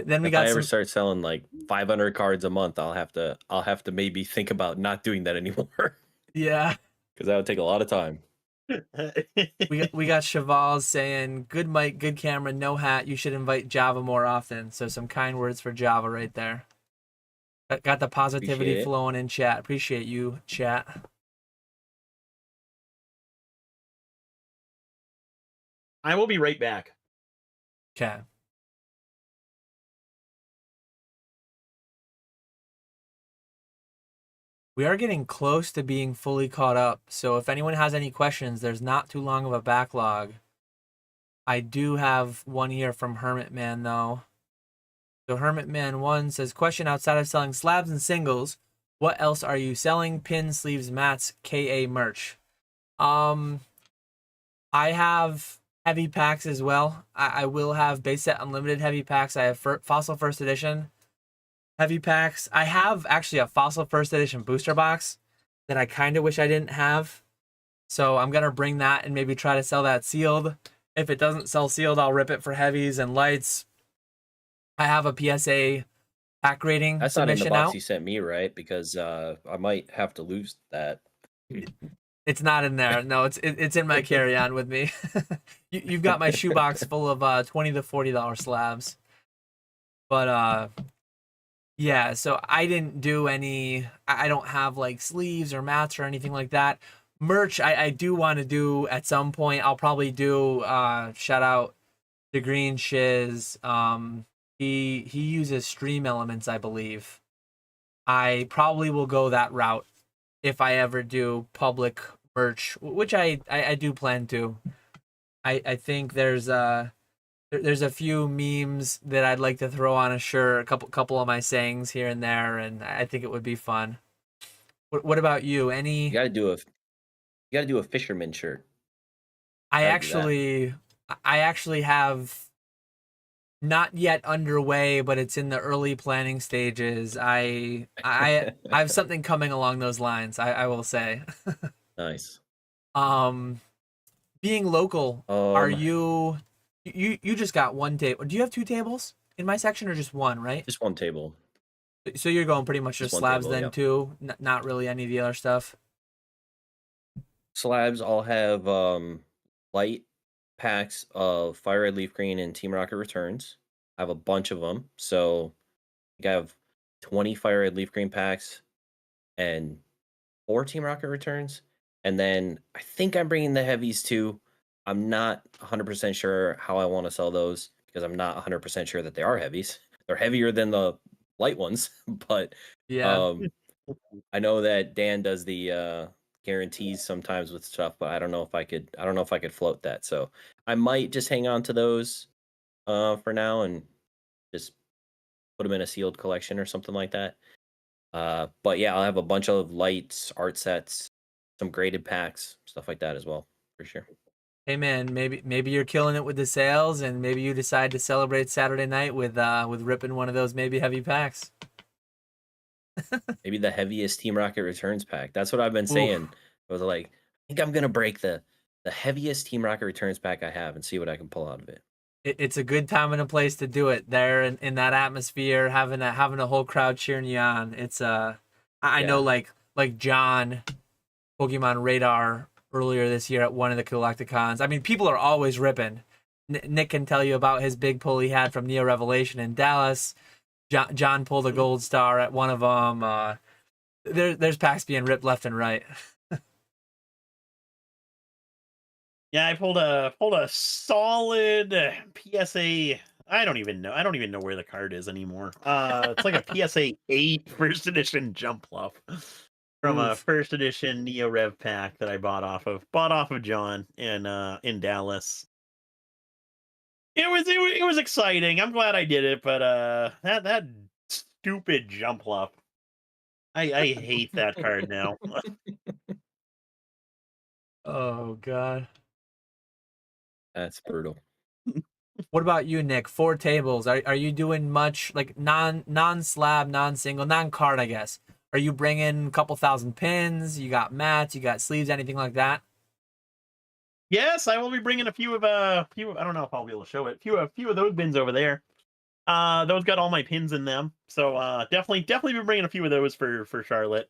Then we If got I ever some. start selling like 500 cards a month, I'll have to maybe think about not doing that anymore Yeah. because that would take a lot of time. We got Cheval saying, "Good mic, good camera, no hat. You should invite Java more often." So some kind words for Java right there. Got the positivity Appreciate it. flowing in chat. Appreciate you, chat. I will be right back. Okay. We are getting close to being fully caught up. So if anyone has any questions, there's not too long of a backlog. I do have one here from Hermit Man though. So Hermit Man 1 says, question: outside of selling slabs and singles, what else are you selling? Pins, sleeves, mats, KA merch. I have heavy packs as well. I will have base set unlimited heavy packs. I have Fossil First Edition heavy packs. I have actually a Fossil First Edition booster box that I kind of wish I didn't have. So I'm going to bring that and maybe try to sell that sealed. If it doesn't sell sealed, I'll rip it for heavies and lights. I have a PSA pack rating That's not in the submission box out. you sent me, right? Because I might have to lose that. It's not in there. No, it's in my carry-on with me. You've got my shoebox full of $20 to $40 slabs. But yeah, so I didn't do any. I don't have like sleeves or mats or anything like that. Merch, I do want to do at some point. I'll probably do shout out to Green Shiz. He uses Stream Elements, I believe. I probably will go that route if I ever do public merch, which I do plan to. I think there's a few memes that I'd like to throw on a shirt, a couple of my sayings here and there, and I think it would be fun. What about you? Any? You got to do a fisherman shirt. I Gotta do actually have not yet underway, but it's in the early planning stages. I have something coming along those lines. I will say. Nice. Being local, are Um, you just got one table? Do you have two tables in my section or just one? Right. just one table. So you're going pretty much Just just one slabs table, then yep. too, not really any of the other stuff. Slabs, I'll have light packs of Fire Red Leaf Green and Team Rocket Returns. I have a bunch of them. So I have 20 Fire Red Leaf Green packs and 4 Team Rocket Returns. And then I think I'm bringing the heavies too. I'm not 100% sure how I want to sell those because I'm not 100% sure that they are heavies. They're heavier than the light ones, but Yeah. I know that Dan does the guarantees sometimes with stuff, but I don't know if I could float that. So I might just hang on to those for now and just put them in a sealed collection or something like that. But yeah, I'll have a bunch of lights, art sets, some graded packs, stuff like that as well, for sure. Hey man, maybe you're killing it with the sales, and maybe you decide to celebrate Saturday night with ripping one of those maybe heavy packs. Maybe the heaviest Team Rocket Returns pack. That's what I've been saying. Oof. I was like, I think I'm gonna break the heaviest Team Rocket Returns pack I have and see what I can pull out of it. It's a good time and a place to do it there in that atmosphere, having a whole crowd cheering you on. It's I know Yeah. like John, Pokemon Radar earlier this year at one of the Collecticons. I mean, people are always ripping. Nick can tell you about his big pull he had from Neo Revelation in Dallas. John pulled a gold star at one of them. There's packs being ripped left and right. Yeah, I pulled a solid PSA. I don't even know where the card is anymore. It's like a PSA 8 first edition jump fluff from a Oof. first edition Neo Rev pack that I bought off of John in Dallas. It was exciting. I'm glad I did it, but that stupid jump fluff. I hate that card now. Oh god. That's brutal. What about you, Nick? 4 tables. Are you doing much like non slab, non single, non card? I guess. Are you bringing a couple thousand pins? You got mats, you got sleeves, anything like that? Yes, I will be bringing a few. I don't know if I'll be able to show it. A few of those bins over there. Those got all my pins in them. So definitely be bringing a few of those for Charlotte.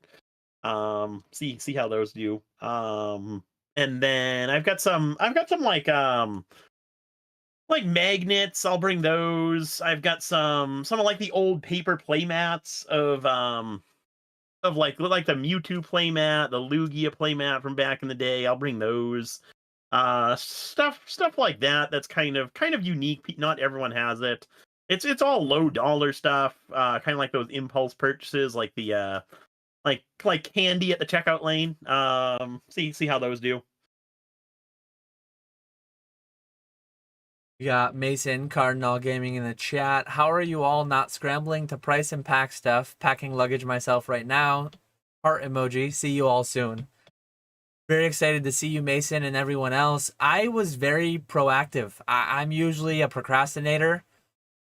See how those do. And then I've got some like magnets. I'll bring those. I've got some of like the old paper play mats of like the Mewtwo playmat, the Lugia playmat from back in the day. I'll bring those. Stuff like that. That's kind of unique. Not everyone has it. It's all low dollar stuff. Kind of like those impulse purchases, like the like candy at the checkout lane. See how those do. We got Mason Cardinal Gaming in the chat. How are you all not scrambling to price and pack stuff? Packing luggage myself right now. Heart emoji. See you all soon. Very excited to see you, Mason, and everyone else. I was very proactive. I'm usually a procrastinator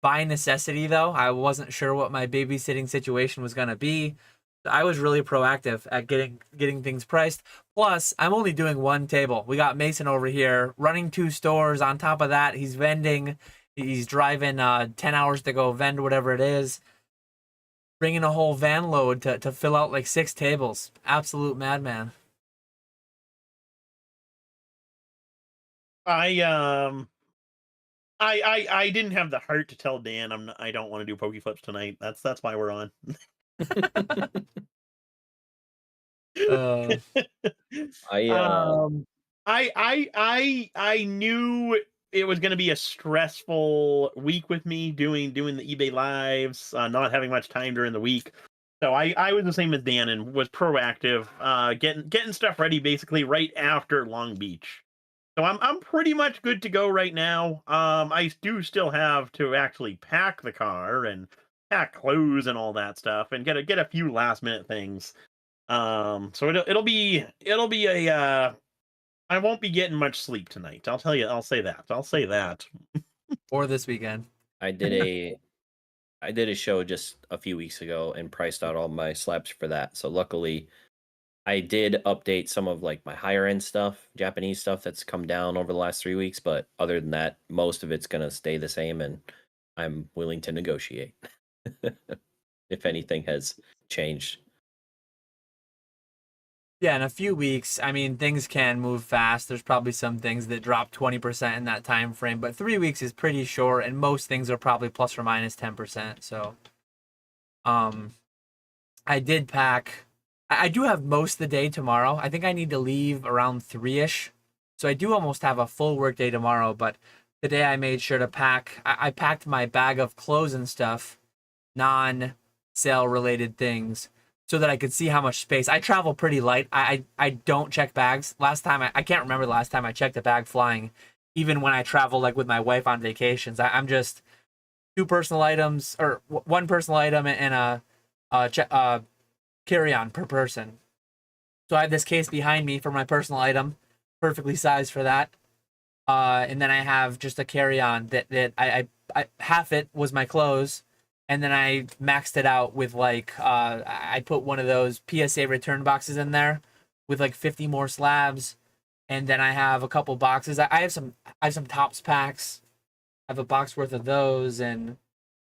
by necessity, though. I wasn't sure what my babysitting situation was going to be. I was really proactive at getting things priced. Plus, I'm only doing one table. We got Mason over here running 2 stores. On top of that, he's vending. He's driving 10 hours to go vend whatever it is. Bringing a whole van load to fill out like 6 tables. Absolute madman. I didn't have the heart to tell Dan I don't want to do PokeFlipz tonight. That's why we're on. I knew it was going to be a stressful week with me doing the eBay lives, not having much time during the week. So I was the same as Dan and was proactive, getting stuff ready basically right after Long Beach. So I'm pretty much good to go right now. I do still have to actually pack the car and pack clothes and all that stuff, and get a few last minute things. So it'll be a I won't be getting much sleep tonight. I'll tell you. I'll say that. Or this weekend. I did a show just a few weeks ago and priced out all my slabs for that. So luckily, I did update some of like my higher end stuff, Japanese stuff that's come down over the last 3 weeks. But other than that, most of it's gonna stay the same, and I'm willing to negotiate if anything has changed. Yeah, in a few weeks, I mean, things can move fast. There's probably some things that drop 20% in that time frame, but 3 weeks is pretty short, and most things are probably plus or minus 10%. So, I did pack. I do have most of the day tomorrow. I think I need to leave around 3-ish. So I do almost have a full work day tomorrow, but today I made sure to pack. I packed my bag of clothes and stuff, non-sale related things, so that I could see how much space. I travel pretty light. I don't check bags. Last time, I can't remember the last time I checked a bag flying, even when I travel like with my wife on vacations. I'm just 2 personal items, or 1 personal item and a carry-on per person. So I have this case behind me for my personal item, perfectly sized for that. And then I have just a carry-on that I half it was my clothes. And then I maxed it out with like, I put one of those PSA return boxes in there with like 50 more slabs. And then I have a couple boxes. I have some Topps packs. I have a box worth of those, and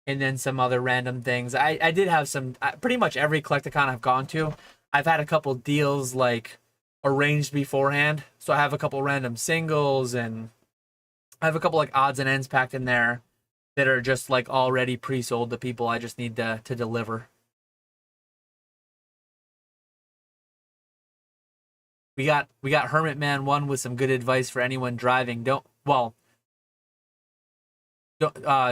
then some other random things. I did have some, pretty much every Collecticon I've gone to, I've had a couple deals like arranged beforehand. So I have a couple random singles, and I have a couple like odds and ends packed in there that are just like already pre-sold to people. I just need to deliver. We got Hermit Man 1 with some good advice for anyone driving.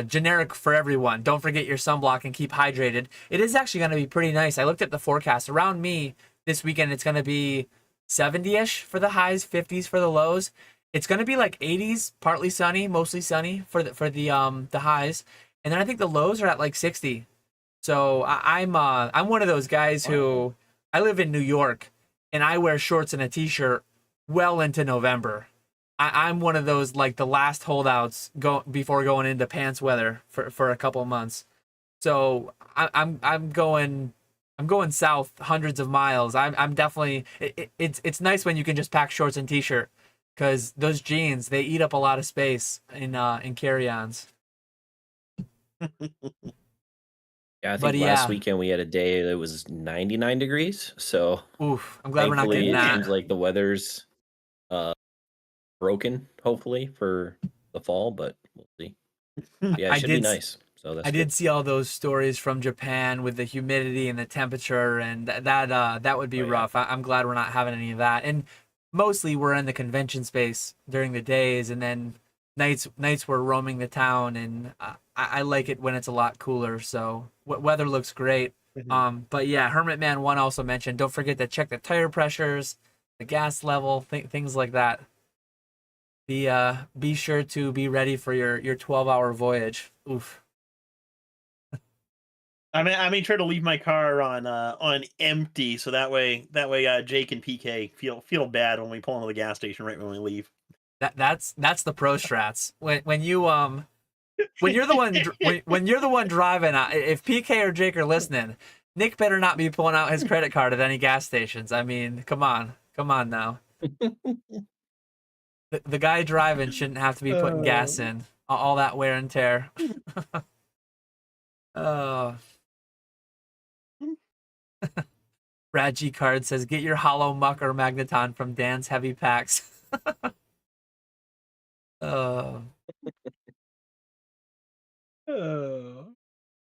Generic for everyone. Don't forget your sunblock and keep hydrated. It is actually going to be pretty nice. I looked at the forecast. Around me this weekend, it's going to be 70-ish for the highs, 50s for the lows. It's going to be like 80s, partly sunny, mostly sunny for the highs, and then I think the lows are at like 60. So I'm one of those guys who, I live in New York, and I wear shorts and a t-shirt well into November. I'm one of those like the last holdouts before going into pants weather for a couple months. So I'm going south hundreds of miles. I'm definitely it's nice when you can just pack shorts and t-shirt, because those jeans, they eat up a lot of space in carry-ons. Yeah, I But think last yeah, weekend we had a day that was 99 degrees. So oof. I'm glad we're not thankfully, getting it Ooh. that. seems like the weather's broken, hopefully, for the fall, but we'll see. Yeah, it I should be did. nice. So I that's good. did see all those stories from Japan with the humidity and the temperature, and that would be Oh, yeah. rough. I'm glad we're not having any of that. And mostly we're in the convention space during the days, and then nights we're roaming the town, and I like it when it's a lot cooler. So weather looks great. Mhm. But yeah, Hermit Man One also mentioned, don't forget to check the tire pressures, the gas level, things like that. Be sure to be ready for your 12-hour voyage. Oof. I made sure to leave my car on empty, so that way Jake and PK feel bad when we pull into the gas station right when we leave. That's the pro strats. When you're the one when you're the one driving, if PK or Jake are listening, Nick better not be pulling out his credit card at any gas stations. I mean, come on now. The guy driving shouldn't have to be putting gas Oh. in all that wear and tear. Oh, Brad G Card says, "Get your hollow muck or magneton from Dan's heavy packs." Oh. Oh.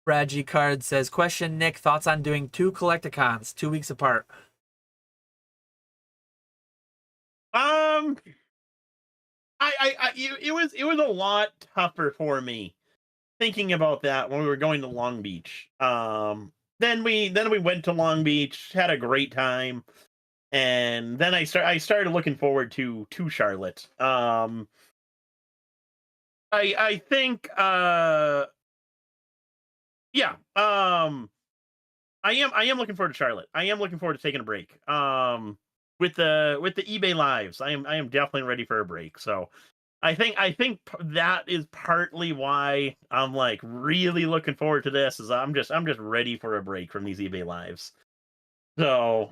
Brad G Card says, "Question Nick, thoughts on doing 2 Collecticons 2 weeks apart?" Um, it was a lot tougher for me thinking about that when we were going to Long Beach. Then we went to Long Beach, had a great time, and then I started looking forward to Charlotte. I think yeah, I am looking forward to Charlotte. I am looking forward to taking a break. With the eBay lives, I am definitely ready for a break. So that is partly why I'm like really looking forward to this. Is I'm just ready for a break from these eBay lives. So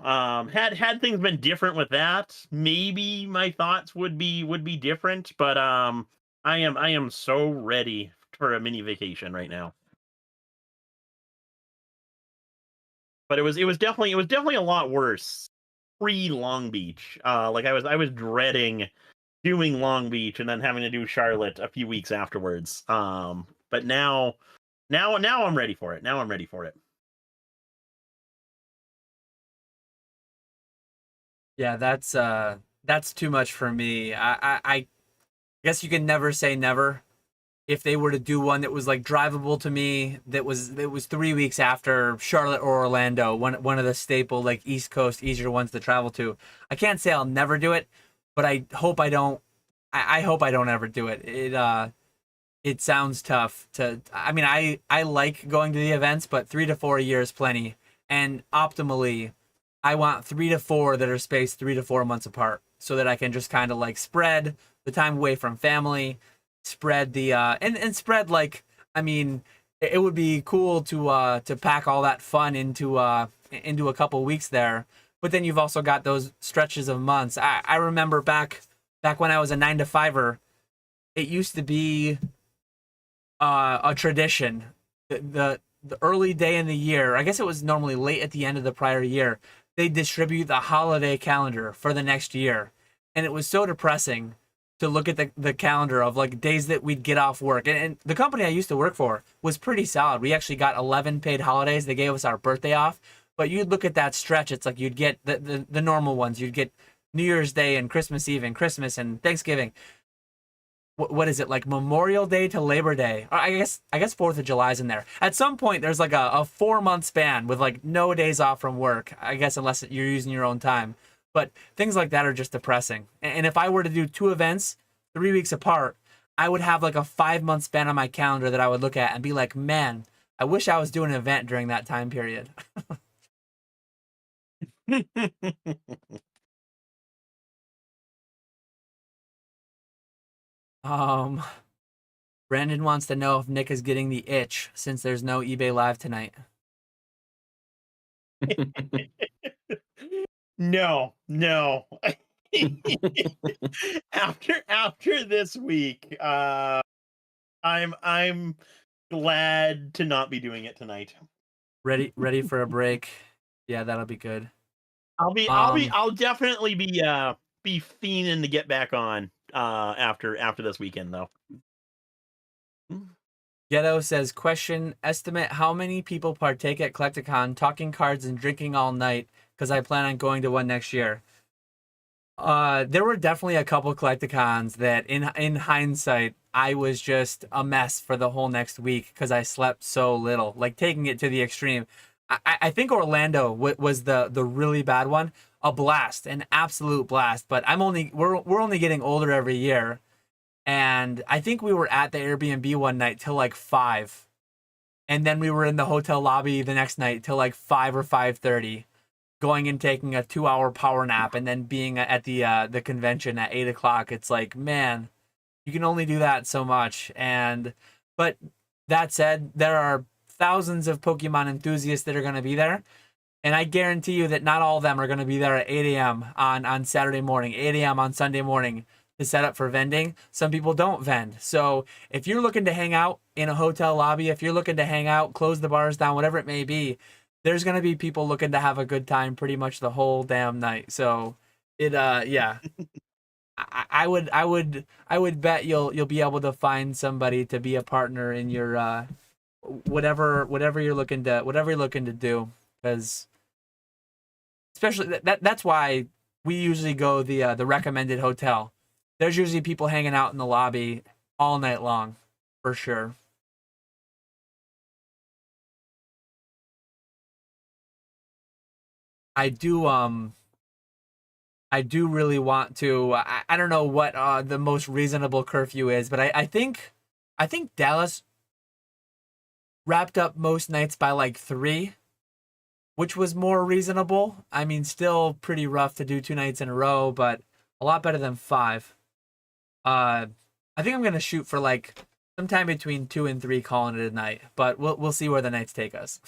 had things been different with that, maybe my thoughts would be different. But I am so ready for a mini vacation right now. But it was definitely a lot worse pre Long Beach. Like I was dreading doing Long Beach and then having to do Charlotte a few weeks afterwards. But now I'm ready for it. Now I'm ready for it. Yeah, that's too much for me. I guess you can never say never. If they were to do one that was like drivable to me, that was 3 weeks after Charlotte or Orlando, one of the staple like East Coast easier ones to travel to. I can't say I'll never do it, but I hope I don't. I hope I don't ever do it. It sounds tough to. I mean, I like going to the events, but 3 to 4 years plenty. And optimally, I want 3 to 4 that are spaced 3 to 4 months apart, so that I can just kind of like spread the time away from family, spread the and spread like, I mean, it would be cool to pack all that fun into a couple weeks there. But then you've also got those stretches of months. I remember back when I was a 9 to 5er, it used to be a tradition. The early day in the year, I guess it was normally late at the end of the prior year, they distribute the holiday calendar for the next year. And it was so depressing to look at the calendar of like days that we'd get off work. And the company I used to work for was pretty solid. We actually got 11 paid holidays. They gave us our birthday off. But you'd look at that stretch, it's like you'd get the normal ones. You'd get New Year's Day and Christmas Eve and Christmas and Thanksgiving. What is it, like Memorial Day to Labor Day? Or I guess 4th of July's in there. At some point, there's like a 4 month span with like no days off from work. I guess unless you're using your own time. But things like that are just depressing. And if I were to do two events 3 weeks apart, I would have like a 5 month span on my calendar that I would look at and be like, man, I wish I was doing an event during that time period. Um, Brandon wants to know if Nick is getting the itch since there's no eBay Live tonight. No, no. After this week, I'm glad to not be doing it tonight. Ready for a break. Yeah, that'll be good. I'll definitely be fiending to get back on after this weekend though. Ghetto says, question, estimate how many people partake at Collecticon, talking cards and drinking all night, because I plan on going to one next year. There were definitely a couple Collecticons that in hindsight, I was just a mess for the whole next week because I slept so little, like taking it to the extreme. I think Orlando was the really bad one. A blast, an absolute blast. But we're only getting older every year. And I think we were at the Airbnb one night till like 5. And then we were in the hotel lobby the next night till like 5 or 5:30, going and taking a 2-hour power nap and then being at the convention at 8 o'clock. It's like, man, you can only do that so much. But that said, there are thousands of Pokemon enthusiasts that are going to be there. And I guarantee you that not all of them are going to be there at 8 a.m. on Saturday morning, 8 a.m. on Sunday morning to set up for vending. Some people don't vend. So if you're looking to hang out in a hotel lobby, if you're looking to hang out, close the bars down, whatever it may be, there's going to be people looking to have a good time pretty much the whole damn night. So yeah. I would bet you'll be able to find somebody to be a partner in your whatever you're looking to do, because especially that's why we usually go the recommended hotel. There's usually people hanging out in the lobby all night long, for sure. I do really want to. I don't know what the most reasonable curfew is, but I think Dallas wrapped up most nights by like 3, which was more reasonable. I mean, still pretty rough to do 2 nights in a row, but a lot better than 5. I think I'm gonna shoot for like sometime between 2 and 3, calling it a night. But we'll see where the nights take us.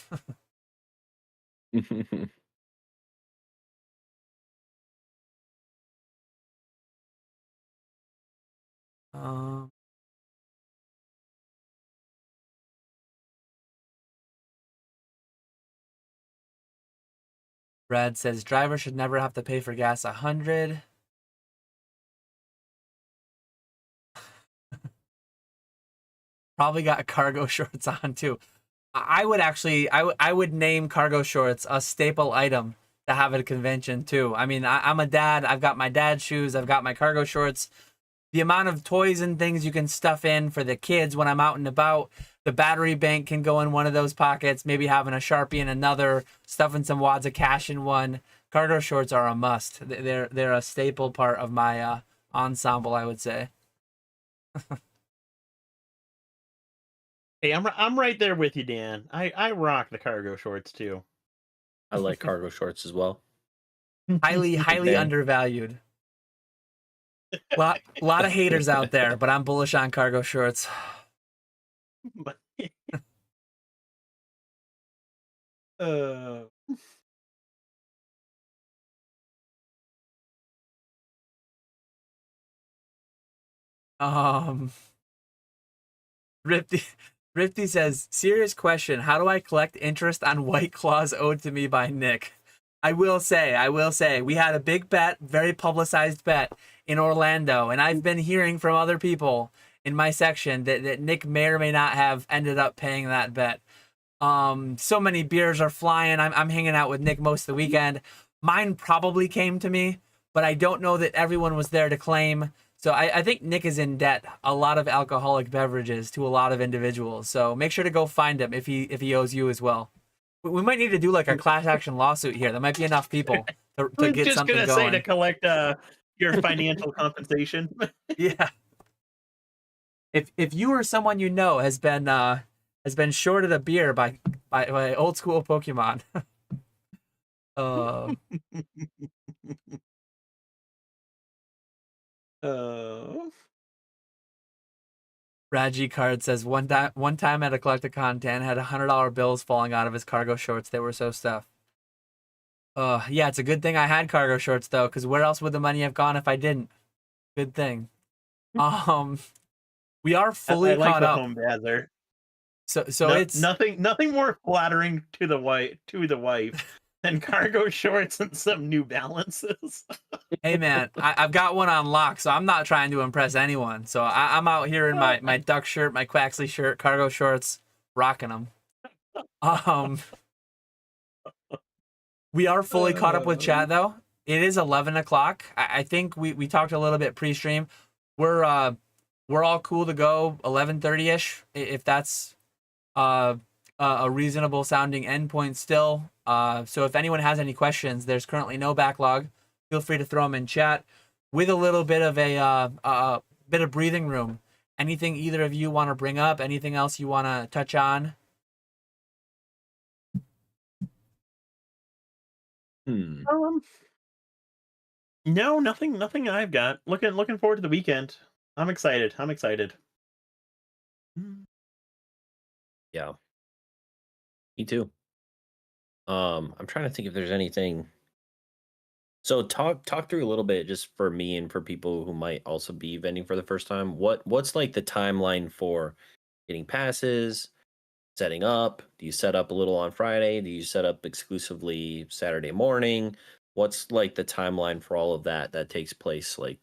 Brad says driver should never have to pay for gas. 100. Probably got cargo shorts on too. I would name cargo shorts a staple item to have at a convention too. I mean, I'm a dad. I've got my dad's shoes. I've got my cargo shorts. The amount of toys and things you can stuff in for the kids when I'm out and about. The battery bank can go in one of those pockets. Maybe having a Sharpie in another. Stuffing some wads of cash in one. Cargo shorts are a must. They're a staple part of my ensemble, I would say. Hey, I'm right there with you, Dan. I rock the cargo shorts too. I like cargo shorts as well. Highly undervalued. Lot of haters out there, but I'm bullish on cargo shorts. Rifty says, serious question. How do I collect interest on White Claws owed to me by Nick? I will say, we had a big bet, very publicized bet in Orlando, and I've been hearing from other people in my section that Nick may or may not have ended up paying that bet. So many beers are flying. I'm hanging out with Nick most of the weekend. Mine probably came to me, but I don't know that everyone was there to claim. So I think Nick is in debt a lot of alcoholic beverages to a lot of individuals. So make sure to go find him if he owes you as well. We might need to do like a class action lawsuit here. There might be enough people to get something going. Just gonna say to collect your financial compensation. Yeah. If you or someone you know has been shorted a beer by old school Pokemon. Raji Card says one time at a Collecticon, Dan had $100 bills falling out of his cargo shorts. They were so stuffed. Yeah, it's a good thing I had cargo shorts though, because where else would the money have gone if I didn't? Good thing. We are fully caught up. Home Bazzer. It's nothing more flattering to the wife than cargo shorts and some New Balances. Hey man, I've got one on lock, so I'm not trying to impress anyone. So I'm out here in my duck shirt, my Quaxley shirt, cargo shorts, rocking them. We are fully caught up with chat though. It is 11 o'clock. I think we talked a little bit pre-stream. We're all cool to go 11:30ish if that's a reasonable sounding endpoint still. So if anyone has any questions, there's currently no backlog. Feel free to throw them in chat with a little bit of a bit of breathing room. Anything either of you want to bring up? Anything else you want to touch on? No, nothing I've got. Looking forward to the weekend. I'm excited. Yeah. Me too. I'm trying to think if there's anything. So talk through a little bit just for me and for people who might also be vending for the first time. What's like the timeline for getting passes, setting up? Do you set up a little on Friday? Do you set up exclusively Saturday morning? What's like the timeline for all of that takes place like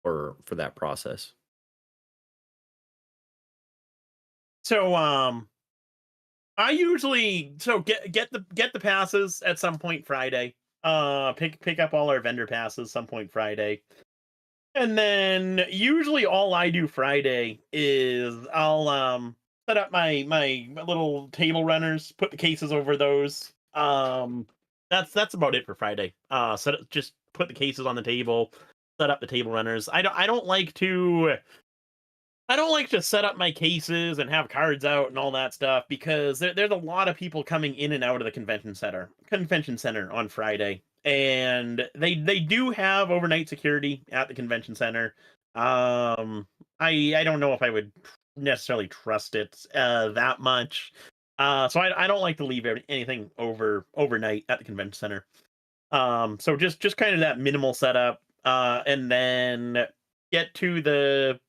for that process? So I usually get the passes at some point Friday. Pick up all our vendor passes some point Friday. And then usually all I do Friday is I'll set up my little table runners, put the cases over those. That's about it for Friday. Just put the cases on the table, set up the table runners. I don't like to set up my cases and have cards out and all that stuff because there's a lot of people coming in and out of the convention center on Friday, and they do have overnight security at the convention center. I don't know if I would necessarily trust it that much. So I don't like to leave anything overnight at the convention center. So just kind of that minimal setup, and then get to the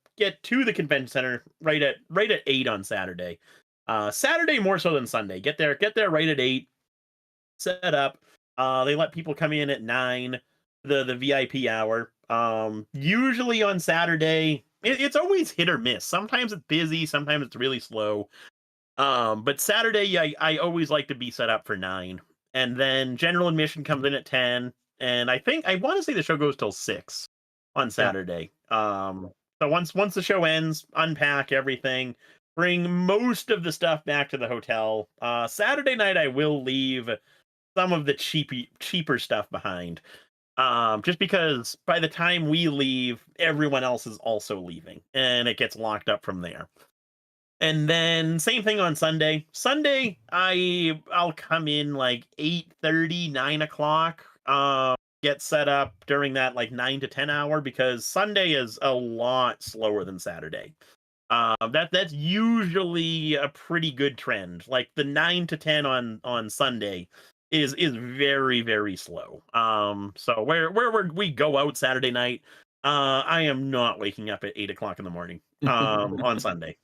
convention center right at 8 on Saturday. Saturday more so than Sunday. Get there right at 8. Set up. They let people come in at 9, the VIP hour. Usually on Saturday, it's always hit or miss. Sometimes it's busy, sometimes it's really slow. But Saturday, I always like to be set up for 9. And then general admission comes in at 10. And I want to say the show goes till 6 on Saturday. Yeah. So once the show ends, unpack everything, bring most of the stuff back to the hotel. Saturday night, I will leave some of the cheaper stuff behind. Just because by the time we leave, everyone else is also leaving, and it gets locked up from there. And then same thing on Sunday. Sunday, I'll come in like 8:30, 9 o'clock. Get set up during that like 9 to 10 hour because Sunday is a lot slower than Saturday. That's usually a pretty good trend. Like the 9 to 10 on Sunday is very, very slow. So where we go out Saturday night, I am not waking up at 8 o'clock in the morning on Sunday.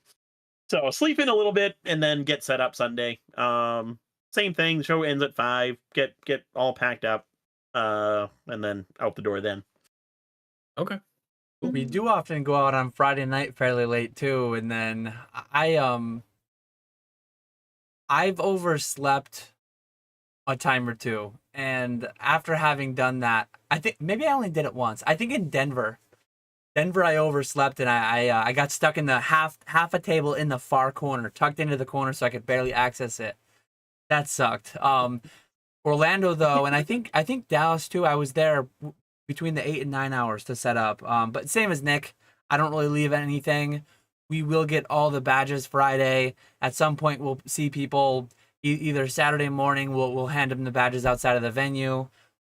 So sleep in a little bit and then get set up Sunday. Same thing. The show ends at 5. Get all packed up, and then out the door then. Okay. We do often go out on Friday night fairly late too, and then I've overslept a time or two, and after having done that, I think maybe I only did it once. I think in Denver, I overslept and I got stuck in the half a table in the far corner, tucked into the corner so I could barely access it. That sucked. Orlando though, and I think Dallas too. I was there between the 8 and 9 hours to set up. But same as Nick, I don't really leave anything. We will get all the badges Friday. At some point, we'll see people either Saturday morning. We'll hand them the badges outside of the venue,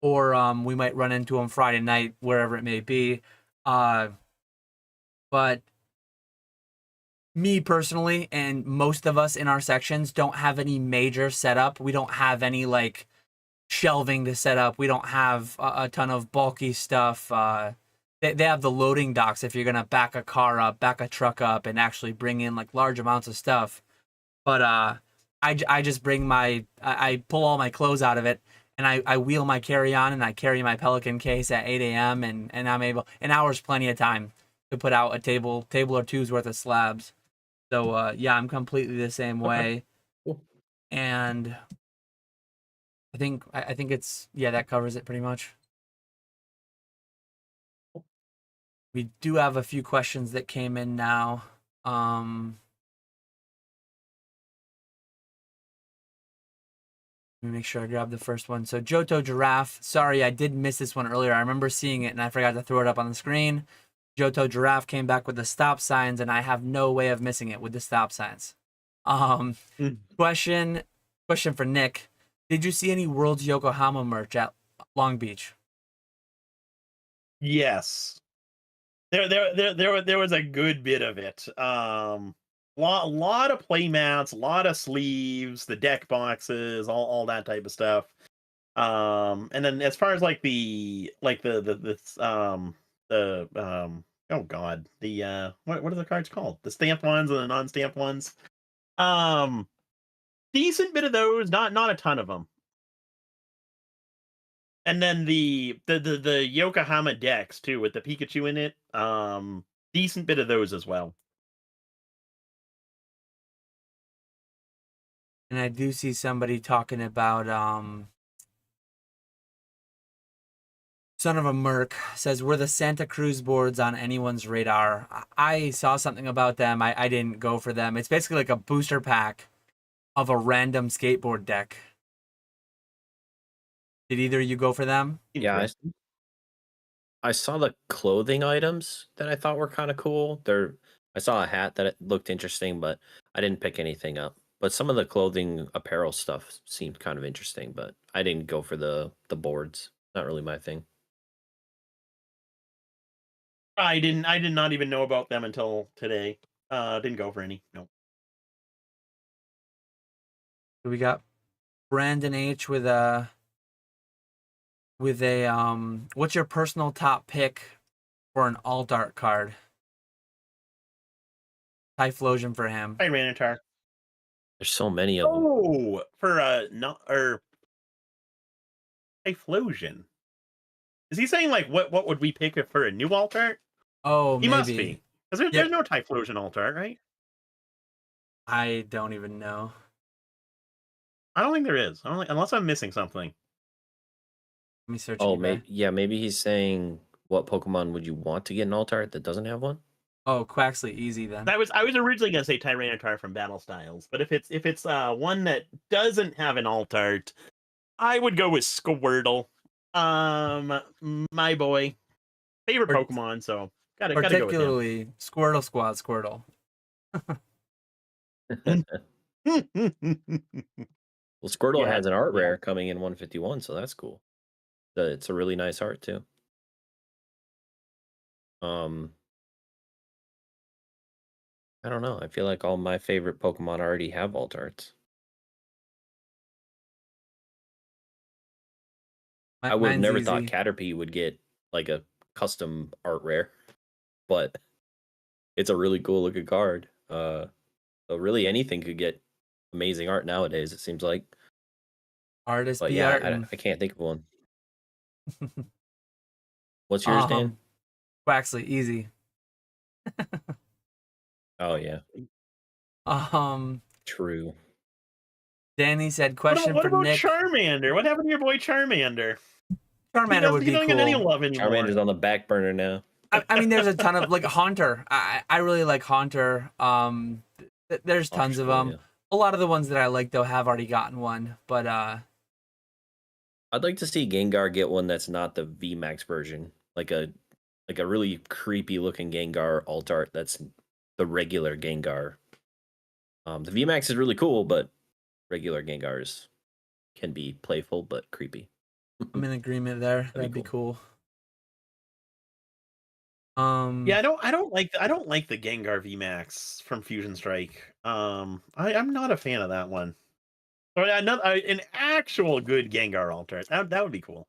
or we might run into them Friday night, wherever it may be. But me personally, and most of us in our sections don't have any major setup. We don't have any like shelving to set up. We don't have a ton of bulky stuff. they have the loading docks if you're gonna back a car up, back a truck up, and actually bring in like large amounts of stuff. But I just bring I pull all my clothes out of it, and I wheel my carry-on, and I carry my Pelican case at 8 a.m. and I'm able, an hour's plenty of time to put out a table or two's worth of slabs. So yeah, I'm completely the same way. Cool. And I think it's, yeah, that covers it pretty much. We do have a few questions that came in now. Let me make sure I grab the first one. So Johto Giraffe, sorry, I did miss this one earlier. I remember seeing it and I forgot to throw it up on the screen. Johto Giraffe came back with the stop signs, and I have no way of missing it with the stop signs. Question for Nick. Did you see any Worlds Yokohama merch at Long Beach? Yes. There was a good bit of it. Lot of playmats, a lot of sleeves, the deck boxes, all that type of stuff. And then as far as like the oh god, the what are the cards called? The stamped ones and the non-stamped ones. Decent bit of those, not a ton of them. And then the Yokohama decks too, with the Pikachu in it. Decent bit of those as well. And I do see somebody talking about Son of a Merc says, were the Santa Cruz boards on anyone's radar? I saw something about them. I didn't go for them. It's basically like a booster pack of a random skateboard deck. Did either of you go for them? Yeah, I saw the clothing items that I thought were kind of cool. I saw a hat that looked interesting, but I didn't pick anything up. But some of the clothing apparel stuff seemed kind of interesting, but I didn't go for the boards. Not really my thing. I did not even know about them until today. Didn't go for any. No. We got Brandon H with a what's your personal top pick for an alt art card? Typhlosion for him. Tyranitar. There's so many of them. Oh, for Typhlosion. Is he saying like what would we pick for a new alt art? Oh, he maybe. must be, because there's no Typhlosion alt art, right? I don't even know. I don't think there is. I don't think, unless I'm missing something. Let me search. Oh, maybe he's saying what Pokemon would you want to get an alt art that doesn't have one? Oh, Quaxley, easy then. I was originally gonna say Tyranitar from Battle Styles, but if it's one that doesn't have an alt art, I would go with Squirtle. My boy, favorite Pokemon, so gotta go with him. Particularly Squirtle Squad Squirtle. Well, Squirtle has an art rare coming in 151, so that's cool. It's a really nice art too. I don't know. I feel like all my favorite Pokemon already have alt arts. I would have never thought Caterpie would get like a custom art rare, but it's a really cool looking card. So really anything could get amazing art nowadays, it seems like. Artist, but yeah, I can't think of one. What's yours, Dan? Quaxley, easy. Oh yeah. True. Danny said, question what for about Nick. Charmander? What happened to your boy Charmander? Charmander would be cool. Get any love anymore. Charmander's on the back burner now. I mean, there's a ton of like Haunter. I really like Haunter. There's tons of them. Yeah. A lot of the ones that I like though have already gotten one, but I'd like to see Gengar get one that's not the VMAX version, like a really creepy looking Gengar alt art that's the regular Gengar. The VMAX is really cool, but regular Gengars can be playful but creepy. I'm in agreement there. That'd be cool. Yeah, I don't like the Gengar VMAX from Fusion Strike. I'm not a fan of that one. Or an actual good Gengar alt art. That would be cool.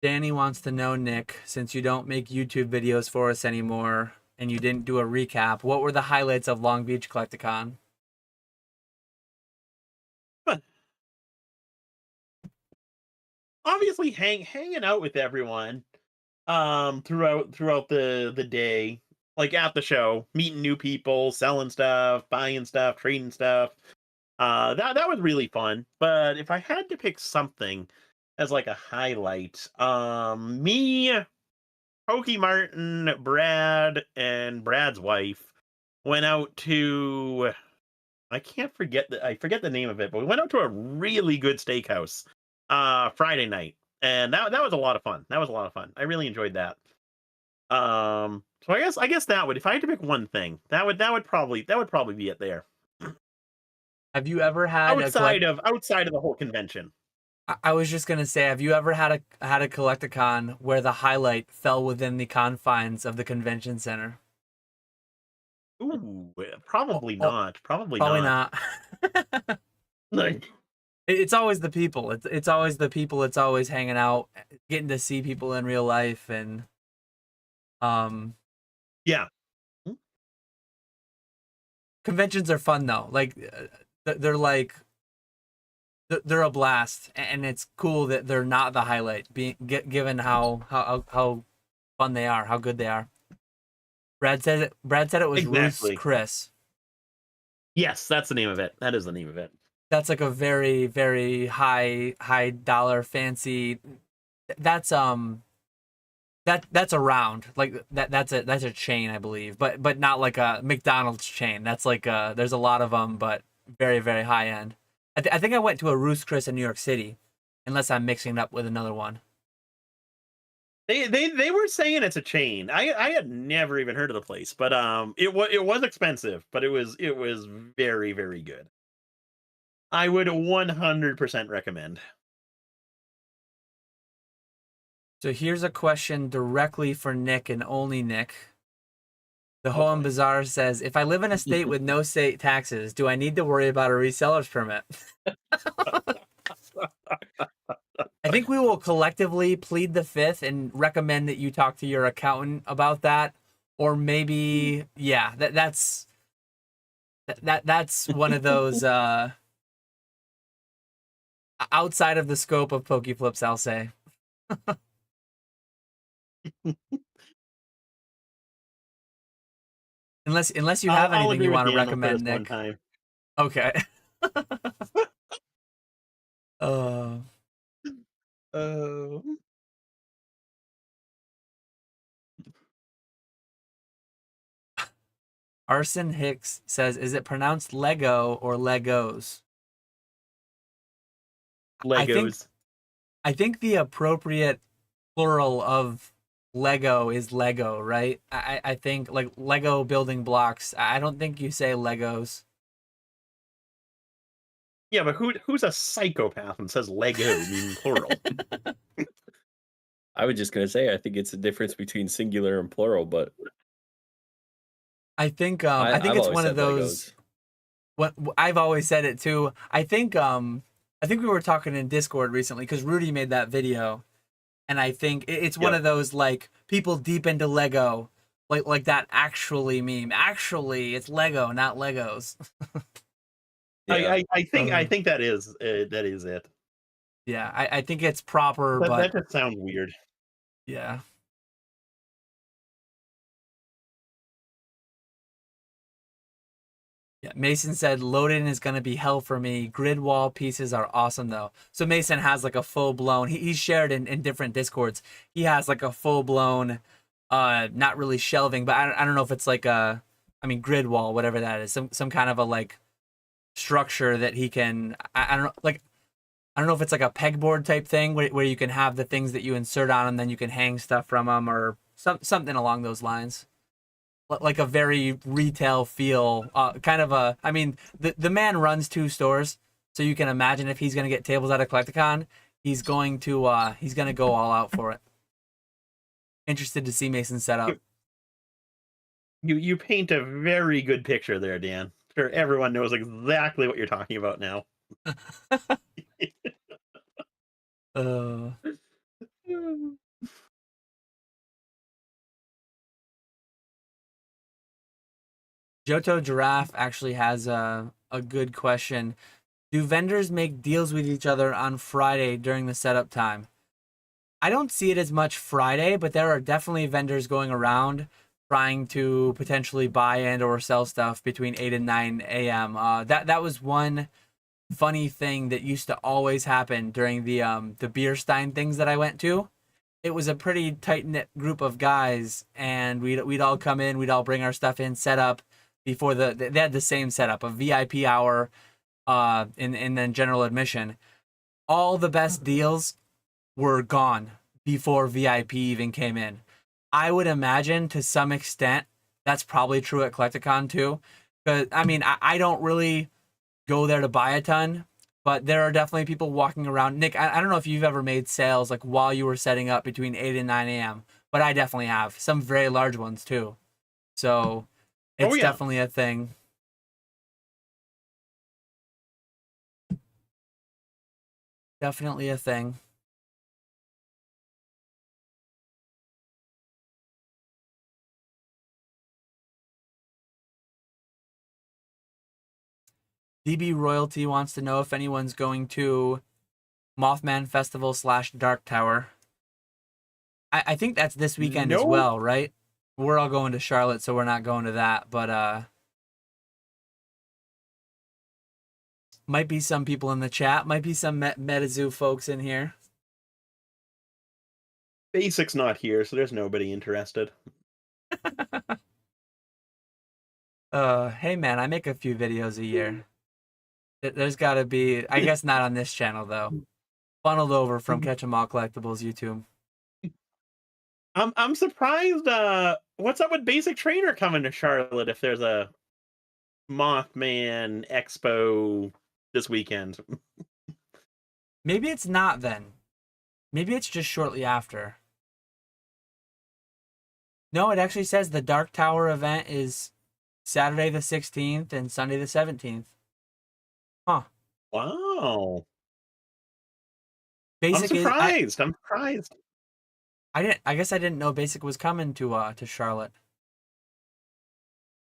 Danny wants to know, Nick, since you don't make YouTube videos for us anymore and you didn't do a recap, what were the highlights of Long Beach Collecticon? Obviously, hanging out with everyone throughout the day, like at the show, meeting new people, selling stuff, buying stuff, trading stuff. That was really fun. But if I had to pick something as like a highlight, me, Pokey Martin, Brad, and Brad's wife went out to, I forget the name of it, but we went out to a really good steakhouse Friday night. And that was a lot of fun. That was a lot of fun. I really enjoyed that. So I guess that would, if I had to pick one thing, that would probably be it there. Have you ever had outside of the whole convention? I was just gonna say, have you ever had a Collecticon where the highlight fell within the confines of the convention center? Ooh, probably not. Probably not. Like, It's always the people. It's always the people. It's always hanging out, getting to see people in real life, and yeah. Conventions are fun though. Like they're like they're a blast, and it's cool that they're not the highlight, given how fun they are, how good they are. Brad said it was Exactly. Ruth's Chris. Yes, that's the name of it. That is the name of it. That's like a very, very high dollar fancy. That's that's around, like that's a chain, I believe, but not like a McDonald's chain. That's like there's a lot of them, but very, very high end. I think I went to a Ruth's Chris in New York City, unless I'm mixing it up with another one. They were saying it's a chain. I had never even heard of the place, but it was expensive, but it was very, very good. I would 100% recommend. So here's a question directly for Nick and only Nick. The Hoenn Bazaar says, if I live in a state with no state taxes, do I need to worry about a reseller's permit? I think we will collectively plead the fifth and recommend that you talk to your accountant about that. Or maybe, yeah, that's one of those outside of the scope of PokeFlipz, I'll say. Unless you have anything you want to recommend, Nick. Time. Okay. Arson Hicks says, is it pronounced Lego or Legos? Legos. I think the appropriate plural of Lego is Lego, right? I think like Lego building blocks. I don't think you say Legos. Yeah, but who's a psychopath and says Lego meaning plural? I was just gonna say I think it's a difference between singular and plural, but I think it's one of those. Legos. What I've always said it too. I think we were talking in Discord recently because Rudy made that video, and I think it's one of those like people deep into Lego, like that actually meme. Actually, it's Lego, not Legos. Yeah. I think that is it. Yeah, I think it's proper, but that just sounds weird. Yeah. Yeah, Mason said loading is going to be hell for me. Grid wall pieces are awesome though. So Mason has like a full blown, he's shared in different Discords. He has like a full blown, not really shelving, but I don't know if it's like grid wall, whatever that is. Some kind of a like structure that he can, I don't know if it's like a pegboard type thing where you can have the things that you insert on them, then you can hang stuff from them or something along those lines. Like a very retail feel, kind of a. I mean, the man runs 2 stores, so you can imagine if he's gonna get tables out of Collecticon, he's going to go all out for it. Interested to see Mason set up. You paint a very good picture there, Dan. Sure, everyone knows exactly what you're talking about now. Johto Giraffe actually has a good question. Do vendors make deals with each other on Friday during the setup time? I don't see it as much Friday, but there are definitely vendors going around trying to potentially buy and or sell stuff between 8 and 9 a.m. That was one funny thing that used to always happen during the beer stein things that I went to. It was a pretty tight knit group of guys, and we'd all come in, we'd all bring our stuff in, set up before they had the same setup, a VIP hour, and then general admission. All the best deals were gone before VIP even came in. I would imagine to some extent that's probably true at Collecticon too. But I mean, I don't really go there to buy a ton, but there are definitely people walking around. Nick, I don't know if you've ever made sales like while you were setting up between 8 and 9 a.m., but I definitely have. Some very large ones too. So it's definitely a thing. Definitely a thing. DB Royalty wants to know if anyone's going to Mothman Festival / Dark Tower. I think that's this weekend as well, right? We're all going to Charlotte, so we're not going to that. But might be some people in the chat. Might be some MetaZoo folks in here. Basic's not here, so there's nobody interested. Hey man, I make a few videos a year. There's got to be, I guess not on this channel though. Funneled over from Catch 'em All Collectibles YouTube. I'm surprised. What's up with Basic Trainer coming to Charlotte if there's a Mothman Expo this weekend? Maybe it's not then. Maybe it's just shortly after. No, it actually says the Dark Tower event is Saturday the 16th and Sunday the 17th. Huh. Wow. Basic I'm surprised. I guess I didn't know Basic was coming to Charlotte.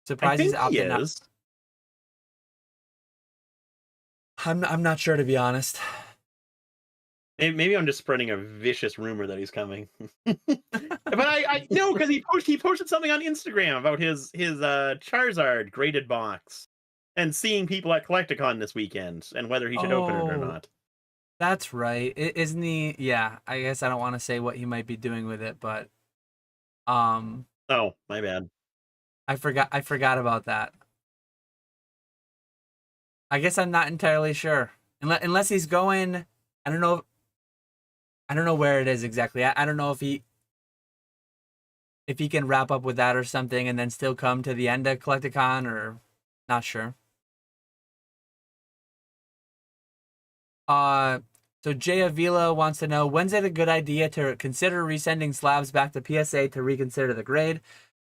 Surprised he's opting out. I'm not sure, to be honest. Maybe I'm just spreading a vicious rumor that he's coming. But I no, because he posted something on Instagram about his Charizard graded box and seeing people at Collecticon this weekend and whether he should open it or not. That's right. Isn't he? Yeah, I guess I don't want to say what he might be doing with it, but oh, my bad. I forgot about that. I guess I'm not entirely sure. Unless he's going, I don't know where it is exactly. I don't know if he can wrap up with that or something and then still come to the end of Collecticon, or not sure. So Jay Avila wants to know, when's it a good idea to consider resending slabs back to PSA to reconsider the grade?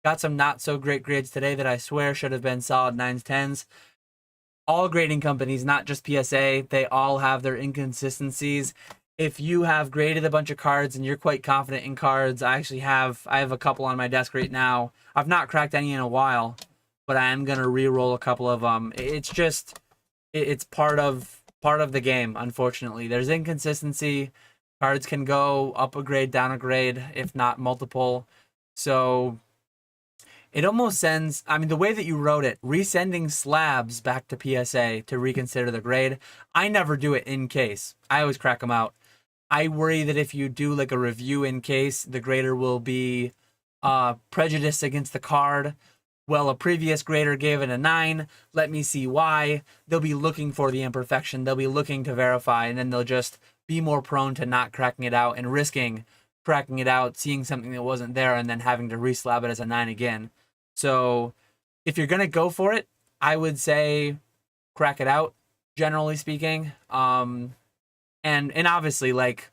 Got some not so great grades today that I swear should have been solid 9s, 10s. All grading companies, not just PSA, they all have their inconsistencies. If you have graded a bunch of cards and you're quite confident in cards, I have a couple on my desk right now. I've not cracked any in a while, but I am gonna re-roll a couple of them. It's just, it's part of the game. Unfortunately, there's inconsistency. Cards can go up a grade, down a grade, if not multiple. So it almost sends, I mean, the way that you wrote it, resending slabs back to PSA to reconsider the grade, I never do it in case. I always crack them out. I worry that if you do like a review in case, the grader will be prejudiced against the card. Well, a previous grader gave it a 9. Let me see why. They'll be looking for the imperfection. They'll be looking to verify, and then they'll just be more prone to not cracking it out and risking cracking it out, seeing something that wasn't there, and then having to reslab it as a 9 again. So if you're going to go for it, I would say crack it out, generally speaking. And obviously, like,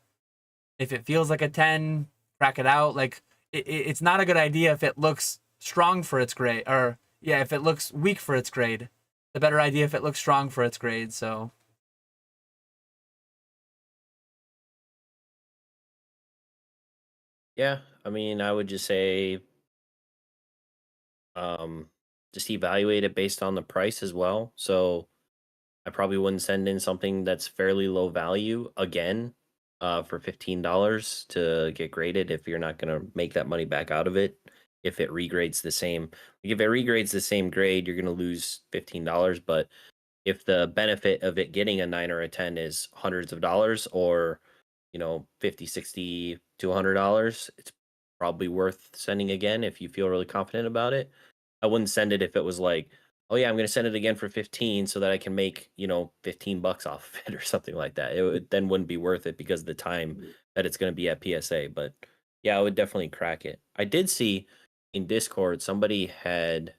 if it feels like a 10, crack it out. Like, it's not a good idea if it looks strong for its grade, or if it looks weak for its grade. The better idea if it looks strong for its grade. So Yeah, I mean, I would just say, um, just evaluate it based on the price as well. So I probably wouldn't send in something that's fairly low value again, for $15 to get graded if you're not gonna make that money back out of it. If it regrades the same, like if it regrades the same grade, you're gonna lose $15. But if the benefit of it getting a 9 or a 10 is hundreds of dollars, or 50, 60 to $100, it's probably worth sending again if you feel really confident about it. I wouldn't send it if it was like, oh yeah, I'm going to send it again for 15 so that I can make 15 bucks off of it or something like that. Then wouldn't be worth it because of the time that it's going to be at PSA. But yeah, I would definitely crack it. I did see in Discord somebody had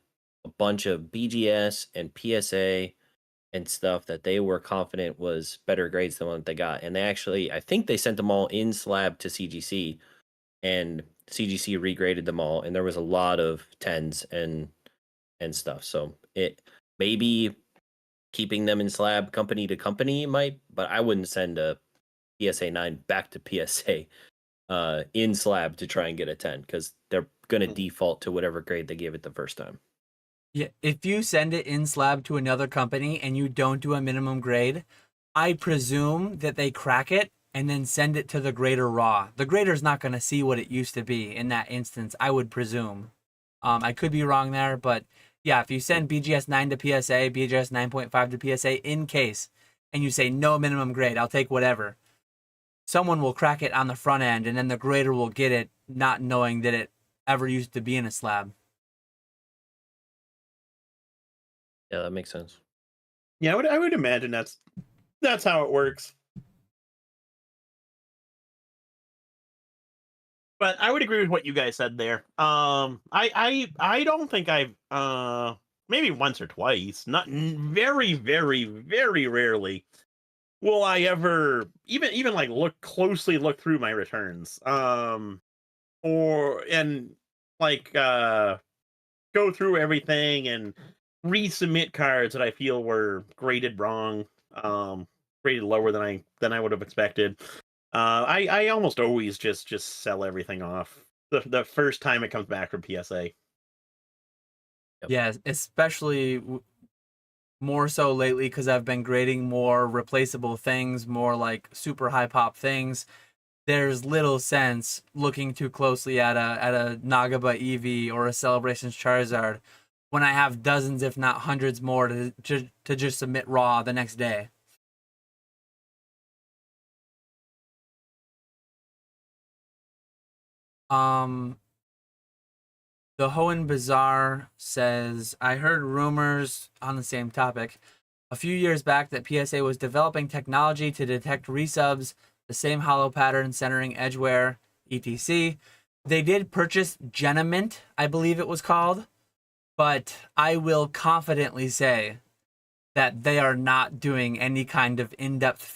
a bunch of BGS and PSA and stuff that they were confident was better grades than what they got. And they actually, I think they sent them all in slab to CGC, and CGC regraded them all. And there was a lot of 10s and stuff. So it maybe keeping them in slab company to company might, but I wouldn't send a PSA 9 back to PSA in slab to try and get a 10, because they're going to default to whatever grade they gave it the first time. Yeah, if you send it in slab to another company and you don't do a minimum grade, I presume that they crack it and then send it to the grader raw. The grader's not going to see what it used to be in that instance, I would presume. I could be wrong there, but yeah, if you send BGS 9 to PSA, BGS 9.5 to PSA in case, and you say no minimum grade, I'll take whatever, someone will crack it on the front end, and then the grader will get it not knowing that it ever used to be in a slab. Yeah, that makes sense. Yeah, I would imagine that's how it works. But I would agree with what you guys said there. I don't think I've maybe once or twice, not very very very rarely will I ever even like look through my returns. Or and like go through everything and resubmit cards that I feel were graded wrong, graded lower than I would have expected. I almost always just sell everything off the first time it comes back from PSA. Yep. Yeah, especially more so lately because I've been grading more replaceable things, more like super high pop things. There's little sense looking too closely at a Nagaba Eevee or a Celebrations Charizard when I have dozens, if not hundreds, more to just submit raw the next day. The Hoenn Bazaar says, I heard rumors on the same topic a few years back that PSA was developing technology to detect resubs, the same hollow pattern centering edgeware, etc. They did purchase Genamint, I believe it was called, but I will confidently say that they are not doing any kind of in-depth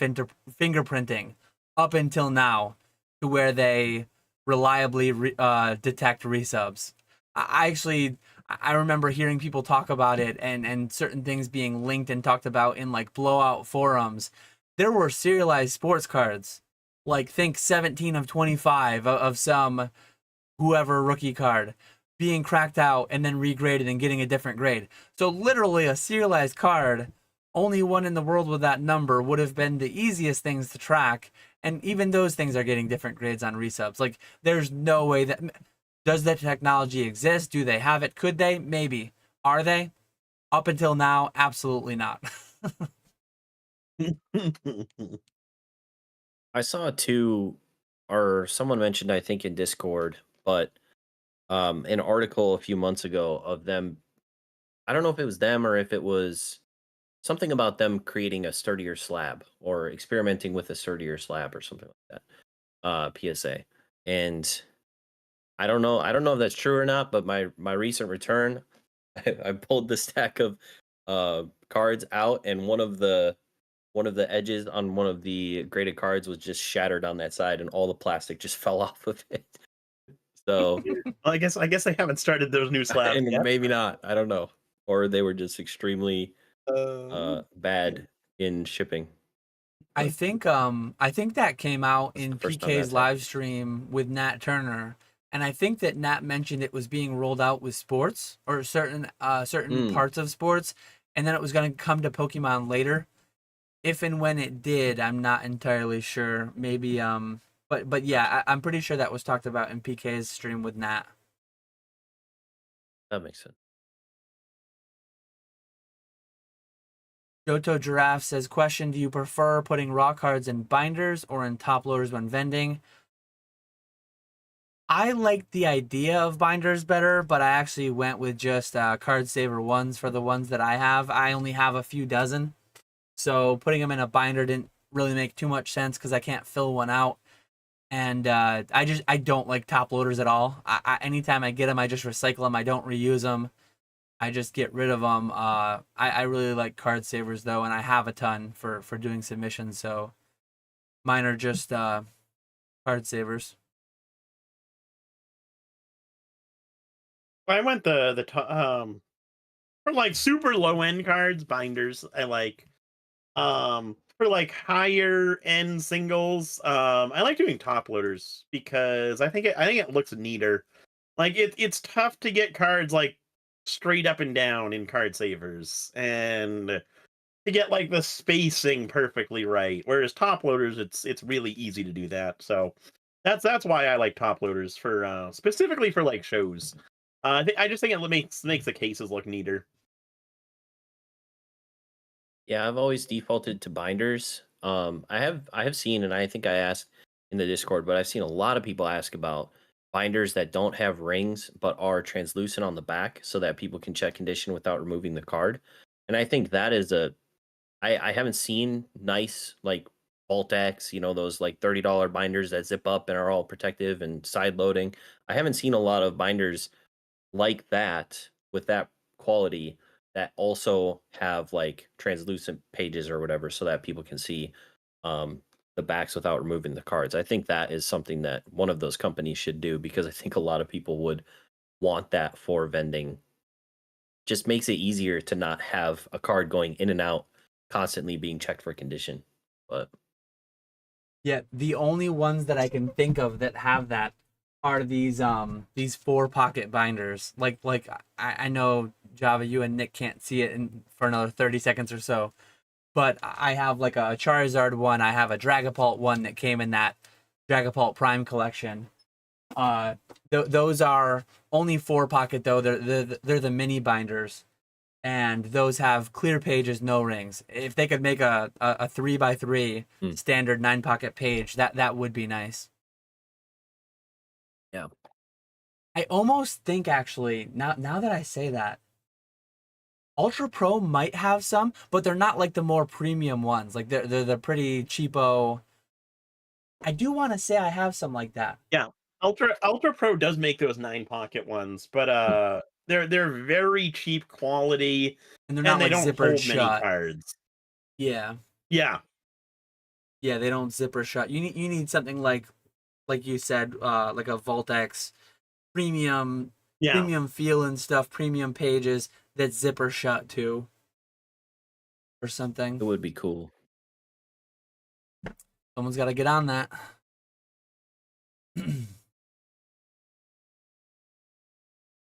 fingerprinting up until now to where they reliably detect resubs. I remember hearing people talk about it and certain things being linked and talked about in like blowout forums. There were serialized sports cards, like think 17 of 25 of some whoever rookie card being cracked out and then regraded and getting a different grade. So literally a serialized card, only one in the world with that number would have been the easiest things to track. And even those things are getting different grades on resubs. Like there's no way that does that technology exist? Do they have it? Could they? Maybe. Are they? Up until now, absolutely not. I saw two, or someone mentioned, I think in Discord, but an article a few months ago of them. I don't know if it was them or if it was something about them creating a sturdier slab or experimenting with a sturdier slab or something like that. PSA, and I don't know. I don't know if that's true or not. But my recent return, I pulled the stack of cards out, and one of the edges on one of the graded cards was just shattered on that side, and all the plastic just fell off of it. So, Well, I guess they haven't started those new slabs and yet. maybe not. I don't know, or they were just extremely Um, bad in shipping. I think that came out It's the in first time PK's that's live happened. stream with Nat Turner, and I think that Nat mentioned it was being rolled out with sports or certain Mm, parts of sports, and then it was going to come to Pokemon later. If and when it did, I'm not entirely sure. Maybe but gotcha. yeah, I'm pretty sure that was talked about in PK's stream with Nat. That makes sense. Johto Giraffe says, question, do you prefer putting raw cards in binders or in top loaders when vending? I like the idea of binders better, but I actually went with just card saver ones for the ones that I have. I only have a few dozen, so putting them in a binder didn't really make too much sense because I can't fill one out. And I don't like top loaders at all. Anytime I get them, I just recycle them. I don't reuse them. I just get rid of them. I really like card savers though, and I have a ton for doing submissions. So mine are just card savers. I went for like super low end cards, binders. I like for like higher end singles, I like doing top loaders because I think it looks neater. Like it's tough to get cards like straight up and down in card savers and to get like the spacing perfectly right. Whereas top loaders, it's really easy to do that. So that's why I like top loaders for specifically for like shows. I just think it makes the cases look neater. Yeah, I've always defaulted to binders. I have seen, and I think I asked in the Discord, but I've seen a lot of people ask about binders that don't have rings but are translucent on the back, so that people can check condition without removing the card. And I think that is I haven't seen nice like Vault-X, those like $30 binders that zip up and are all protective and side loading. I haven't seen a lot of binders like that with that quality that also have like translucent pages or whatever so that people can see um, the backs without removing the cards. I think that is something that one of those companies should do because I think a lot of people would want that for vending. Just makes it easier to not have a card going in and out constantly being checked for condition. But Yeah, the only ones that I can think of that have that are these 4 pocket binders. Like I know Java, you and Nick can't see it for another 30 seconds or so, but I have like a Charizard one. I have a Dragapult one that came in that Dragapult Prime collection. Uh, those are only 4 pocket though. They're the mini binders, and those have clear pages, no rings. If they could make a 3x3 hmm, standard 9 pocket page, that would be nice. yeah, I almost think actually now that I say that, Ultra Pro might have some, but they're not like the more premium ones. Like they're pretty cheapo. I do want to say I have some like that. Yeah, Ultra Pro does make those 9 pocket ones, but they're very cheap quality And they're and not they like don't zippered hold many shut. cards. Yeah. Yeah, Yeah, they don't zipper shut. You need something like you said, like a Vault-X premium yeah. premium feel and stuff, premium pages that zipper shut too or something. it would be cool. Someone's got to get on that.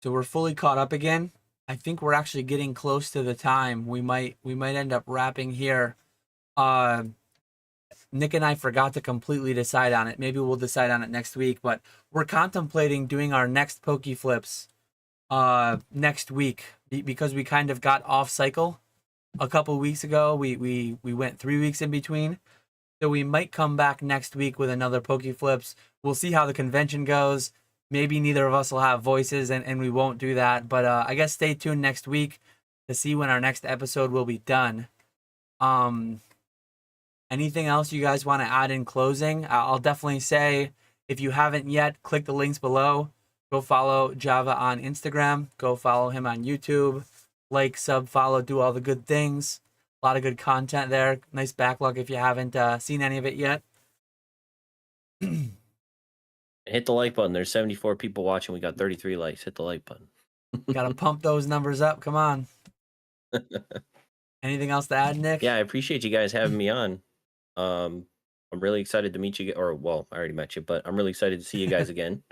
So we're fully caught up again. I think we're actually getting close to the time. We might end up wrapping here. Uh Nick and I forgot to completely decide on it. Maybe we'll decide on it next week, but we're contemplating doing our next PokeFlipz next week because we kind of got off cycle a couple weeks ago. We went 3 weeks in between. So we might come back next week with another PokeFlipz. We'll see how the convention goes. Maybe neither of us will have voices and we won't do that. But I guess stay tuned next week to see when our next episode will be done. Um, Anything else you guys want to add in closing? I'll definitely say if you haven't yet, click the links below. Go follow Java on Instagram. Go follow him on YouTube. Like, sub, follow, do all the good things. A lot of good content there. Nice backlog if you haven't seen any of it yet. Hit the like button. There's 74 people watching. We got 33 likes. Hit the like button. Gotta pump those numbers up. Come on. Anything else to add, Nick? Yeah, I appreciate you guys having me on. I'm really excited to meet you, or well, I already met you, but I'm really excited to see you guys again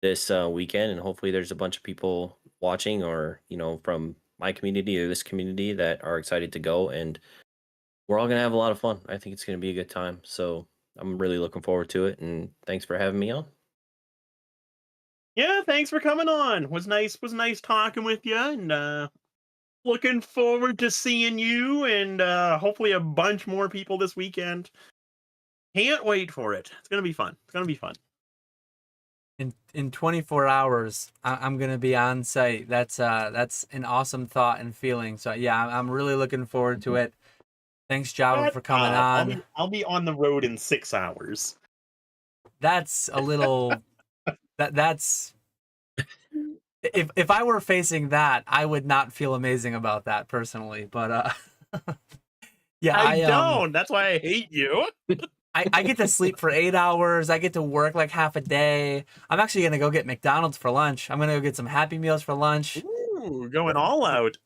this weekend, and hopefully there's a bunch of people watching, or from my community or this community that are excited to go, and we're all gonna have a lot of fun. I think it's gonna be a good time. So I'm really looking forward to it, and thanks for having me on. Yeah, thanks for coming on. Was nice talking with you, and looking forward to seeing you and hopefully a bunch more people this weekend. Can't wait for it. It's gonna be fun. It's gonna be fun. In 24 hours, I'm gonna be on site. That's an awesome thought and feeling. So yeah, I'm really looking forward to it. Thanks, Java, for coming on. I'll be on the road in 6 hours. That's a little. That's if I were facing that, I would not feel amazing about that personally. But yeah, I don't. That's why I hate you. I get to sleep for 8 hours. I get to work like half a day. I'm actually gonna go get McDonald's for lunch. I'm gonna go get some Happy Meals for lunch. Ooh, going all out.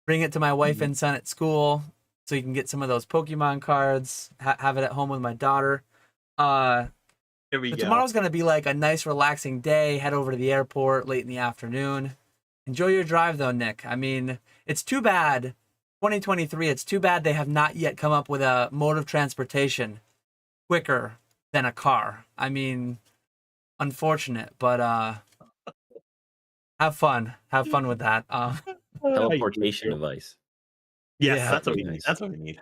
Bring it to my wife and son at school, so you can get some of those Pokemon cards. Have it at home with my daughter. Here we go. Tomorrow's gonna be like a nice, relaxing day. Head over to the airport late in the afternoon. Enjoy your drive, though, Nick. I mean, it's too bad. 2023. It's too bad they have not yet come up with a mode of transportation quicker than a car. I mean, unfortunate, but have fun with that. Teleportation device. Yes, Yeah. that's what we Nice. need. That's what we need.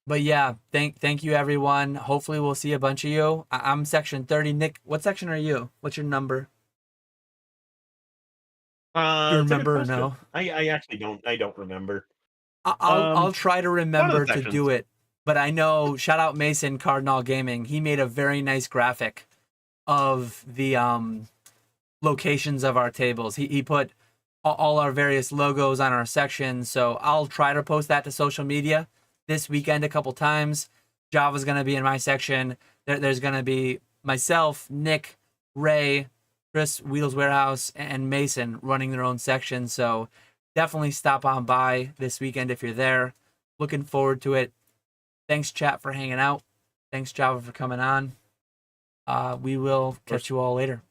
But yeah, thank you, everyone. Hopefully we'll see a bunch of you. I'm section 30. Nick, what section are you? What's your number? Do you That's a good remember or question. no? I actually don't. I don't remember. I'll try to remember to sections. do it. But I know, shout out Mason Cardinal Gaming. He made a very nice graphic of the locations of our tables. He put all our various logos on our sections. So I'll try to post that to social media this weekend a couple times. Java's going to be in my section. There's going to be myself, Nick, Ray, Chris, Wheels Warehouse, and Mason running their own section. So definitely stop on by this weekend if you're there. Looking forward to it. Thanks, chat, for hanging out. Thanks, Java, for coming on. We will catch you all later.